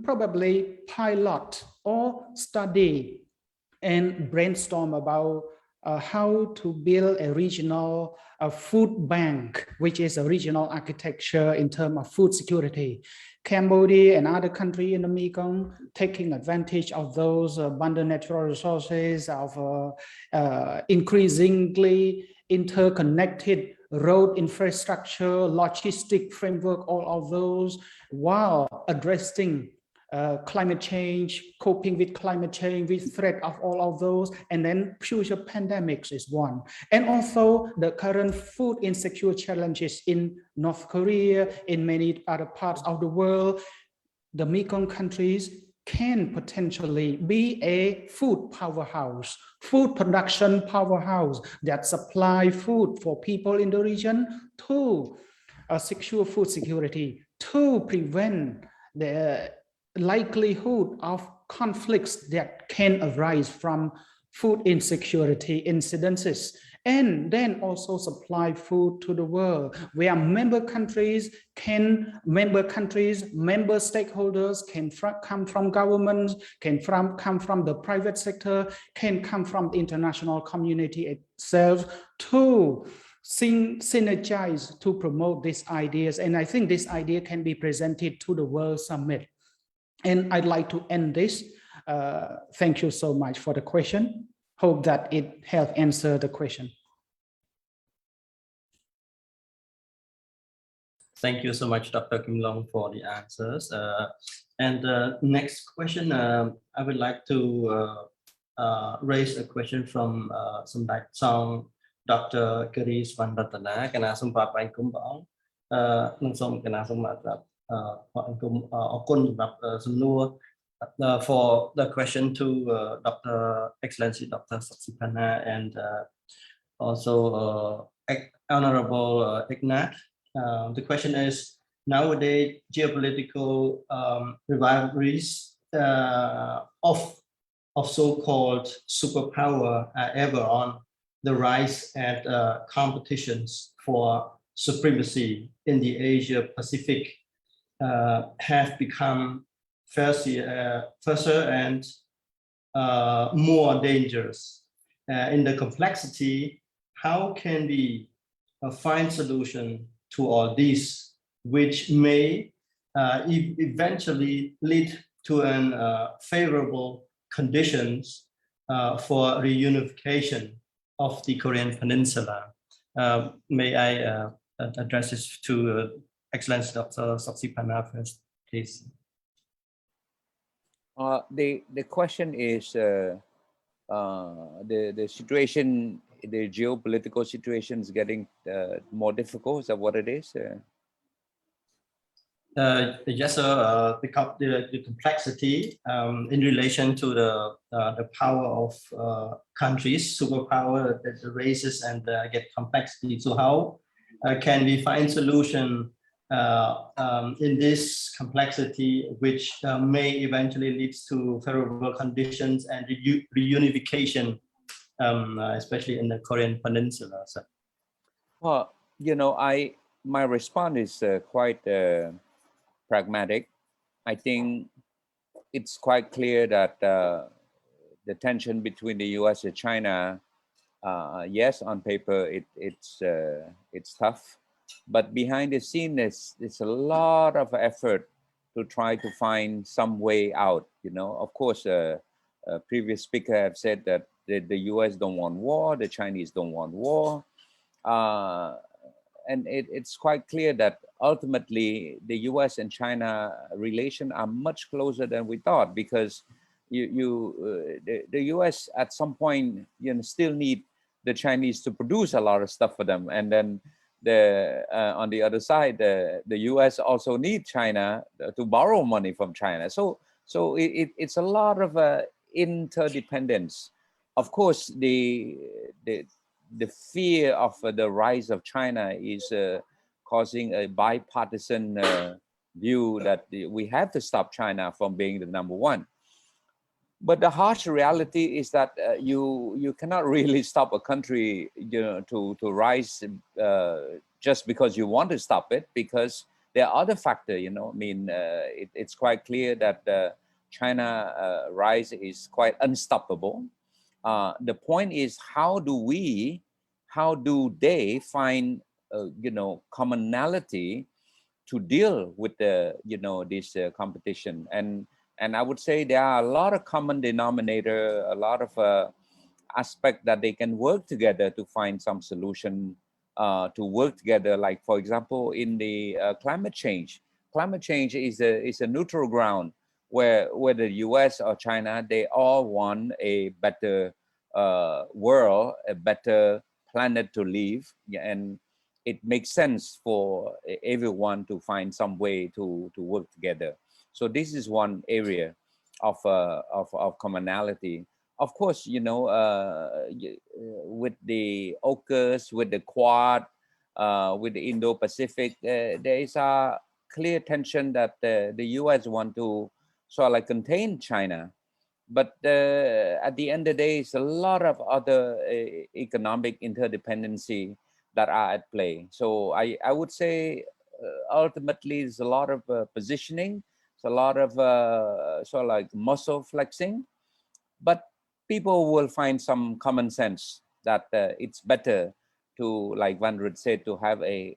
probably pilot or study and brainstorm about how to build a regional food bank, which is a regional architecture in terms of food security. Cambodia and other countries in the Mekong taking advantage of those abundant natural resources, of increasingly interconnected road infrastructure, logistic framework, all of those, while addressing climate change, coping with climate change, with threat of all of those, and then future pandemics is one. And also the current food insecure challenges in North Korea, in many other parts of the world. The Mekong countries can potentially be a food powerhouse, food production powerhouse that supply food for people in the region to secure food security, to prevent the likelihood of conflicts that can arise from food insecurity incidences, and then also supply food to the world, where member stakeholders can come from governments, come from the private sector, can come from the international community itself to synergize to promote these ideas. And I think this idea can be presented to the World Summit. And I'd like to end this. Thank you so much for the question. Hope that it helped answer the question.
Thank you so much, Dr. Kim Long, for the answers. And next question, I would like to raise a question from Dr. Karis Vandatana. Can I ask for the question to Dr. Excellency Dr. Saksipana and also Honorable Ignat. The question is, nowadays geopolitical rivalries of so-called superpower are ever on. the rise at competitions for supremacy in the Asia-Pacific have become fiercer and more dangerous. In the complexity, how can we find solution to all these, which may eventually lead to an favorable conditions for reunification of the Korean Peninsula? May I address this to Excellency Dr. Saksipana first, please?
The question is the situation, the geopolitical situation is getting more difficult. Is that what it is?
Yes, sir. The complexity in relation to the power of countries, superpower, the races, and get complexity. So how can we find solution in this complexity, which may eventually lead to favorable conditions and reunification, especially in the Korean Peninsula? So.
Well, you know, my response is quite pragmatic. I think it's quite clear that the tension between the U.S. and China, yes, on paper it's tough, but behind the scene there's a lot of effort to try to find some way out. You know, of course, a previous speaker have said that the U.S. don't want war, the Chinese don't want war. And it's quite clear that ultimately the U.S. and China relation are much closer than we thought, because the U.S. at some point, you know, still need the Chinese to produce a lot of stuff for them, and then on the other side, the U.S. also need China to borrow money from China. So it's a lot of interdependence. Of course, the fear of the rise of China is causing a bipartisan view that we have to stop China from being the number one. But the harsh reality is that you cannot really stop a country, you know, to rise just because you want to stop it, because there are other factors. You know, I mean, it's quite clear that China rise is quite unstoppable. The point is, how do they find you know, commonality to deal with the, you know, this competition? And I would say there are a lot of common denominator, a lot of aspects that they can work together to find some solution to work together. Like, for example, in the climate change is a neutral ground where the US or China, they all want a better world, a better planet to live. And it makes sense for everyone to find some way to work together. So this is one area of commonality. Of course, you know, with the AUKUS, with the Quad, with the Indo-Pacific, there is a clear tension that the US want to sort of like contain China. But at the end of the day, it's a lot of other economic interdependency that are at play. So I would say ultimately it's a lot of positioning. It's a lot of sort of like muscle flexing, but people will find some common sense that it's better to, like Vandrit said, to have a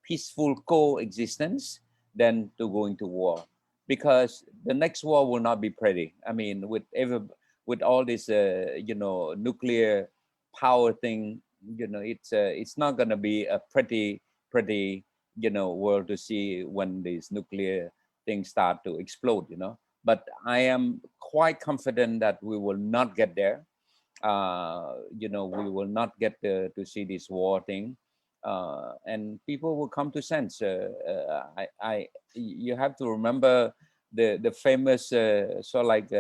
peaceful coexistence than to go into war, because the next war will not be pretty. I mean, with all this you know, nuclear power thing, you know, it's not going to be a pretty you know, world to see when these nuclear things start to explode, you know. But I am quite confident that we will not get there. You know, we will not get to see this war thing, and people will come to sense. You have to remember the famous sort of like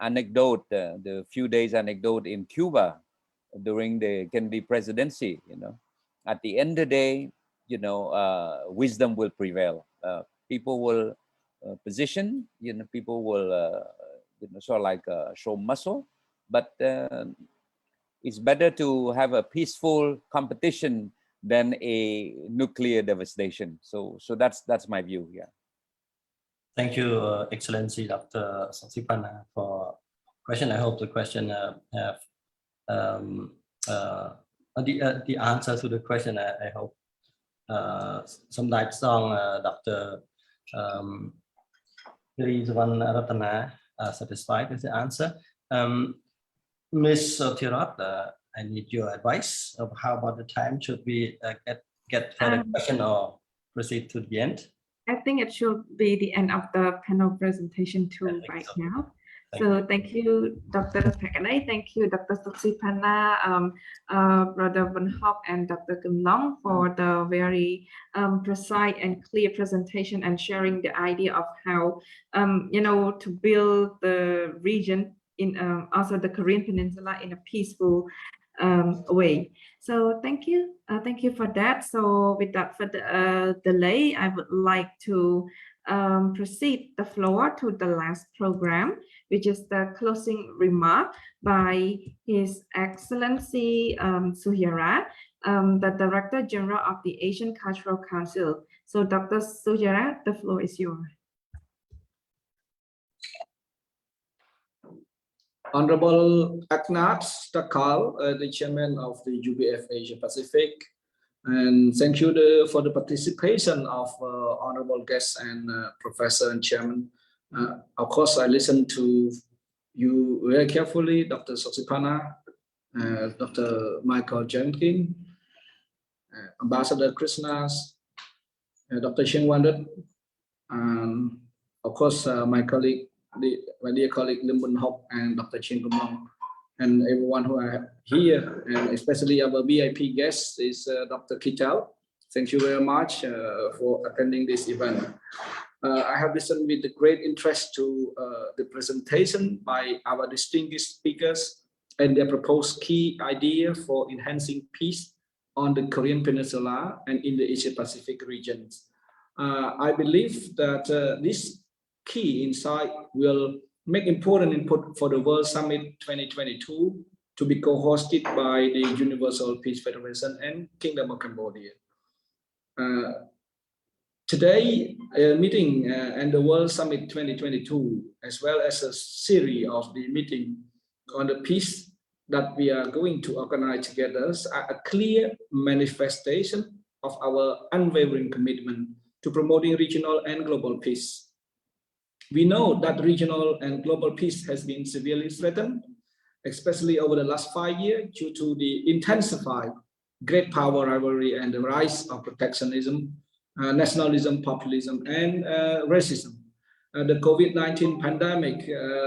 anecdote, the few days anecdote in Cuba during the Kennedy presidency. You know, at the end of the day, you know, wisdom will prevail. People will position, you know, people will you know, sort of like show muscle, but it's better to have a peaceful competition than a nuclear devastation. So that's my view. Yeah.
Thank you, Excellency Dr. Saksipana, for question. I hope the question have the answer to the question. I hope Samdai Song, Dr. Rizwan Ratana satisfied with the answer. Ms. Sotirat, I need your advice of how about the time. Should we get further question or proceed to the end?
I think it should be the end of the panel presentation too right now. So thank you, Dr. Phakanay. Thank you, Dr. Saksipana, Brother Van Hock, and Dr. Kim Long for the very precise and clear presentation and sharing the idea of how, to build the region in also the Korean Peninsula in a peaceful way. So thank you for that. So without further delay, I would like to proceed the floor to the last program, which is the closing remark by His Excellency Suhyara, the Director General of the Asian Cultural Council. So Dr. Suhyara, the floor is yours.
Honorable Eknath Takal, the Chairman of the UBF Asia Pacific, and thank you for the participation of honorable guests and Professor and Chairman. Of course, I listened to you very carefully, Dr. Saksipana, Dr. Michael Jenkins, Ambassador Krishnas, Dr. Cheng Wandet, and of course my colleague, my dear colleague Lim Bun Hock and Dr. Cheng Kumong, and everyone who are here, and especially our VIP guest is Dr. Kital. Thank you very much for attending this event. I have listened with great interest to the presentation by our distinguished speakers and their proposed key idea for enhancing peace on the Korean Peninsula and in the Asia Pacific regions. I believe that this key insight will make important input for the World Summit 2022 to be co-hosted by the Universal Peace Federation and Kingdom of Cambodia. Today, meeting and the World Summit 2022, as well as a series of the meeting on the peace that we are going to organize together, are a clear manifestation of our unwavering commitment to promoting regional and global peace. We know that regional and global peace has been severely threatened, especially over the last 5 years due to the intensified great power rivalry and the rise of protectionism, nationalism, populism, and racism. The COVID-19 pandemic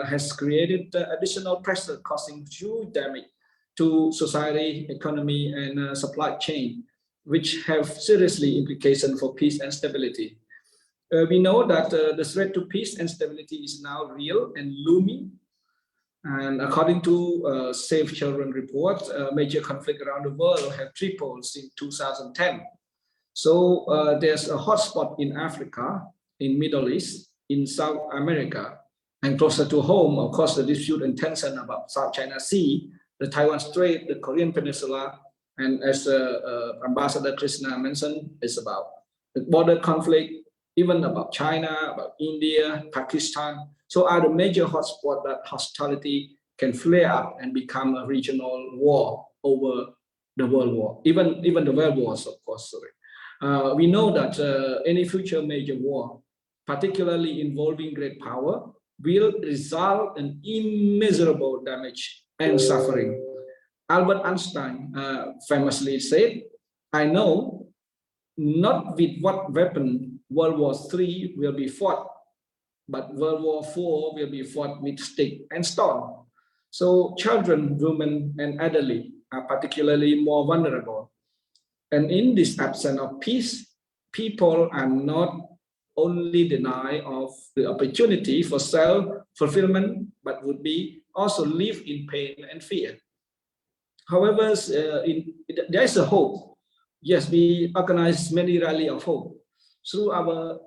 has created additional pressure causing huge damage to society, economy, and supply chain, which have seriously implications for peace and stability. We know that the threat to peace and stability is now real and looming. And according to Save Children report, major conflict around the world have tripled since 2010. So there's a hotspot in Africa, in Middle East, in South America, and closer to home, of course, the dispute and tension about South China Sea, the Taiwan Strait, the Korean Peninsula, and as Ambassador Krishna mentioned, it's about the border conflict, even about China, about India, Pakistan. So are the major hotspots that hostility can flare up and become a regional war over the world war, even the world wars, of course. Sorry. We know that any future major war, particularly involving great power, will result in immeasurable damage and suffering. Albert Einstein famously said, "I know not with what weapon World War III will be fought, but World War IV will be fought with stick and stone." So children, women, and elderly are particularly more vulnerable. And in this absence of peace, people are not only denied of the opportunity for self-fulfillment, but would be also live in pain and fear. However, there is a hope. Yes, we organize many rallies of hope. Through our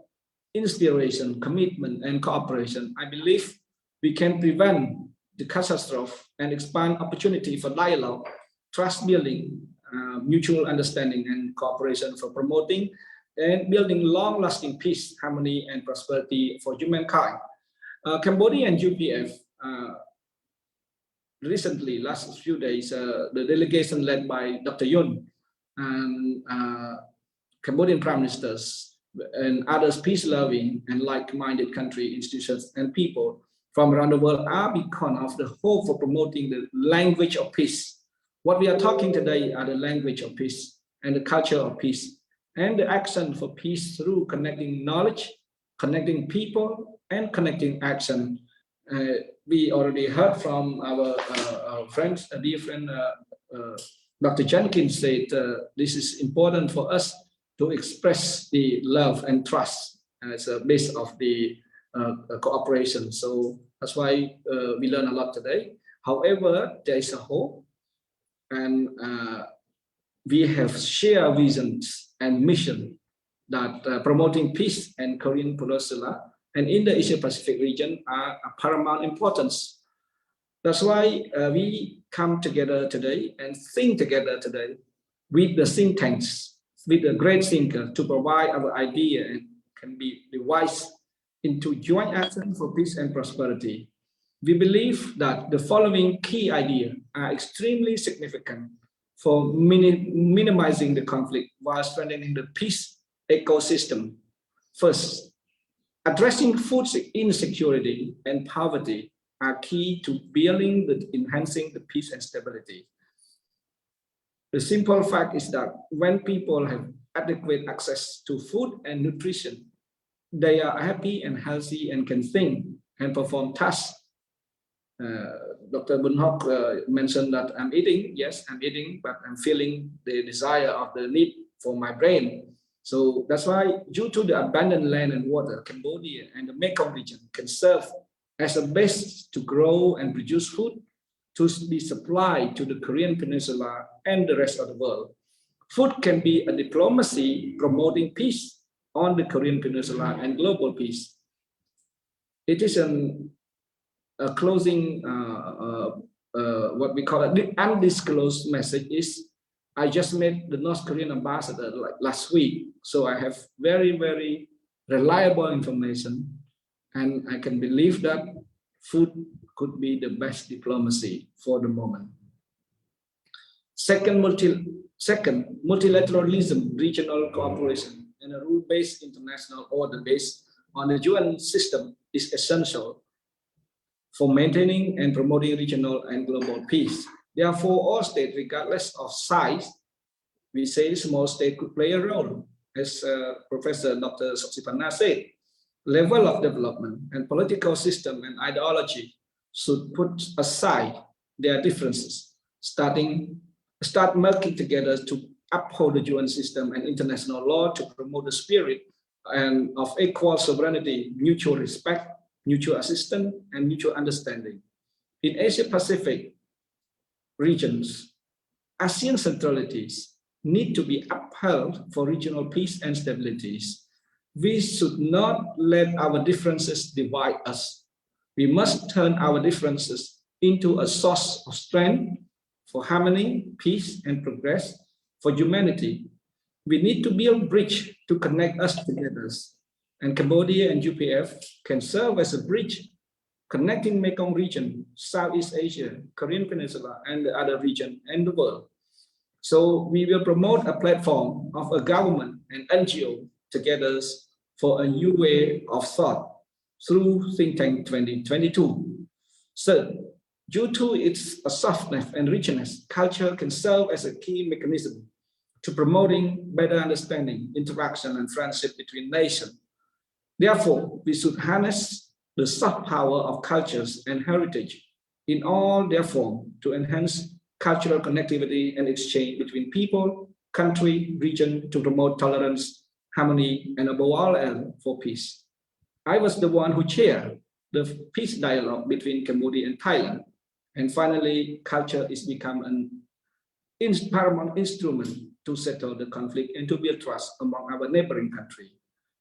inspiration, commitment, and cooperation, I believe we can prevent the catastrophe and expand opportunity for dialogue, trust building, mutual understanding and cooperation for promoting and building long-lasting peace, harmony, and prosperity for humankind. Cambodia and UPF recently, last few days, the delegation led by Dr. Yun and Cambodian prime ministers and others peace-loving and like-minded country, institutions, and people from around the world are beacon of the hope for promoting the language of peace. What we are talking today are the language of peace and the culture of peace and the action for peace through connecting knowledge, connecting people, and connecting action. We already heard from our friends, a dear friend, Dr. Jenkins said this is important for us to express the love and trust as a base of the cooperation. So that's why we learn a lot today. However, there is a hope, and we have shared visions and mission that promoting peace and Korean Peninsula and in the Asia-Pacific region are of paramount importance. That's why we come together today and think together today with the think tanks, with the great thinker to provide our idea and can be devised into joint action for peace and prosperity. We believe that the following key ideas are extremely significant for minimizing the conflict while strengthening the peace ecosystem. First, addressing food insecurity and poverty are key to building the enhancing the peace and stability. The simple fact is that when people have adequate access to food and nutrition, they are happy and healthy and can think and perform tasks. Dr. Bunhock mentioned that I'm eating. Yes, I'm eating, but I'm feeling the desire of the need for my brain. So that's why, due to the abundant land and water, Cambodia and the Mekong region can serve as a base to grow and produce food to be supplied to the Korean Peninsula and the rest of the world. Food can be a diplomacy promoting peace on the Korean Peninsula and global peace. It is a closing, what we call an undisclosed message is, I just met the North Korean ambassador like last week. So I have very, very reliable information, and I can believe that food could be the best diplomacy for the moment. Second, multilateralism, regional cooperation, and a rule-based international order based on the UN system is essential for maintaining and promoting regional and global peace. Therefore, all states, regardless of size, we say small state could play a role. As Professor Dr. Soksipana said, level of development and political system and ideology should put aside their differences, start working together to uphold the UN system and international law to promote the spirit and of equal sovereignty, mutual respect, mutual assistance, and mutual understanding. In Asia-Pacific regions, Asean centralities need to be upheld for regional peace and stabilities. We should not let our differences divide us. We must turn our differences into a source of strength for harmony, peace, and progress for humanity. We need to build a bridge to connect us together. And Cambodia and UPF can serve as a bridge connecting Mekong region, Southeast Asia, Korean Peninsula, and the other region and the world. So we will promote a platform of a government and NGO together for a new way of thought through Think Tank 2022. So due to its softness and richness, culture can serve as a key mechanism to promoting better understanding, interaction, and friendship between nations. Therefore, we should harness the soft power of cultures and heritage in all their form to enhance cultural connectivity and exchange between people, country, region to promote tolerance, harmony, and above all for peace. I was the one who chaired the peace dialogue between Cambodia and Thailand. And finally, culture is become an paramount instrument to settle the conflict and to build trust among our neighboring country.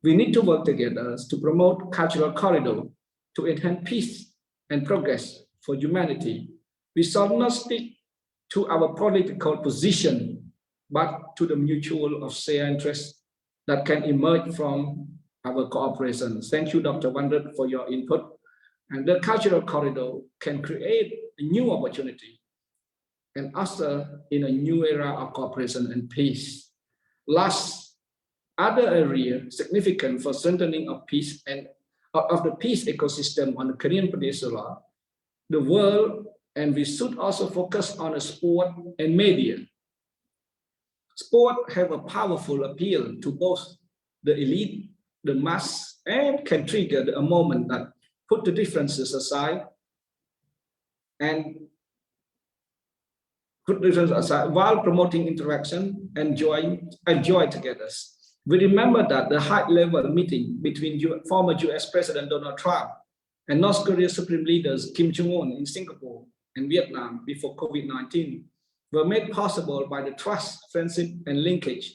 We need to work together to promote cultural corridor to enhance peace and progress for humanity. We shall not stick to our political position, but to the mutual of shared interests that can emerge from our cooperation. Thank you, Dr. Wandert, for your input. And the cultural corridor can create a new opportunity and usher in a new era of cooperation and peace. Last, other area significant for strengthening of peace and of the peace ecosystem on the Korean Peninsula, the world, and we should also focus on the sport and media. Sport have a powerful appeal to both the elite, the mass, and can trigger a moment that put the differences aside and while promoting interaction and joy together. We remember that the high-level meeting between former US President Donald Trump and North Korea Supreme Leaders Kim Jong-un in Singapore and Vietnam before COVID-19 were made possible by the trust, friendship, and linkage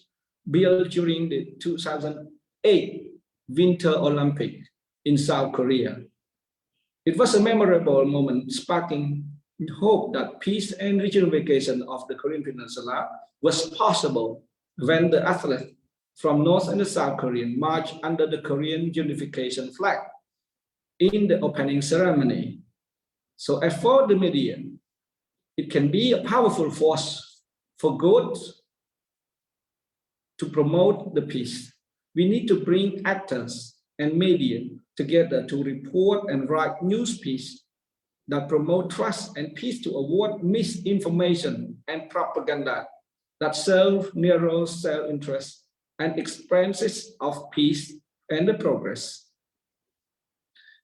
built during the 2008 Winter Olympic in South Korea. It was a memorable moment sparking hope that peace and reunification of the Korean Peninsula was possible when the athletes from North and the South Korea marched under the Korean unification flag in the opening ceremony. So as for the media, it can be a powerful force for good to promote the peace. We need to bring actors and media together to report and write news pieces that promote trust and peace to avoid misinformation and propaganda that serve narrow self-interest and experiences of peace and the progress.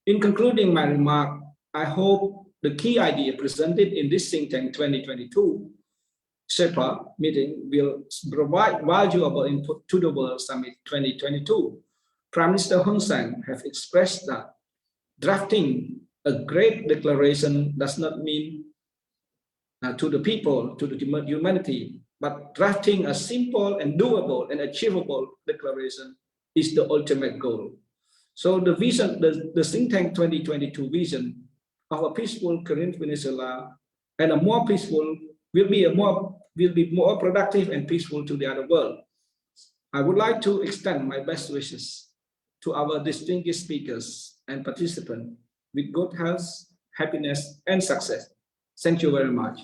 In concluding my remark, I hope the key idea presented in this think tank 2022 Sherpa meeting will provide valuable input to the World Summit 2022. Prime Minister Hun Sen have expressed that drafting a great declaration does not mean to the people, to the humanity, but drafting a simple and doable and achievable declaration is the ultimate goal. So the vision, the think tank 2022 vision of a peaceful Korean Peninsula and a more peaceful will be more productive and peaceful to the other world. I would like to extend my best wishes to our distinguished speakers and participants with good health, happiness, and success. Thank you very much.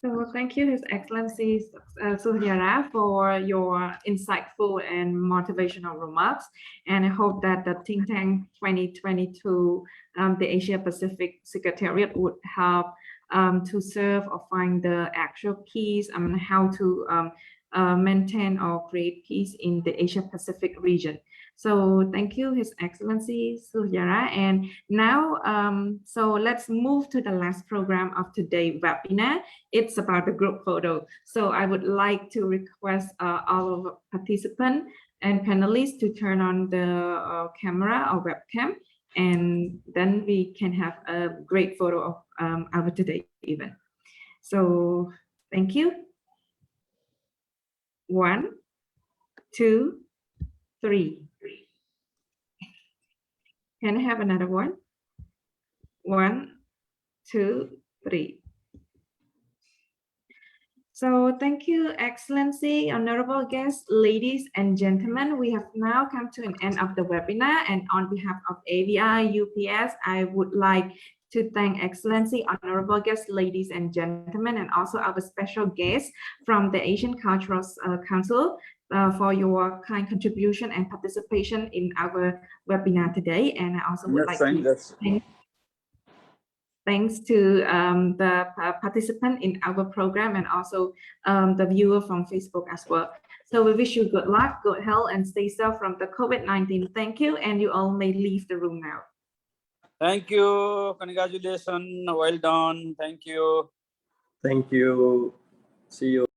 So thank you, His Excellency Suhyara, for your insightful and motivational remarks. And I hope that the think tank 2022, the Asia Pacific Secretariat would help to serve or find the actual peace and how to maintain or create peace in the Asia Pacific region. So thank you, His Excellency Suhyara. And now, so let's move to the last program of today's webinar. It's about the group photo. So I would like to request all of the participants and panelists to turn on the camera or webcam, and then we can have a great photo of our today's event. So thank you. 1, 2, 3. Can I have another one? 1, 2, 3. So thank you, Excellency, honorable guests, ladies and gentlemen. We have now come to an end of the webinar, and on behalf of AVI UPS, I would like to thank Excellency, honorable guests, ladies and gentlemen, and also our special guests from the Asian Cultural Council for your kind contribution and participation in our webinar today. And I also would like to thank thanks to the participant in our program and also the viewer from Facebook as well. So we wish you good luck, good health, and stay safe from the COVID-19. Thank you, and you all may leave the room now.
Thank you. Congratulations. Well done. Thank you.
Thank you. See you.